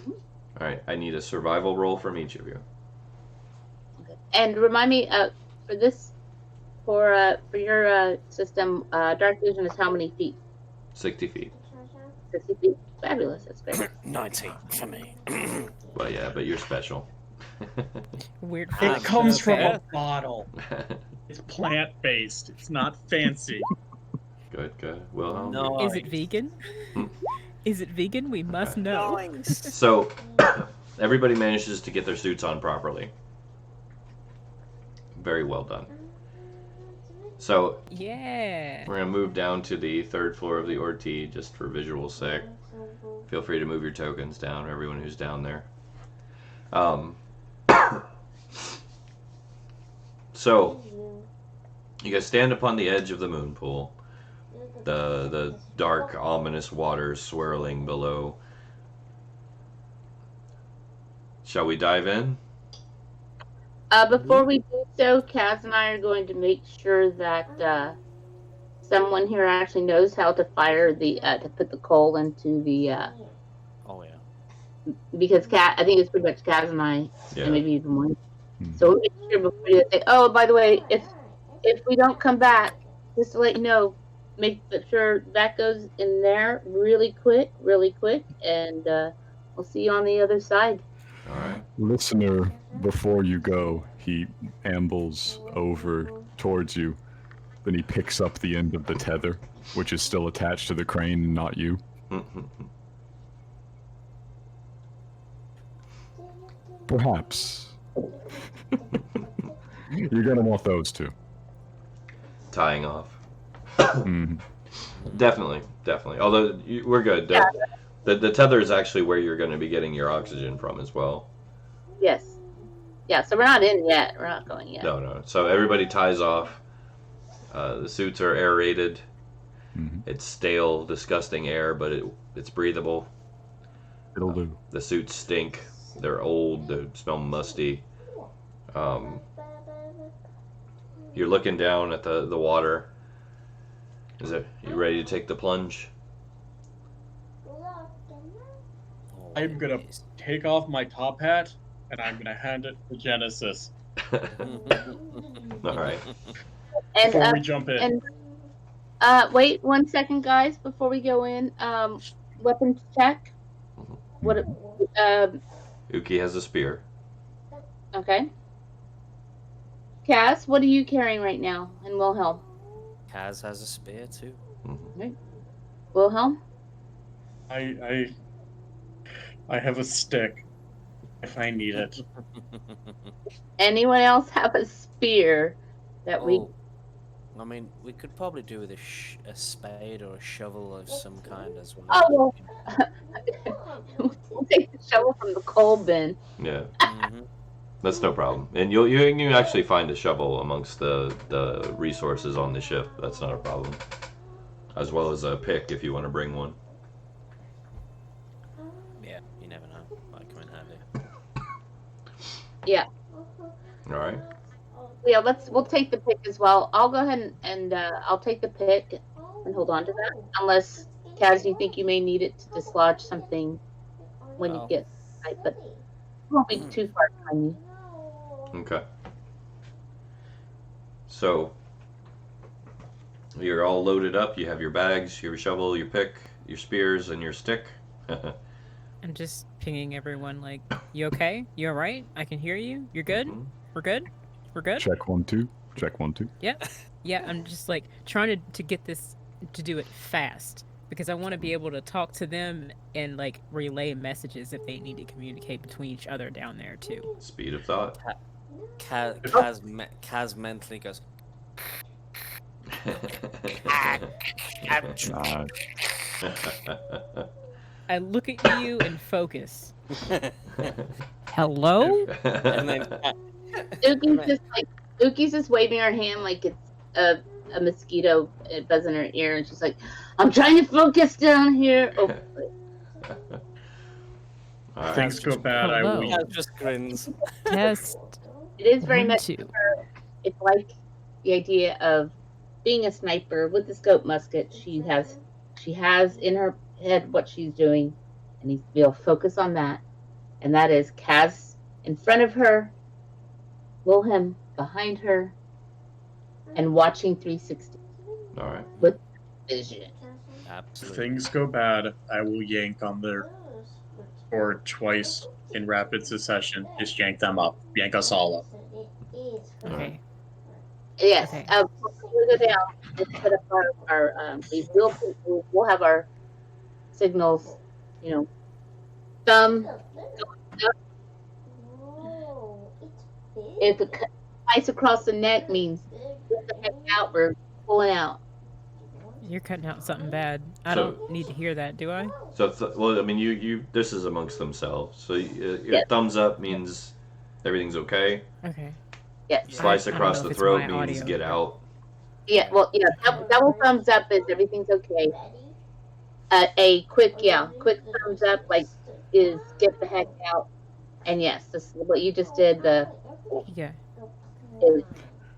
All right. I need a survival roll from each of you. Okay. And remind me, for this, for your system, dark vision is how many feet? 60 feet. 60 feet. Fabulous. That's great. 90 for me. Well, yeah, but you're special. Weird. It fun. comes from Okay. a bottle. It's plant based. It's not fancy. Good. Wilhelm. No. Is it vegan? Is it vegan? We must know. So everybody manages to get their suits on properly. Very well done. So Yeah. we're gonna move down to the 3rd floor of the Orti just for visual sake. Feel free to move your tokens down, everyone who's down there. So, you guys stand upon the edge of the moon pool. The dark, ominous waters swirling below. Shall we dive in? Before we do so, Kaz and I are going to make sure that someone here actually knows how to fire to put the coal into the. Oh yeah. Because I think it's pretty much Kaz and I, Yeah. and maybe even one. So we'll make sure before you say, oh, by the way, if we don't come back, just to let you know, make sure that goes in there really quick, and we'll see you on the other side. All right. Listener, before you go, he ambles over towards you. Then he picks up the end of the tether, which is still attached to the crane and not you. Perhaps. You're gonna want those two. Tying off. Mm. Definitely. Although we're good. The tether is actually where you're going to be getting your oxygen from as well. Yes. Yeah. So we're not in yet. We're not going yet. No. So everybody ties off. The suits are aerated. Mm-hmm. It's stale, disgusting air, but it's breathable. It'll do. The suits stink. They're old. They smell musty. You're looking down at the water. You ready to take the plunge? I'm gonna take off my top hat and I'm gonna hand it to Genesis All right. And before we jump in. and wait 1 second, guys, before we go in. Weapons check. What? Uki has a spear. Okay. Cass, what are you carrying right now? And Wilhelm. Kaz has a spear too. Wilhelm. I have a stick if I need it. Anyone else have a spear that we? I mean, we could probably do with a spade or a shovel of some kind as well. Oh, we'll take the shovel from the coal bin. Yeah. Mm-hmm. That's no problem. And you can actually find a shovel amongst the resources on the ship. That's not a problem. As well as a pick if you want to bring one. Yeah, you never know. Might come in handy. Yeah. All right. Yeah, we'll take the pick as well. I'll go ahead and I'll take the pick and hold on to that. Unless, Kaz, you think you may need it to dislodge something when you get right, but it won't be too far behind you. Okay. So you're all loaded up. You have your bags, your shovel, your pick, your spears, and your stick. I'm just pinging everyone like, you okay? You alright? I can hear you? You're good? Mhm. We're good? We're good? Check 1 2. Check 1 2. Yeah. Yeah, I'm just like trying to get this to do it fast because I want to be able to talk to them and like relay messages if they need to communicate between each other down there too. Speed of thought. Kaz mentally goes. I look at you and focus. Hello? And then Uki's just waving her hand like it's a mosquito buzz in her ear, and she's like, "I'm trying to focus down here." Oh. All right. Things go bad. I Hello. will. Kaz just grins. Test. It is very 1, much. 2. It's like the idea of being a sniper with the scope musket. She has in her head what she's doing, and needs to be able to focus on that. And that is Kaz in front of her, Wilhelm behind her, and watching 360 All right. with vision. Absolutely. Things go bad. I will yank on their or twice in rapid succession. Just yank them up. Yank us all up. Okay. Yes. Okay. Before we go down, let's put up our we'll have our signals. You know, thumb. If it ice across the neck means get the heck out, we're pulling out. You're cutting out something bad. I So- don't need to hear that, do I? So, well, I mean, you. This is amongst themselves. So your Yes. thumbs up means everything's okay. Okay. Yes. Slice I don't across know the if it's throat my means audio. get out. Yeah. Well, yeah. Double thumbs up is everything's okay. A quick thumbs up like is get the heck out. And yes, this is what you just did. Yeah, Is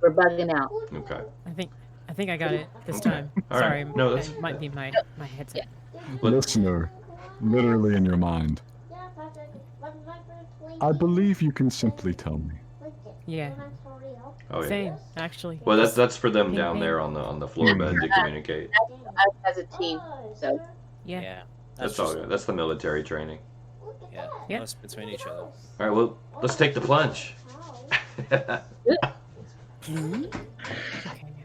we're bugging out. Okay. I think I got it this Okay. time. All right. Sorry, No, that's- it might be my headset. Listener, literally in your mind. I believe you can simply tell me. Yeah, Oh yeah. same actually. Well, Just that's for them ping, down ping. there on the floor bed to communicate. Us as a team. So Yeah. That's all just, good. That's the military training. Yeah, Yeah. us between each other. All right. Well, let's take the plunge. Okay,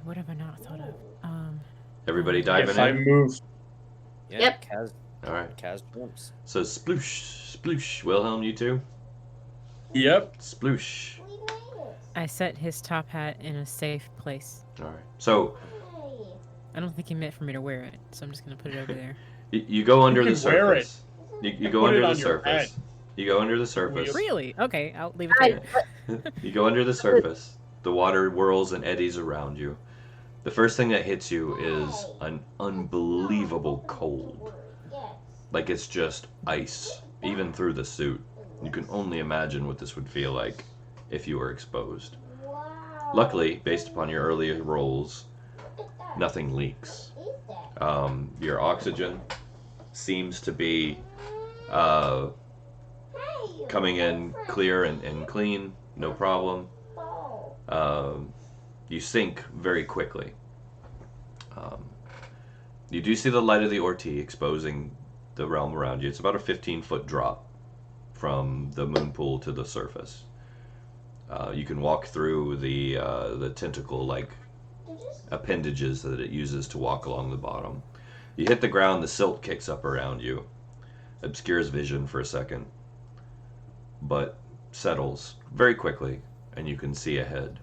what have I not thought of? Everybody diving If I in. move, Yeah, Yep. Kaz, All right. Kaz jumps. So sploosh, sploosh. Wilhelm, you too. yep. Sploosh. I set his top hat in a safe place. All right. So I don't think he meant for me to wear it, so I'm just gonna put it over there. you go under the can wear it. surface. You go Put under it the on your head. surface. You go under the surface. Really? Okay, I'll leave it I, there. You go under the surface. The water whirls and eddies around you. The first thing that hits you is an unbelievable cold. Like it's just ice, even through the suit. You can only imagine what this would feel like if you were exposed. Luckily, based upon your earlier rolls, nothing leaks. Your oxygen seems to be coming in clear and clean, no problem. You sink very quickly. You do see the light of the Orti exposing the realm around you. It's about a 15-foot drop from the moon pool to the surface. You can walk through the tentacle-like appendages that it uses to walk along the bottom. You hit the ground, the silt kicks up around you, obscures vision for a second, but settles very quickly, and you can see ahead.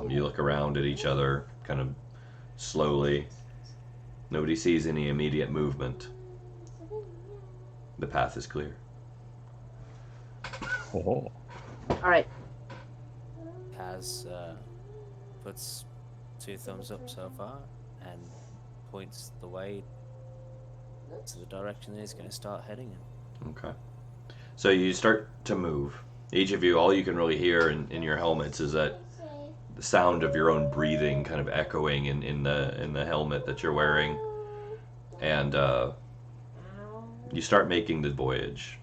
You look around at each other, kind of slowly. Nobody sees any immediate movement. The path is clear. Oh. all right. Kaz puts 2 thumbs up so far and points the way to the direction that he's going to start heading in. Okay. So you start to move. Each of you, all you can really hear in your helmets is that the sound of your own breathing kind of echoing in the helmet that you're wearing. And you start making the voyage,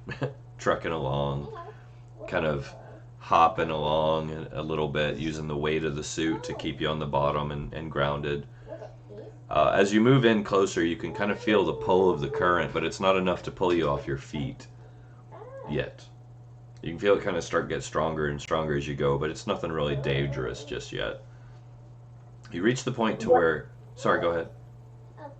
trucking along, kind of hopping along a little bit, using the weight of the suit to keep you on the bottom and grounded. As you move in closer, you can kind of feel the pull of the current, but it's not enough to pull you off your feet yet. You can feel it kind of get stronger and stronger as you go, but it's nothing really dangerous just yet. You reach the point to where... Sorry, go ahead.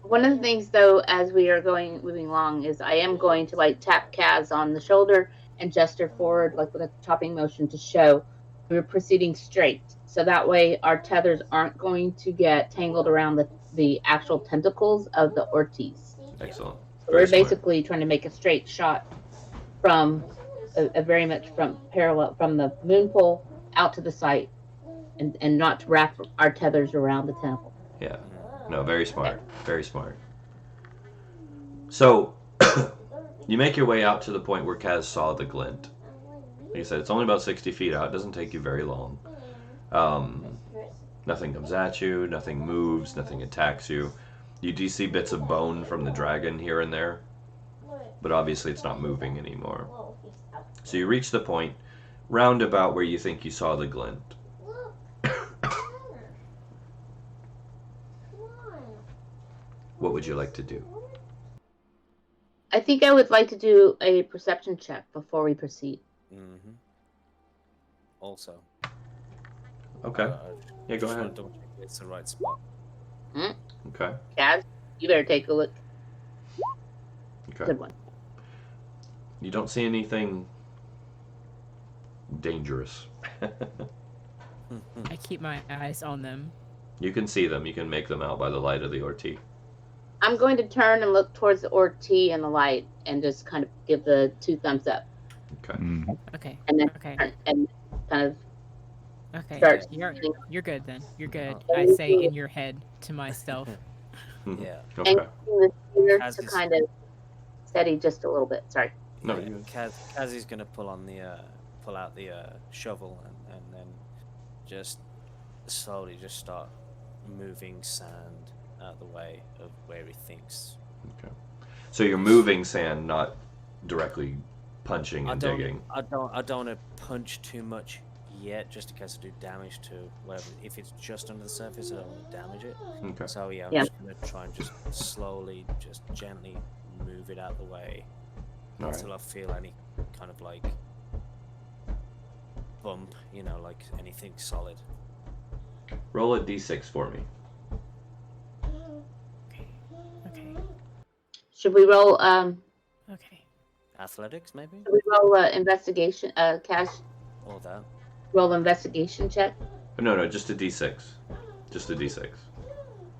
One of the things, though, as we are moving along, is I am going to like tap Kaz on the shoulder and gesture forward, like with a chopping motion, to show we're proceeding straight. So that way, our tethers aren't going to get tangled around the actual tentacles of the Ortiz. Excellent. So Very we're smart. basically trying to make a straight shot from a very much from parallel from the moon pole out to the site, and not to wrap our tethers around the temple. Yeah. No, very smart. Very smart. So, you make your way out to the point where Kaz saw the glint. Like I said, it's only about 60 feet out. It doesn't take you very long. Nothing comes at you. Nothing moves. Nothing attacks you. You do see bits of bone from the dragon here and there, but obviously it's not moving anymore. So you reach the point round about where you think you saw the glint. What would you like to do? I think I would like to do a perception check before we proceed. Mm-hmm. Also. Okay. Yeah, go just ahead. wanna double check it's the right spot. Okay. Kaz, you better take a look. Okay. Good one. You don't see anything dangerous. I keep my eyes on them. You can see them. You can make them out by the light of the Orti. I'm going to turn and look towards the Orti and the light and just kind of give the 2 thumbs up. Okay. Mhm. Okay. and then Okay. and kind of Okay. start You're good then. You're good. Oh. I say in your head to myself. Yeah. Okay. the spear Kaz to is- kind of steady just a little bit. Sorry. No, Yeah, you- Kaz is gonna pull out the shovel and then just slowly just start moving sand out of the way of where he thinks. Okay. So you're moving sand, not directly punching and digging. I don't want to punch too much yet, just in case I do damage to whatever. If it's just under the surface, I don't want to damage it. Okay. So yeah, I'm Yeah. just gonna try and just slowly, just gently move it out of the way All right. until I feel any kind of like bump, like anything solid. Roll a d6 for me. Okay. Should we roll? Okay. Athletics, maybe, Should we roll investigation? Cash. or that. Roll investigation check. No, just a d6. Just a d6.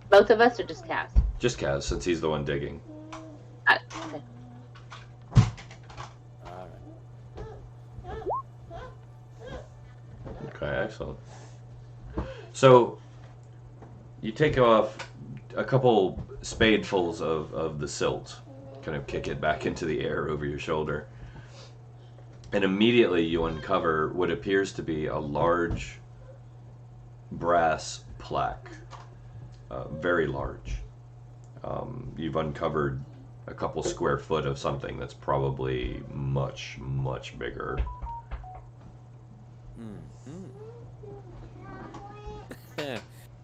Both of us, or just Cass? Just Kaz, since he's the one digging. Okay. All right. Okay, excellent. So you take off a couple spadefuls of the silt, kind of kick it back into the air over your shoulder, and immediately you uncover what appears to be a large brass plaque, very large. You've uncovered a couple square foot of something that's probably much, much bigger.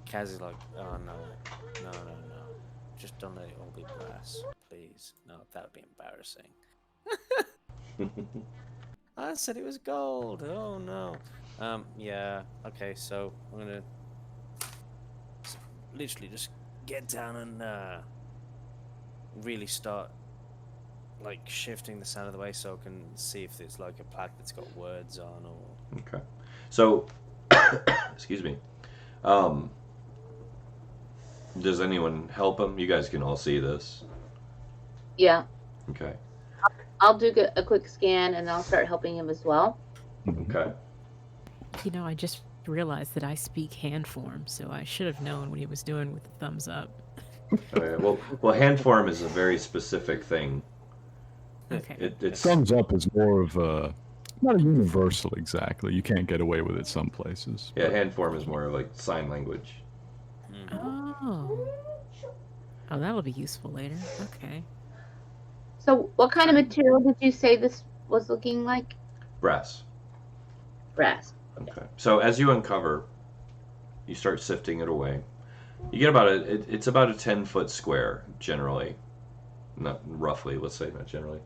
Kaz is like, oh no. Just don't let it all be brass, please. No, that would be embarrassing. I said it was gold. Oh no. Yeah. Okay, so I'm gonna literally just get down and really start like shifting the sand out of the way so I can see if it's like a plaque that's got words on or. Okay. So, excuse me. Does anyone help him? You guys can all see this. Yeah. Okay. I'll do a quick scan and I'll start helping him as well. Okay. I just realized that I speak hand form, so I should have known what he was doing with the thumbs up. Okay. Well, hand form is a very specific thing. Okay. It's Thumbs up is more of a not a universal exactly. You can't get away with it some places. yeah. Hand form is more of like sign language. Oh. Oh, that'll be useful later. Okay. So, what kind of material did you say this was looking like? Brass. Brass. Okay. So as you uncover, you start sifting it away. You get about it's about a 10-foot square generally, not roughly. Let's say not generally.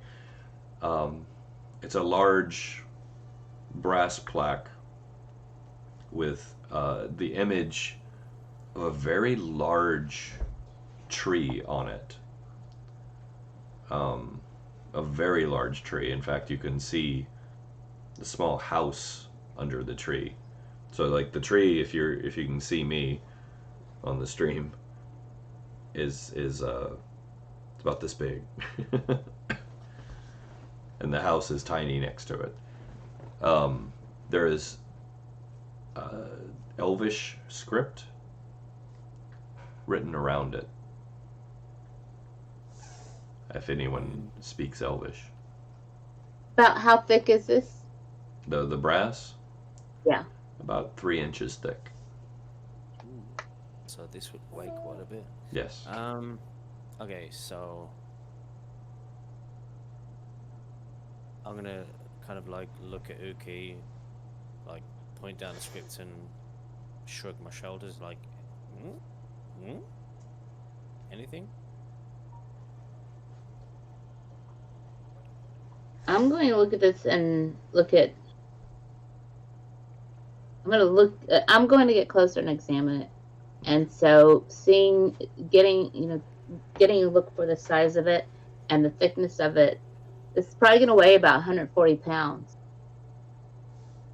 It's a large brass plaque with the image of a very large tree on it. A very large tree. In fact, you can see the small house under the tree. So like the tree, if you can see me on the stream, is it's about this big, and the house is tiny next to it. There is Elvish script written around it. If anyone speaks Elvish, About how thick is this? the brass, Yeah. about 3 inches thick. Ooh. So this would weigh quite a bit. Yes. Okay, so I'm gonna kind of like look at Uki, like point down the script and shrug my shoulders, like, anything? I'm going to look at this and look at. I'm going to get closer and examine it, and so getting a look for the size of it and the thickness of it. This is probably going to weigh about 140 pounds,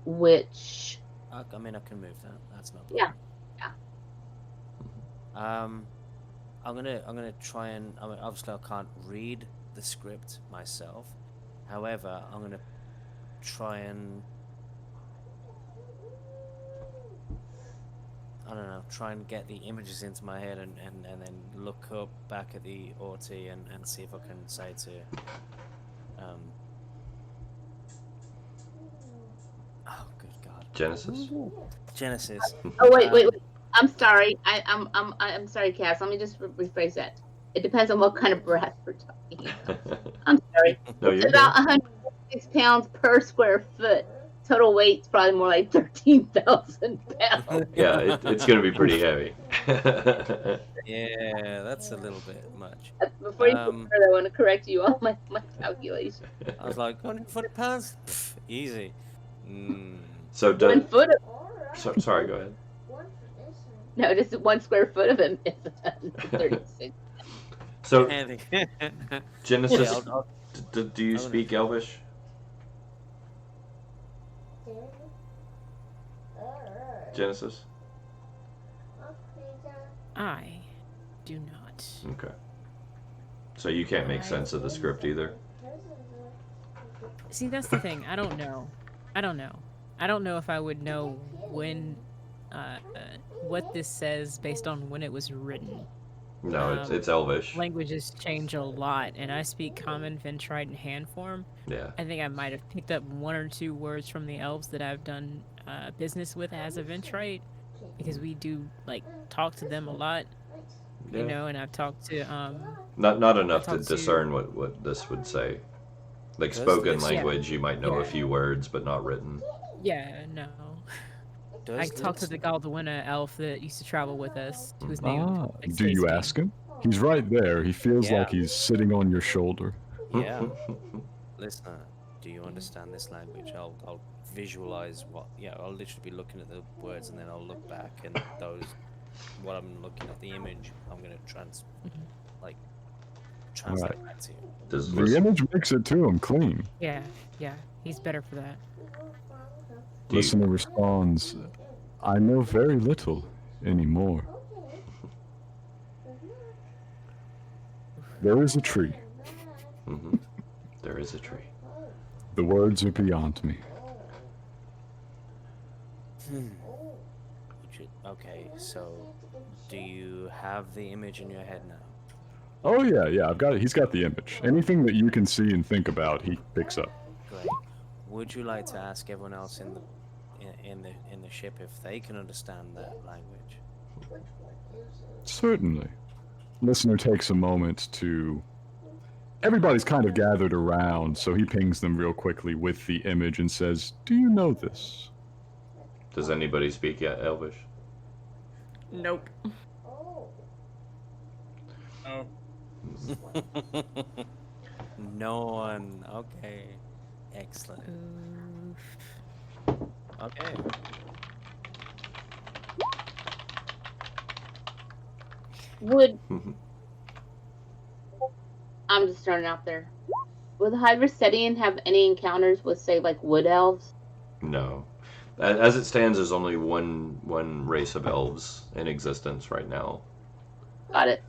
which. I mean, I can move that. That's not. Yeah. I'm gonna try and. I mean, obviously, I can't read the script myself. However, I'm gonna try and I don't know, try and get the images into my head and then look up back at the OT and see if I can say to oh good god. Genesis. Genesis. Oh wait. I'm sorry. I'm sorry, Cass. Let me just rephrase that. It depends on what kind of breath we're talking about. I'm sorry. No, It's you're about good. 106 pounds per square foot. Total weight's probably more like 13,000 pounds. Yeah, it's going to be pretty heavy. Yeah, that's a little bit much. Before you go further, I want to correct you on my calculation. I was like, 140 pounds? Pff, easy. So, 1 foot of sorry, go ahead. no, just 1 square foot of him is 136. So, Handy. Genesis, Yeah, do you speak Elvish? Genesis? I do not. Okay. So you can't make sense of the script either? See, that's the thing. I don't know. I don't know if I would know when, what this says based on when it was written. No, it's Elvish. Languages change a lot, and I speak Common, Ventrite, and Hand form. Yeah. I think I might have picked up 1 or 2 words from the elves that I've done business with as a Ventrite, because we do like talk to them a lot, you know. And I've talked to not enough to discern what this would say. Like spoken language, you might know a few words, but not written. Yeah, no. I talked to the Galdawina elf that used to travel with us, whose name. Do you ask him? He's right there. He feels like he's sitting on your shoulder. Yeah. Listener, do you understand this language? I'll visualize what. Yeah, I'll literally be looking at the words and then I'll look back and those. What I'm looking at the image, I'm gonna translate back to you. The image makes it to him clean. Yeah, he's better for that. Listener responds, I know very little anymore. There is a tree. There is a tree. The words are beyond me. Okay, so do you have the image in your head now? Oh yeah, I've got it. He's got the image. Anything that you can see and think about, he picks up. Great. Would you like to ask everyone else in the ship if they can understand that language? Certainly. Listener takes a moment to... Everybody's kind of gathered around, so he pings them real quickly with the image and says, do you know this? Does anybody speak yet Elvish? Nope. Oh. No one. Okay. Excellent. Okay. Would I'm just throwing it out there. Would the Hyversetian have any encounters with, say, like wood elves? No. As it stands, there's only one race of elves in existence right now. Got it.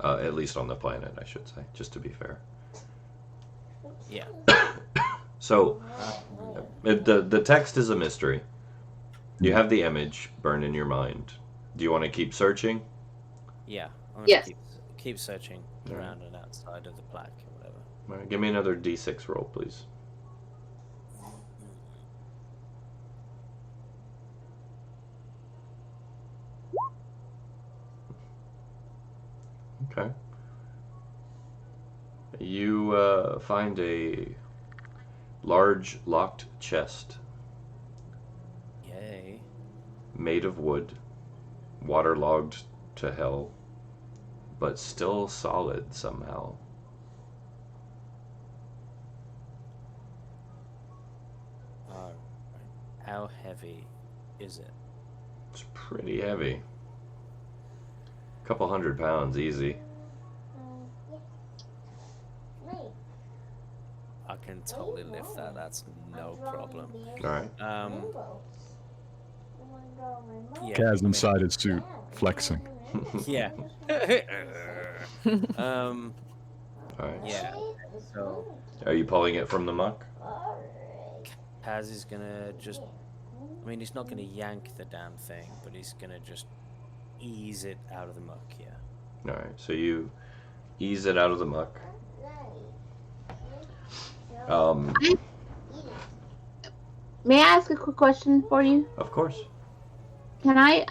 At least on the planet, I should say, just to be fair. Yeah. So, the text is a mystery. You have the image burned in your mind. Do you want to keep searching? Yeah. I'm gonna Yes. keep searching around and outside of the plaque or whatever. All right, give me another D6 roll, please. Okay. You find a large locked chest. Yay. Made of wood, waterlogged to hell, but still solid somehow. Alright. How heavy is it? It's pretty heavy. Couple 100 pounds, easy. I can totally lift that. That's no problem. All right. Yeah. Kaz inside his suit, flexing. Yeah. All right. Yeah. So Are you pulling it from the muck? Kaz is gonna just. I mean, he's not gonna yank the damn thing, but he's gonna just ease it out of the muck. Yeah. All right. So you ease it out of the muck. May I ask a quick question for you? Of course. Can I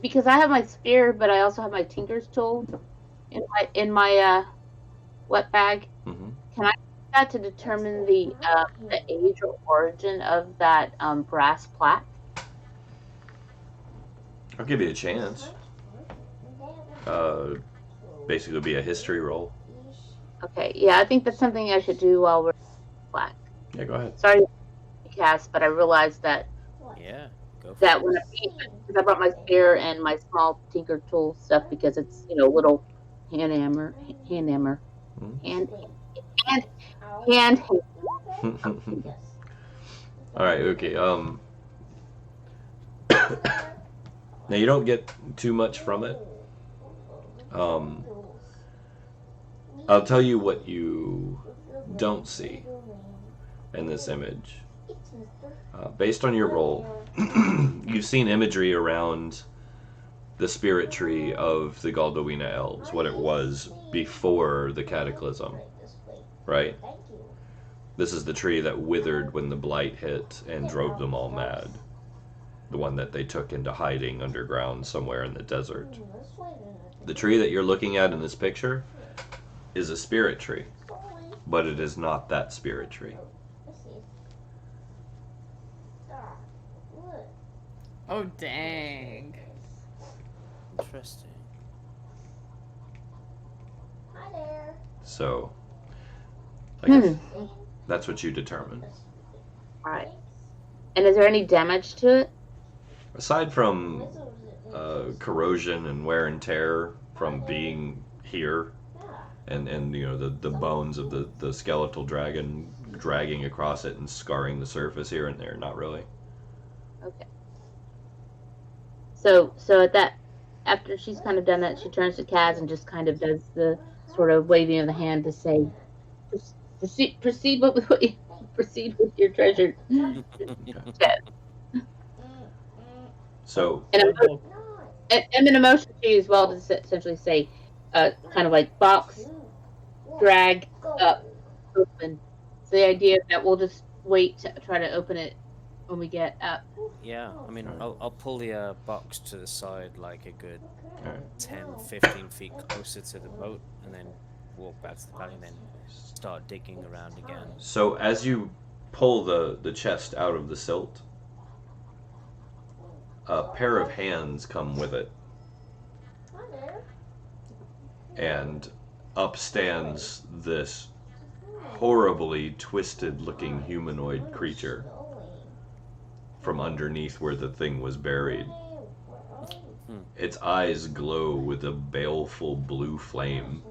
because I have my spear, but I also have my tinker's tool in my wet bag. Mm-hmm. Can I use that to determine the age or origin of that brass plaque? I'll give you a chance. Basically, be a history roll. Okay, yeah, I think that's something I should do while we're plaque. Yeah, go ahead. Sorry to cast, but I realized that Yeah. Go for that it. when I brought my spear and my small tinker tool stuff because it's little hand hammer, hand. All right. Okay. Now you don't get too much from it. I'll tell you what you don't see in this image. Based on your roll, you've seen imagery around the spirit tree of the Galdowina elves, what it was before the cataclysm, right? This is the tree that withered when the blight hit and drove them all mad. The one that they took into hiding underground somewhere in the desert. The tree that you're looking at in this picture is a spirit tree, but it is not that spirit tree. Oh, dang. Interesting. So, I guess that's what you determine. Alright. And is there any damage to it? Aside from corrosion and wear and tear from being here, and the bones of the skeletal dragon dragging across it and scarring the surface here and there, not really. Okay. So at that, after she's kind of done that, she turns to Kaz and just kind of does the sort of waving of the hand to say, proceed with your treasure chest. So, And an emotion to you as well to essentially say, kind of like box, drag, up, open. So the idea that we'll just wait to try to open it when we get up. Yeah, I mean, I'll pull the box to the side like a good Alright. 10, 15 feet closer to the boat, and then walk back to the valley and then start digging around again. So as you pull the chest out of the silt, a pair of hands come with it. And up stands this horribly twisted looking humanoid creature from underneath where the thing was buried. Its eyes glow with a baleful blue flame,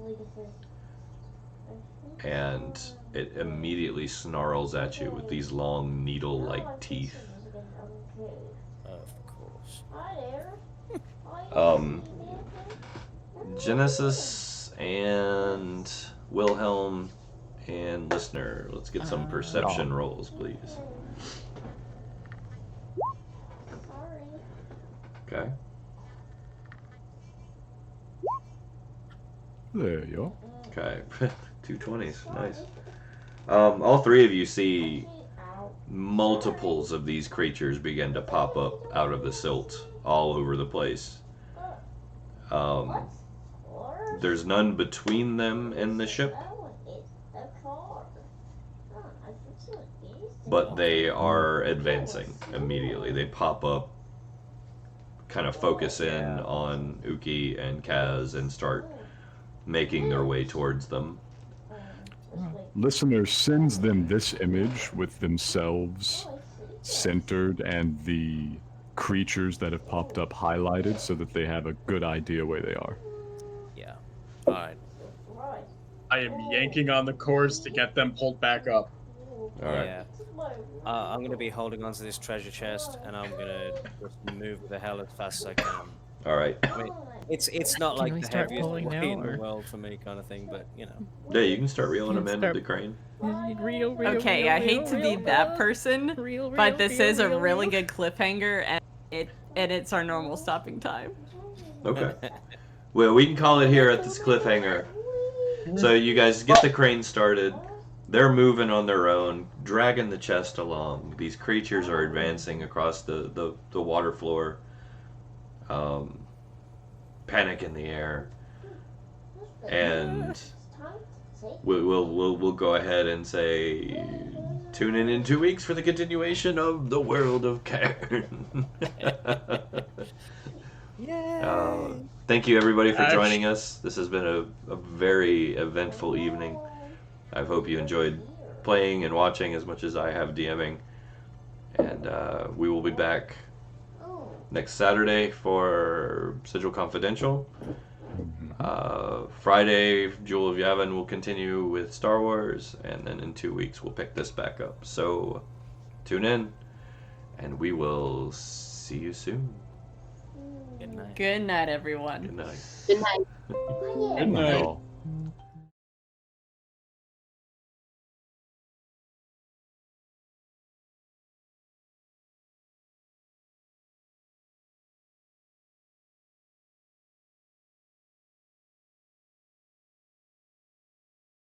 and it immediately snarls at you with these long needle-like teeth. Of course. Genesis and Wilhelm and listener, let's get some perception rolls, please. Okay. There you Okay. 2 20s. Nice. All three of you see multiples of these creatures begin to pop up out of the silt all over the place. There's none between them and the ship, but they are advancing immediately. They pop up, kind of focus in on Uki and Kaz, and start making their way towards them. Listener sends them this image with themselves centered and the creatures that have popped up highlighted so that they have a good idea where they are. Yeah. Alright. I am yanking on the cords to get them pulled back up. Alright. Yeah. I'm going to be holding onto this treasure chest, and I'm going to just move the hell as fast as I can. All right. I mean, it's not Can like we the start heaviest pulling weight now, in the or- world for me, kind of thing. But you know, Yeah, you can start reeling You them can into start- the crane. Real, Okay, I hate to be that person, but this is a really good cliffhanger, and it's our normal stopping time. Okay. Well, we can call it here at this cliffhanger. So you guys get the crane started. They're moving on their own, dragging the chest along. These creatures are advancing across the water floor. Panic in the air. And we'll go ahead and say tune in 2 weeks for the continuation of the world of Cairn. Thank you everybody for joining us. This has been a very eventful evening. I hope you enjoyed playing and watching as much as I have DMing. And we will be back next Saturday for Sigil Confidential. Friday, Jewel of Yavin will continue with Star Wars, and then in 2 weeks we'll pick this back up. So tune in, and we will see you soon. good night. Good night, everyone. Good night. Good night. Good night. Y'all.